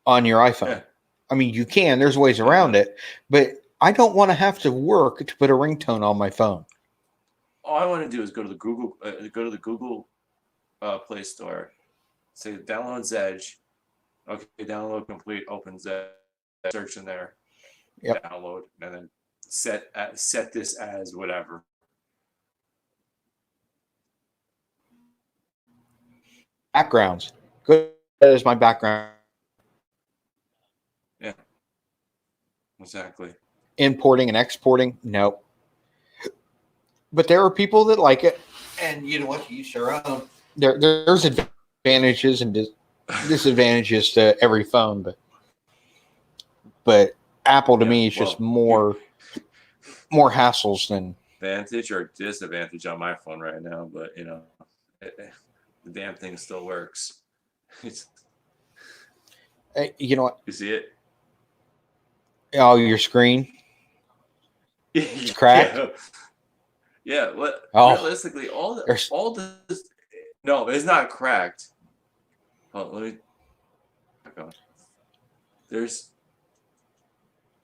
on your iPhone. I mean, you can. There's ways around it, but I don't want to have to work to put a ringtone on my phone. All I want to do is go to the Google Play Store, say download Zedge. Okay, download complete. Open Zedge, search in there, download, and then set this as whatever. Backgrounds. Good as my background. Yeah. Exactly. Importing and exporting, no. But there are people that like it, And you know what? You each their own. There's advantages and disadvantages to every phone, but Apple to me is just more hassles than advantage or disadvantage on my phone right now. But the damn thing still works. you know what? You see it? Oh, your screen. It's cracked. Yeah. Yeah. What? Oh, Realistically, all this. No, it's not cracked. Hold on, let me. Back on. There's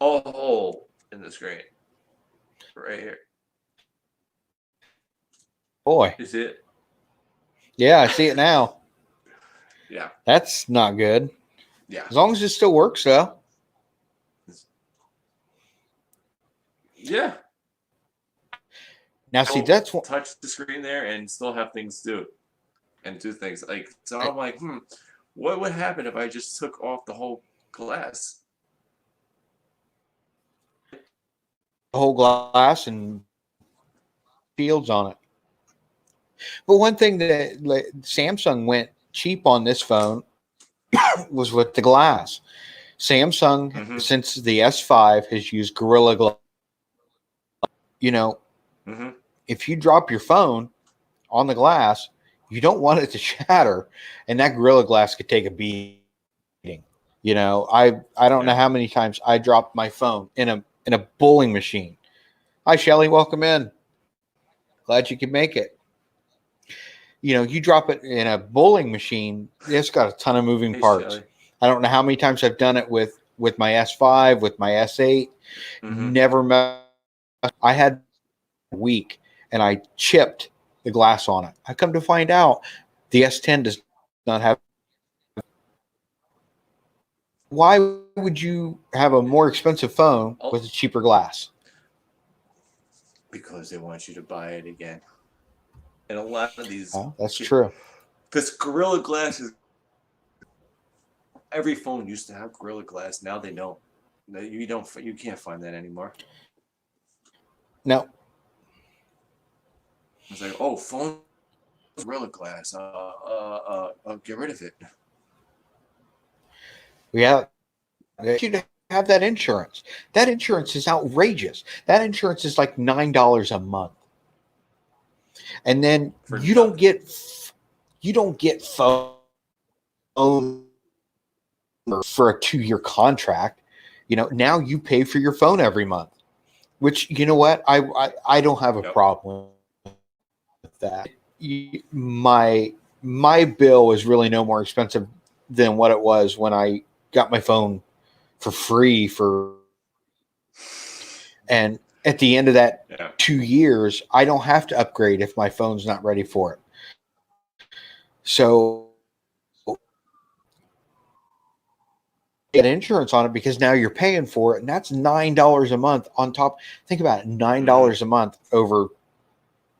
a hole in the screen right here. boy. You see it? Yeah, I see it now. Yeah. That's not good. Yeah. As long as it still works, though. Yeah. Now, see, that's what. Touch the screen there and still have things do things like. So I'm like, what would happen if I just took off the whole glass? The whole glass and shields on it. But one thing that Samsung went cheap on this phone was with the glass. Samsung, since the S5, has used Gorilla Glass. You know, if you drop your phone on the glass, you don't want it to shatter, and that Gorilla Glass could take a beating. You know, I don't know how many times I dropped my phone in a bowling machine. Hi, Shelly, welcome in. Glad you could make it. You know, you drop it in a bowling machine, it's got a ton of moving parts. Shelly. I don't know how many times I've done it with my S5, with my S8. Never met. I had a week and I chipped the glass on it. I come to find out the S10 does not have. Why would you have a more expensive phone with a cheaper glass? Because they want you to buy it again. And a lot of these. That's true. Because Gorilla Glass is. Every phone used to have Gorilla Glass. Now they don't. You can't find that anymore. No. It's like, oh, phone Gorilla Glass. Get rid of it. Yeah. You should have that insurance. That insurance is outrageous. That insurance is like $9 a month. And then you don't get phone for a 2-year contract. You know, now you pay for your phone every month, which, you know what? I don't have a problem with that. My bill is really no more expensive than what it was when I got my phone for free and at the end of that 2 years, I don't have to upgrade if my phone's not ready for it. So get insurance on it because now you're paying for it, and that's $9 a month on top. Think about it, $9 a month over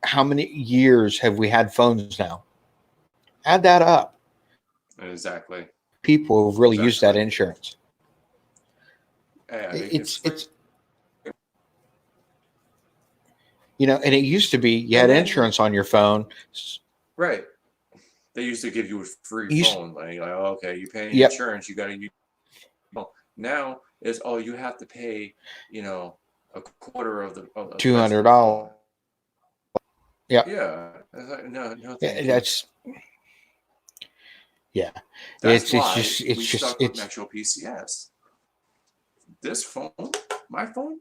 how many years have we had phones now? Add that up. Exactly. People have really used that insurance. It's you know, and it used to be you had insurance on your phone. Right. They used to give you a free phone. Like, okay, you pay insurance, you got to use. Now is you have to pay, a quarter of the $200. Yeah. Yeah. No. That's. Yeah. That's why we stuck with Metro PCS. This phone, my phone,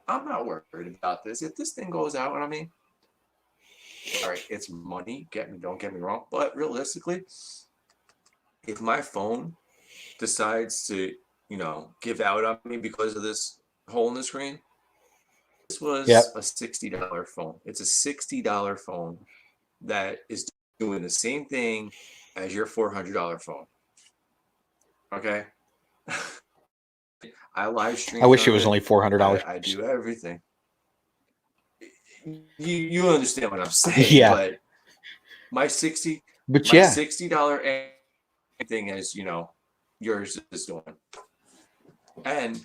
I'm not worried about this. If this thing goes out, all right, it's money. Don't get me wrong, but realistically, if my phone decides to, give out on me because of this hole in the screen, this was a $60 phone. It's a $60 phone that is doing the same thing as your $400 phone. Okay. I live stream. I wish it was only $400. I do everything. You understand what I'm saying? Yeah. But my $60 thing is, yours is doing. And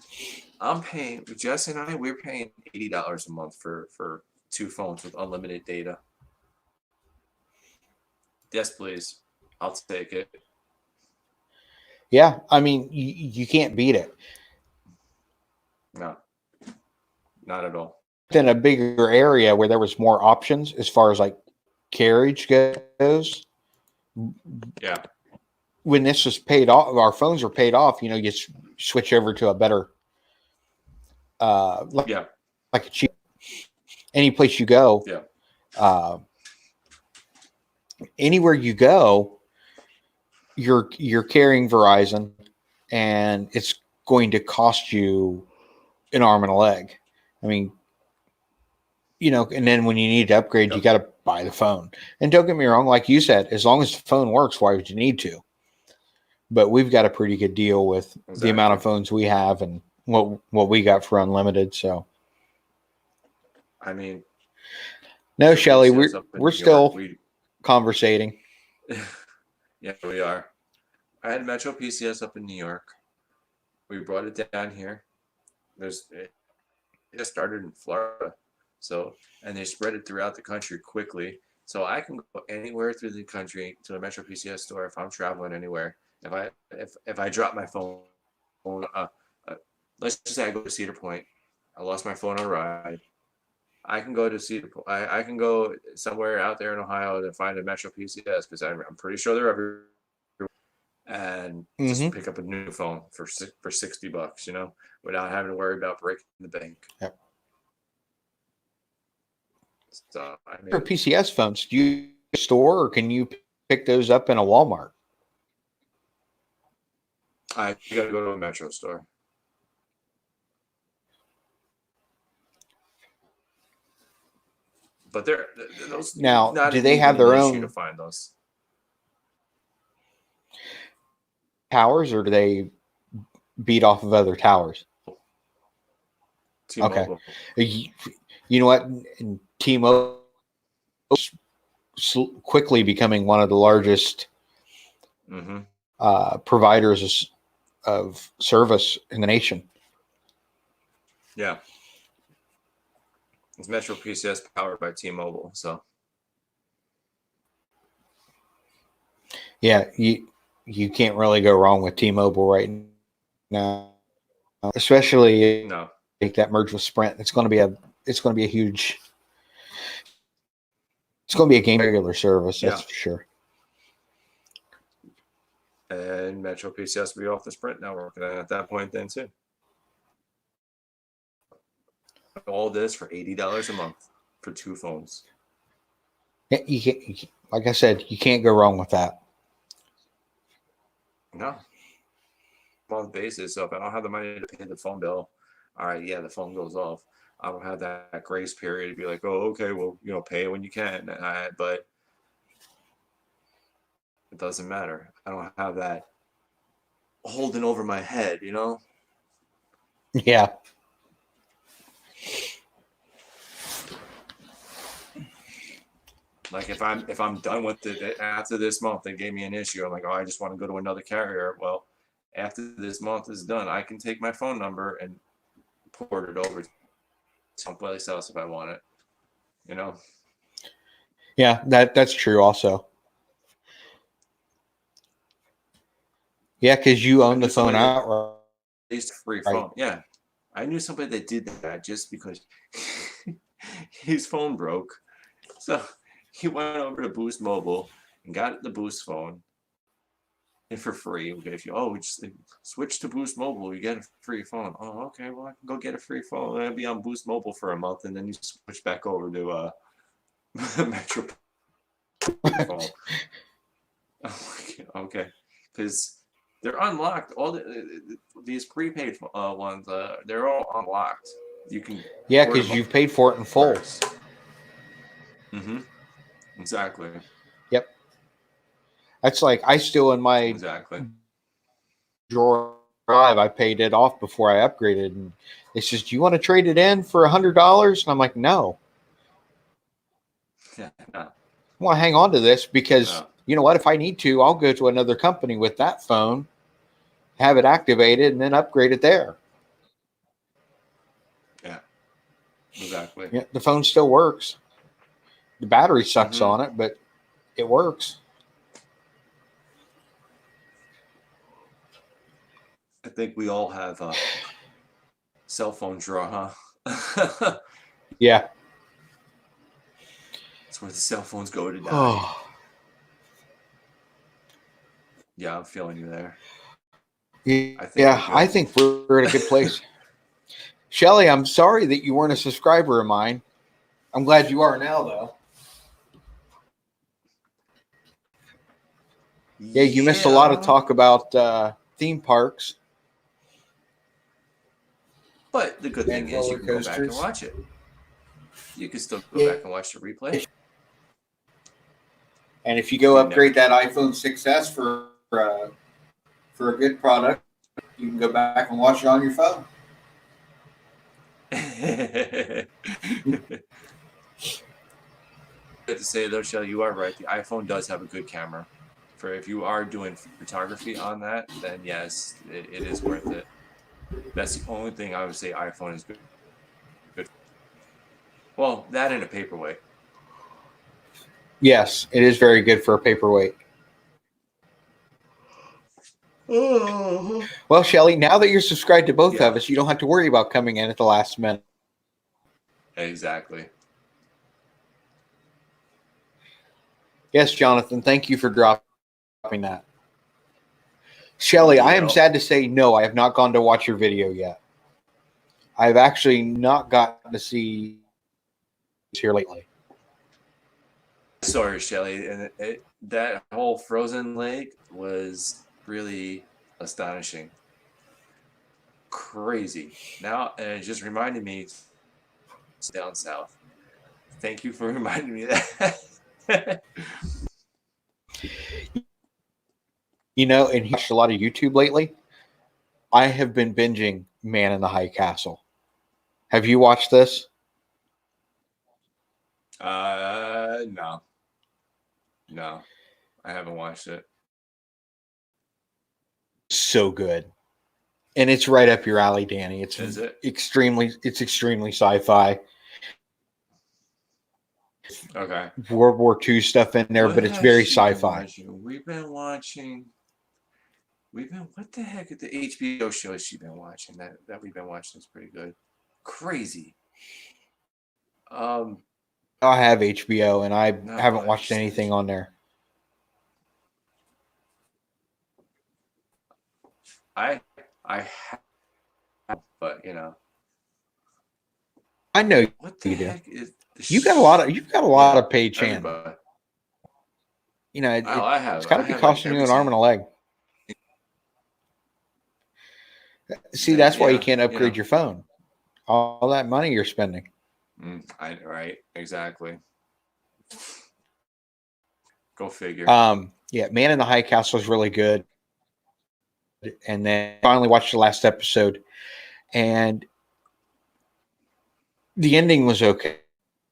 I'm paying, Jess and I, we're paying $80 a month for 2 phones with unlimited data. Yes, please. I'll take it. Yeah, I mean, you can't beat it. No, not at all. In a bigger area where there was more options as far as like carriage goes, Yeah. when this was paid off, our phones were paid off. You know, you switch over to a better, like, Yeah. like a cheap. Any place you go, Yeah. uh, anywhere you go, you're carrying Verizon, and it's going to cost you an arm and a leg. I mean, you know, and then when you need to upgrade, you Yep. got to buy the phone. And don't get me wrong, like you said, as long as the phone works, why would you need to? But we've got a pretty good deal with the amount Exactly. of phones we have and what we got for unlimited. So I mean, no, Metro Shelly, PCS up in we're New York. still conversating. Yeah, we are. I had Metro PCS up in New York. We brought it down here. It just started in Florida, so and they spread it throughout the country quickly. So I can go anywhere through the country to a Metro PCS store if I'm traveling anywhere. If I drop my phone, uh, let's just say I go to Cedar Point, I lost my phone on a ride. I can go to Cedar Point. I can go somewhere out there in Ohio to find a Metro PCS because I'm pretty sure they're everywhere, and just Mm-hmm. pick up a new phone for $60, without having to worry about breaking the bank. Yep. So I For mean, PCS phones, do you store or can you pick those up in a Walmart? I got to go to a Metro store. But those Now, not do they even have an their issue to own find those. towers or do they beat off of other towers? Okay. T-Mobile. You, you know what? T-Mobile quickly becoming one of the largest Mm-hmm. providers of service in the nation. Yeah. It's Metro PCS powered by T-Mobile. So Yeah, you can't really go wrong with T-Mobile right now, especially no. like that merge with Sprint. It's going to be a huge. It's going to be a game regular service. That's Yeah. for sure. And Metro PCS will be off the Sprint network at that point then too. All this for $80 a month for 2 phones. Yeah, like I said, you can't go wrong with that. No. Month basis. So if I don't have the money to pay the phone bill, all right, yeah, the phone goes off. I don't have that grace period to be like, oh, okay, well, pay when you can. But it doesn't matter. I don't have that holding over my head. Yeah. Like if I'm done with it after this month, they gave me an issue. I'm like, oh, I just want to go to another carrier. Well, after this month is done, I can take my phone number and port it over to someplace else if I want it. Yeah, that's true. Also, yeah, because you I own the knew phone somebody that outright. used a free phone. Yeah, I knew somebody that did that just because his phone broke. So he went over to Boost Mobile and got the Boost phone. And for free, if you just switch to Boost Mobile, you get a free phone. Oh, okay, well I can go get a free phone. I'll be on Boost Mobile for a month, and then you switch back over to Metro phone. Okay, because they're unlocked. All these prepaid ones, they're all unlocked. You can Yeah, port them because over you've paid for it in full. first. Mm-hmm. Exactly. Yep. That's like I still in my Exactly. drawer drive. I paid it off before I upgraded, and it says, "Do you want to trade it in for $100?" And I'm like, "No, Yeah. No. I want to hang on to this because No. you know what? If I need to, I'll go to another company with that phone, have it activated, and then upgrade it there." Yeah. Exactly. Yeah, the phone still works. The battery sucks Mm-hmm. on it, but it works. think we all have a cell phone drawer, huh? Yeah. That's where the cell phones go to die. Oh. Yeah, I'm feeling you there. I think we're in a good place. Shelly, I'm sorry that you weren't a subscriber of mine. I'm glad you are now, though. Yeah, you missed a lot of talk about theme parks. But the good thing is you can go back and watch it. You can still go back and watch the replay. And if you go upgrade that iPhone 6S for a good product, you can go back and watch it on your phone. I have to say though, Shell, you are right. The iPhone does have a good camera. For if you are doing photography on that, then yes, it is worth it. That's the only thing I would say iPhone is good. Well, that in a paperweight. Yes, it is very good for a paperweight. Well, Shelly, now that you're subscribed to both of us, you don't have to worry about coming in at the last minute. Exactly. Yes, Jonathan, thank you for dropping that. Shelly, I am sad to say no, I have not gone to watch your video yet. I've actually not gotten to see here lately. Sorry, Shelly, and that whole frozen lake was really astonishing. Crazy. Now, and it just reminded me down south. Thank you for reminding me of that. You know, and he watched a lot of YouTube lately. I have been binging Man in the High Castle. Have you watched this? No. No, I haven't watched it. So good. And it's right up your alley, Danny. Is it? extremely sci-fi. Okay. World War II stuff in there, but it's very sci-fi. We've been watching. What the heck is the HBO show has she been watching? That we've been watching is pretty good. Crazy. I have HBO and I haven't watched anything on there. I have, but you know. I know what the heck is you've got a lot of paid channels. You know, it's got to be costing you an arm and a leg. See, that's why you can't upgrade your phone. All that money you're spending. Right, exactly. Go figure. Yeah, Man in the High Castle is really good. And then finally watched the last episode, and the ending was okay.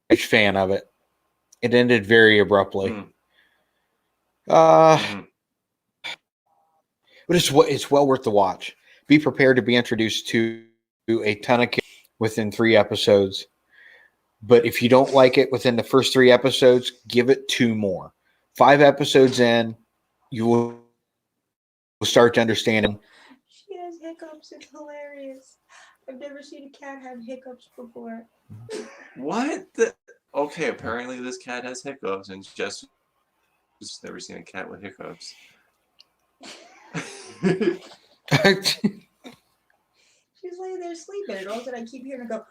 Huge fan of it. It ended very abruptly. But it's well worth the watch. Be prepared to be introduced to a ton of kids within 3 episodes. But if you don't like it within the first 3 episodes, give it 2 more. 5 episodes in, you will start to understand it. She has hiccups. It's hilarious. I've never seen a cat have hiccups before. What? Okay, apparently this cat has hiccups, and just never seen a cat with hiccups. She's laying there sleeping, and all of a sudden I keep hearing her go.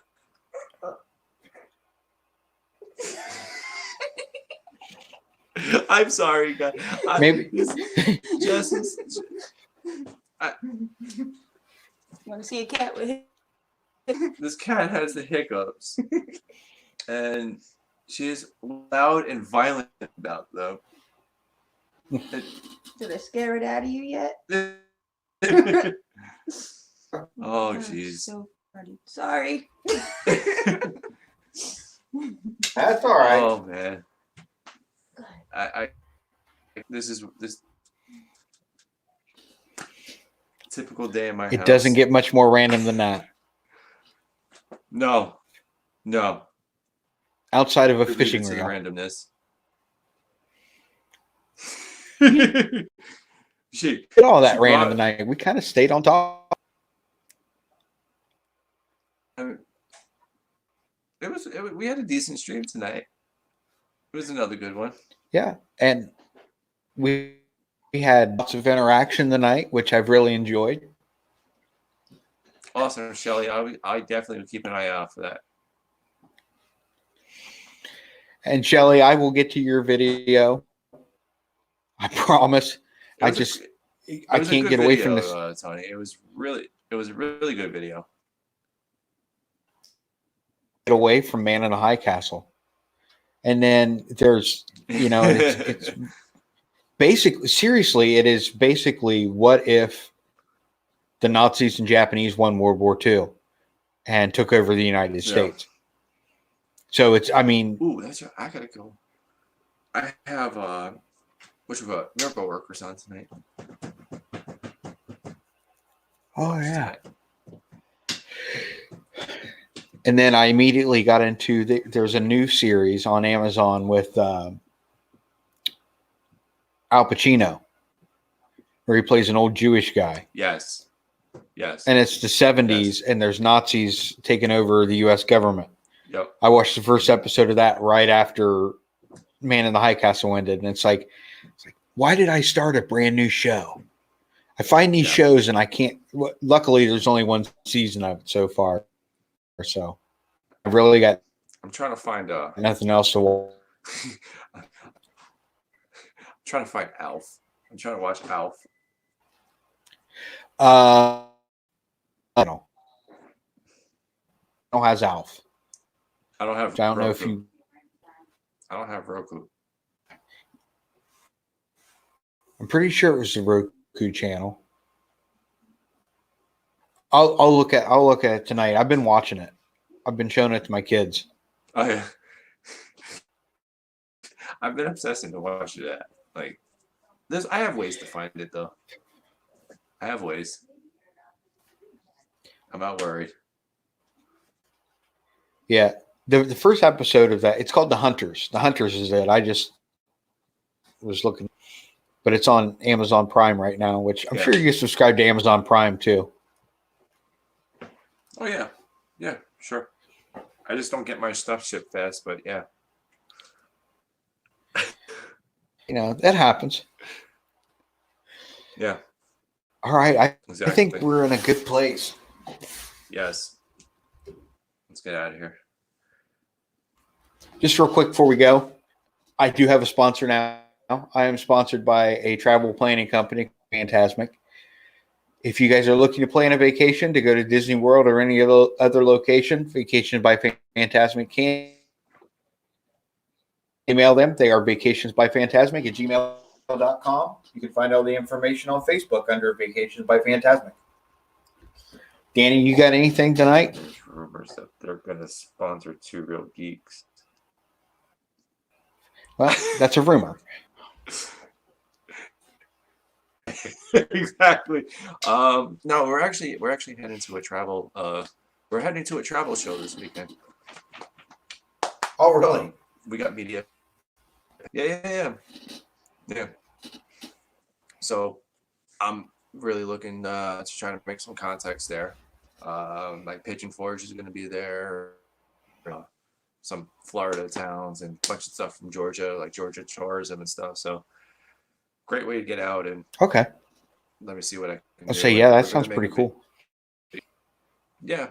I'm sorry, guys. Maybe. Want to see a cat with hiccups? This cat has the hiccups, and she is loud and violent about them. Did I scare it out of you yet? Oh, jeez. So funny. Sorry. That's all right. Oh man. This typical day in my house. It doesn't get much more random than that. No. Outside of a fishing reel. Randomness. Did all that random tonight. We kind of stayed on top. We had a decent stream tonight. It was another good one. Yeah, and we had lots of interaction tonight, which I've really enjoyed. Awesome, Shelly. I definitely would keep an eye out for that. And Shelly, I will get to your video. I promise. I can't get away from this. Tony. It was a really good video. Get away from Man in a High Castle. And then there's, it's basically, seriously, it is basically what if the Nazis and Japanese won World War II and took over the United States. So it's, Ooh, that's right. I gotta go. I have miracle workers on tonight. Oh yeah. And then I immediately got into there's a new series on Amazon with Al Pacino, where he plays an old Jewish guy. Yes. And it's the 70s, and there's Nazis taking over the U.S. government. Yep. I watched the first episode of that right after Man in the High Castle ended, and it's like, why did I start a brand new show? I find these shows, and I can't. Luckily, there's only one season of it so far, so I've really got. I'm trying to find nothing else to watch. I'm trying to find Alf. I'm trying to watch Alf. I don't know. Who has Alf? I don't have. I don't know if you. I don't have Roku. I'm pretty sure it was the Roku channel. I'll look at it tonight. I've been watching it. I've been showing it to my kids. Oh yeah. I've been obsessing to watch that. Like, I have ways to find it though. I have ways. I'm not worried. Yeah. The first episode of that, it's called The Hunters. The Hunters is it. I just was looking, but it's on Amazon Prime right now, which I'm sure you can subscribe to Amazon Prime too. Oh yeah. Yeah, sure. I just don't get my stuff shipped fast, but yeah. That happens. Yeah. All right. Exactly. I think we're in a good place. Yes. Let's get out of here. Just real quick before we go, I do have a sponsor now. I am sponsored by a travel planning company, Fantasmic. If you guys are looking to plan a vacation to go to Disney World or any other location, Vacations by Fantasmic can email them. They are vacationsbyfantasmic@gmail.com. You can find all the information on Facebook under Vacations by Fantasmic. Danny, you got anything tonight? There's rumors that they're going to sponsor Two Real Geeks. Well, that's a rumor. Exactly. No, we're actually heading to a travel. We're heading to a travel show this weekend. Oh, really? We got media. Yeah. So, I'm really looking to try to make some contacts there. Like Pigeon Forge is going to be there. Some Florida towns and a bunch of stuff from Georgia, like Georgia tourism and stuff. So, great way to get out and. Okay. Let me see what I can I'll do. say, yeah, that sounds pretty cool. Yeah.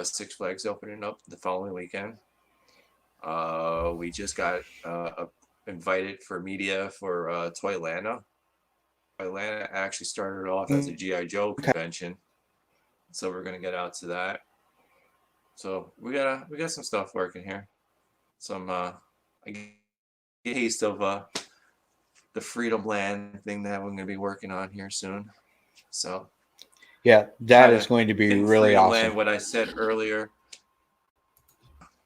Six Flags opening up the following weekend. We just got invited for media for Toylanta. Toylanta actually started off as a G.I. Joe convention. So we're gonna get out to that. So we got some stuff working here. Some a taste of the Freedom Land thing that we're going to be working on here soon. So, yeah, that is going to be really Freedom awesome. Land, what I said earlier,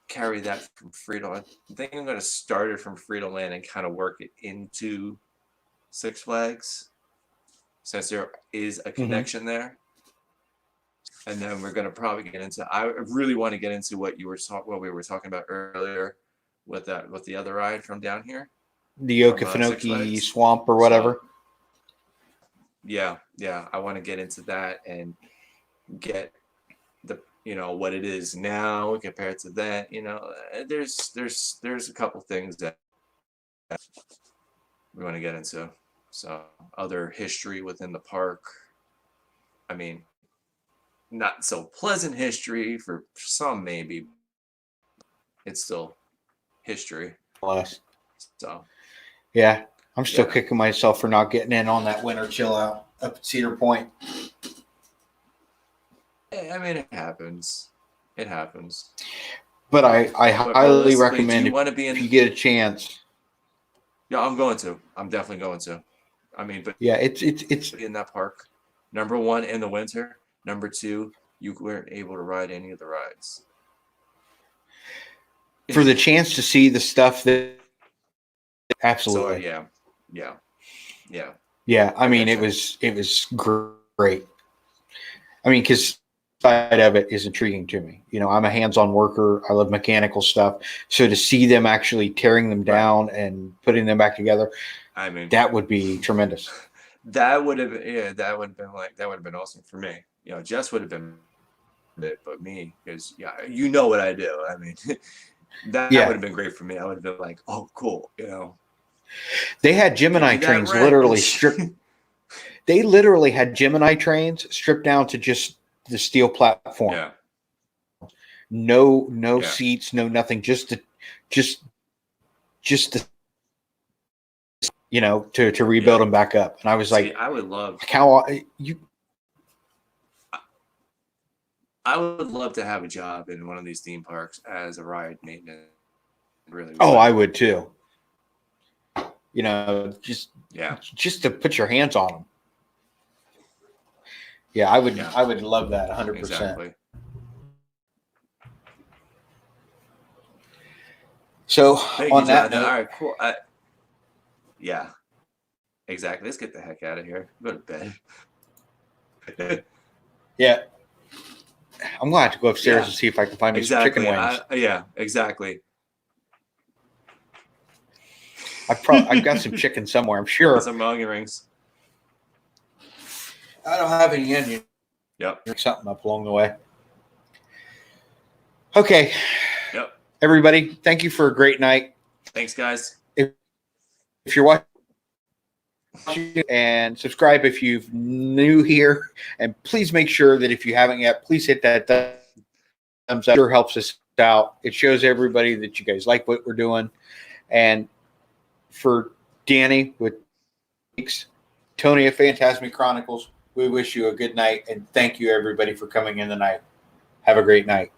carry that from Freedom. I think I'm going to start it from Freedom Land and kind of work it into Six Flags, since there is a connection there. And then we're going to probably get into. I really want to get into what we were talking about earlier with the other ride from down here. The Okefenokee Swamp or whatever. So, yeah. I want to get into that and get the what it is now compared to that. There's a couple things that we want to get into. So other history within the park. I mean, not so pleasant history for some, maybe. It's still history. Bless. So Yeah, I'm still Yeah. kicking myself for not getting in on that winter chill out up at Cedar Point. I mean, it happens. It happens. But I But highly realistically, do recommend you want to be if in? you get a chance. Yeah, I'm going to. I'm definitely going to. I mean, but Yeah, it's in that park, number one, in the winter. Number two, you weren't able to ride any of the rides. for the chance to see the stuff that So absolutely. yeah. Yeah, I mean gotcha. it was great. I mean, because side of it is intriguing to me. I'm a hands-on worker. I love mechanical stuff. So to see them actually tearing them down and putting them back together, I mean, that would be tremendous. that would have been awesome for me. Jess would have been it, but me, because you know what I do. I mean, that would have been great for me. I would have been like, oh, cool. They had Give Gemini me that trains wrench. literally stripped. They literally had Gemini trains stripped down to just the steel platform. Yeah. No Yeah. seats, no nothing. Just the to rebuild them back up. And I was like, I would love how you. I would love to have a job in one of these theme parks as a ride maintenance. Really. Oh, I would too. Just to put your hands on them. Yeah, I would. Yeah. I would love that 100%. Exactly. So Thank on you, that Jonathan. note, All right, cool. Yeah, exactly. Let's get the heck out of here. Go to bed. yeah, I'm gonna have to go upstairs and see if I can find me some chicken wings. Yeah, exactly. I've got some chicken somewhere, I'm sure. Some onion rings. I don't have any onion. Yep. Pick something up along the way. Okay. Yep. Everybody, thank you for a great night. Thanks, guys. If you're watching, and subscribe if you're new here, and please make sure that if you haven't yet, please hit that thumbs up. It sure helps us out. It shows everybody that you guys like what we're doing. And for Danny with Tony at Phantasmic Chronicles, we wish you a good night, and thank you everybody for coming in tonight. Have a great night.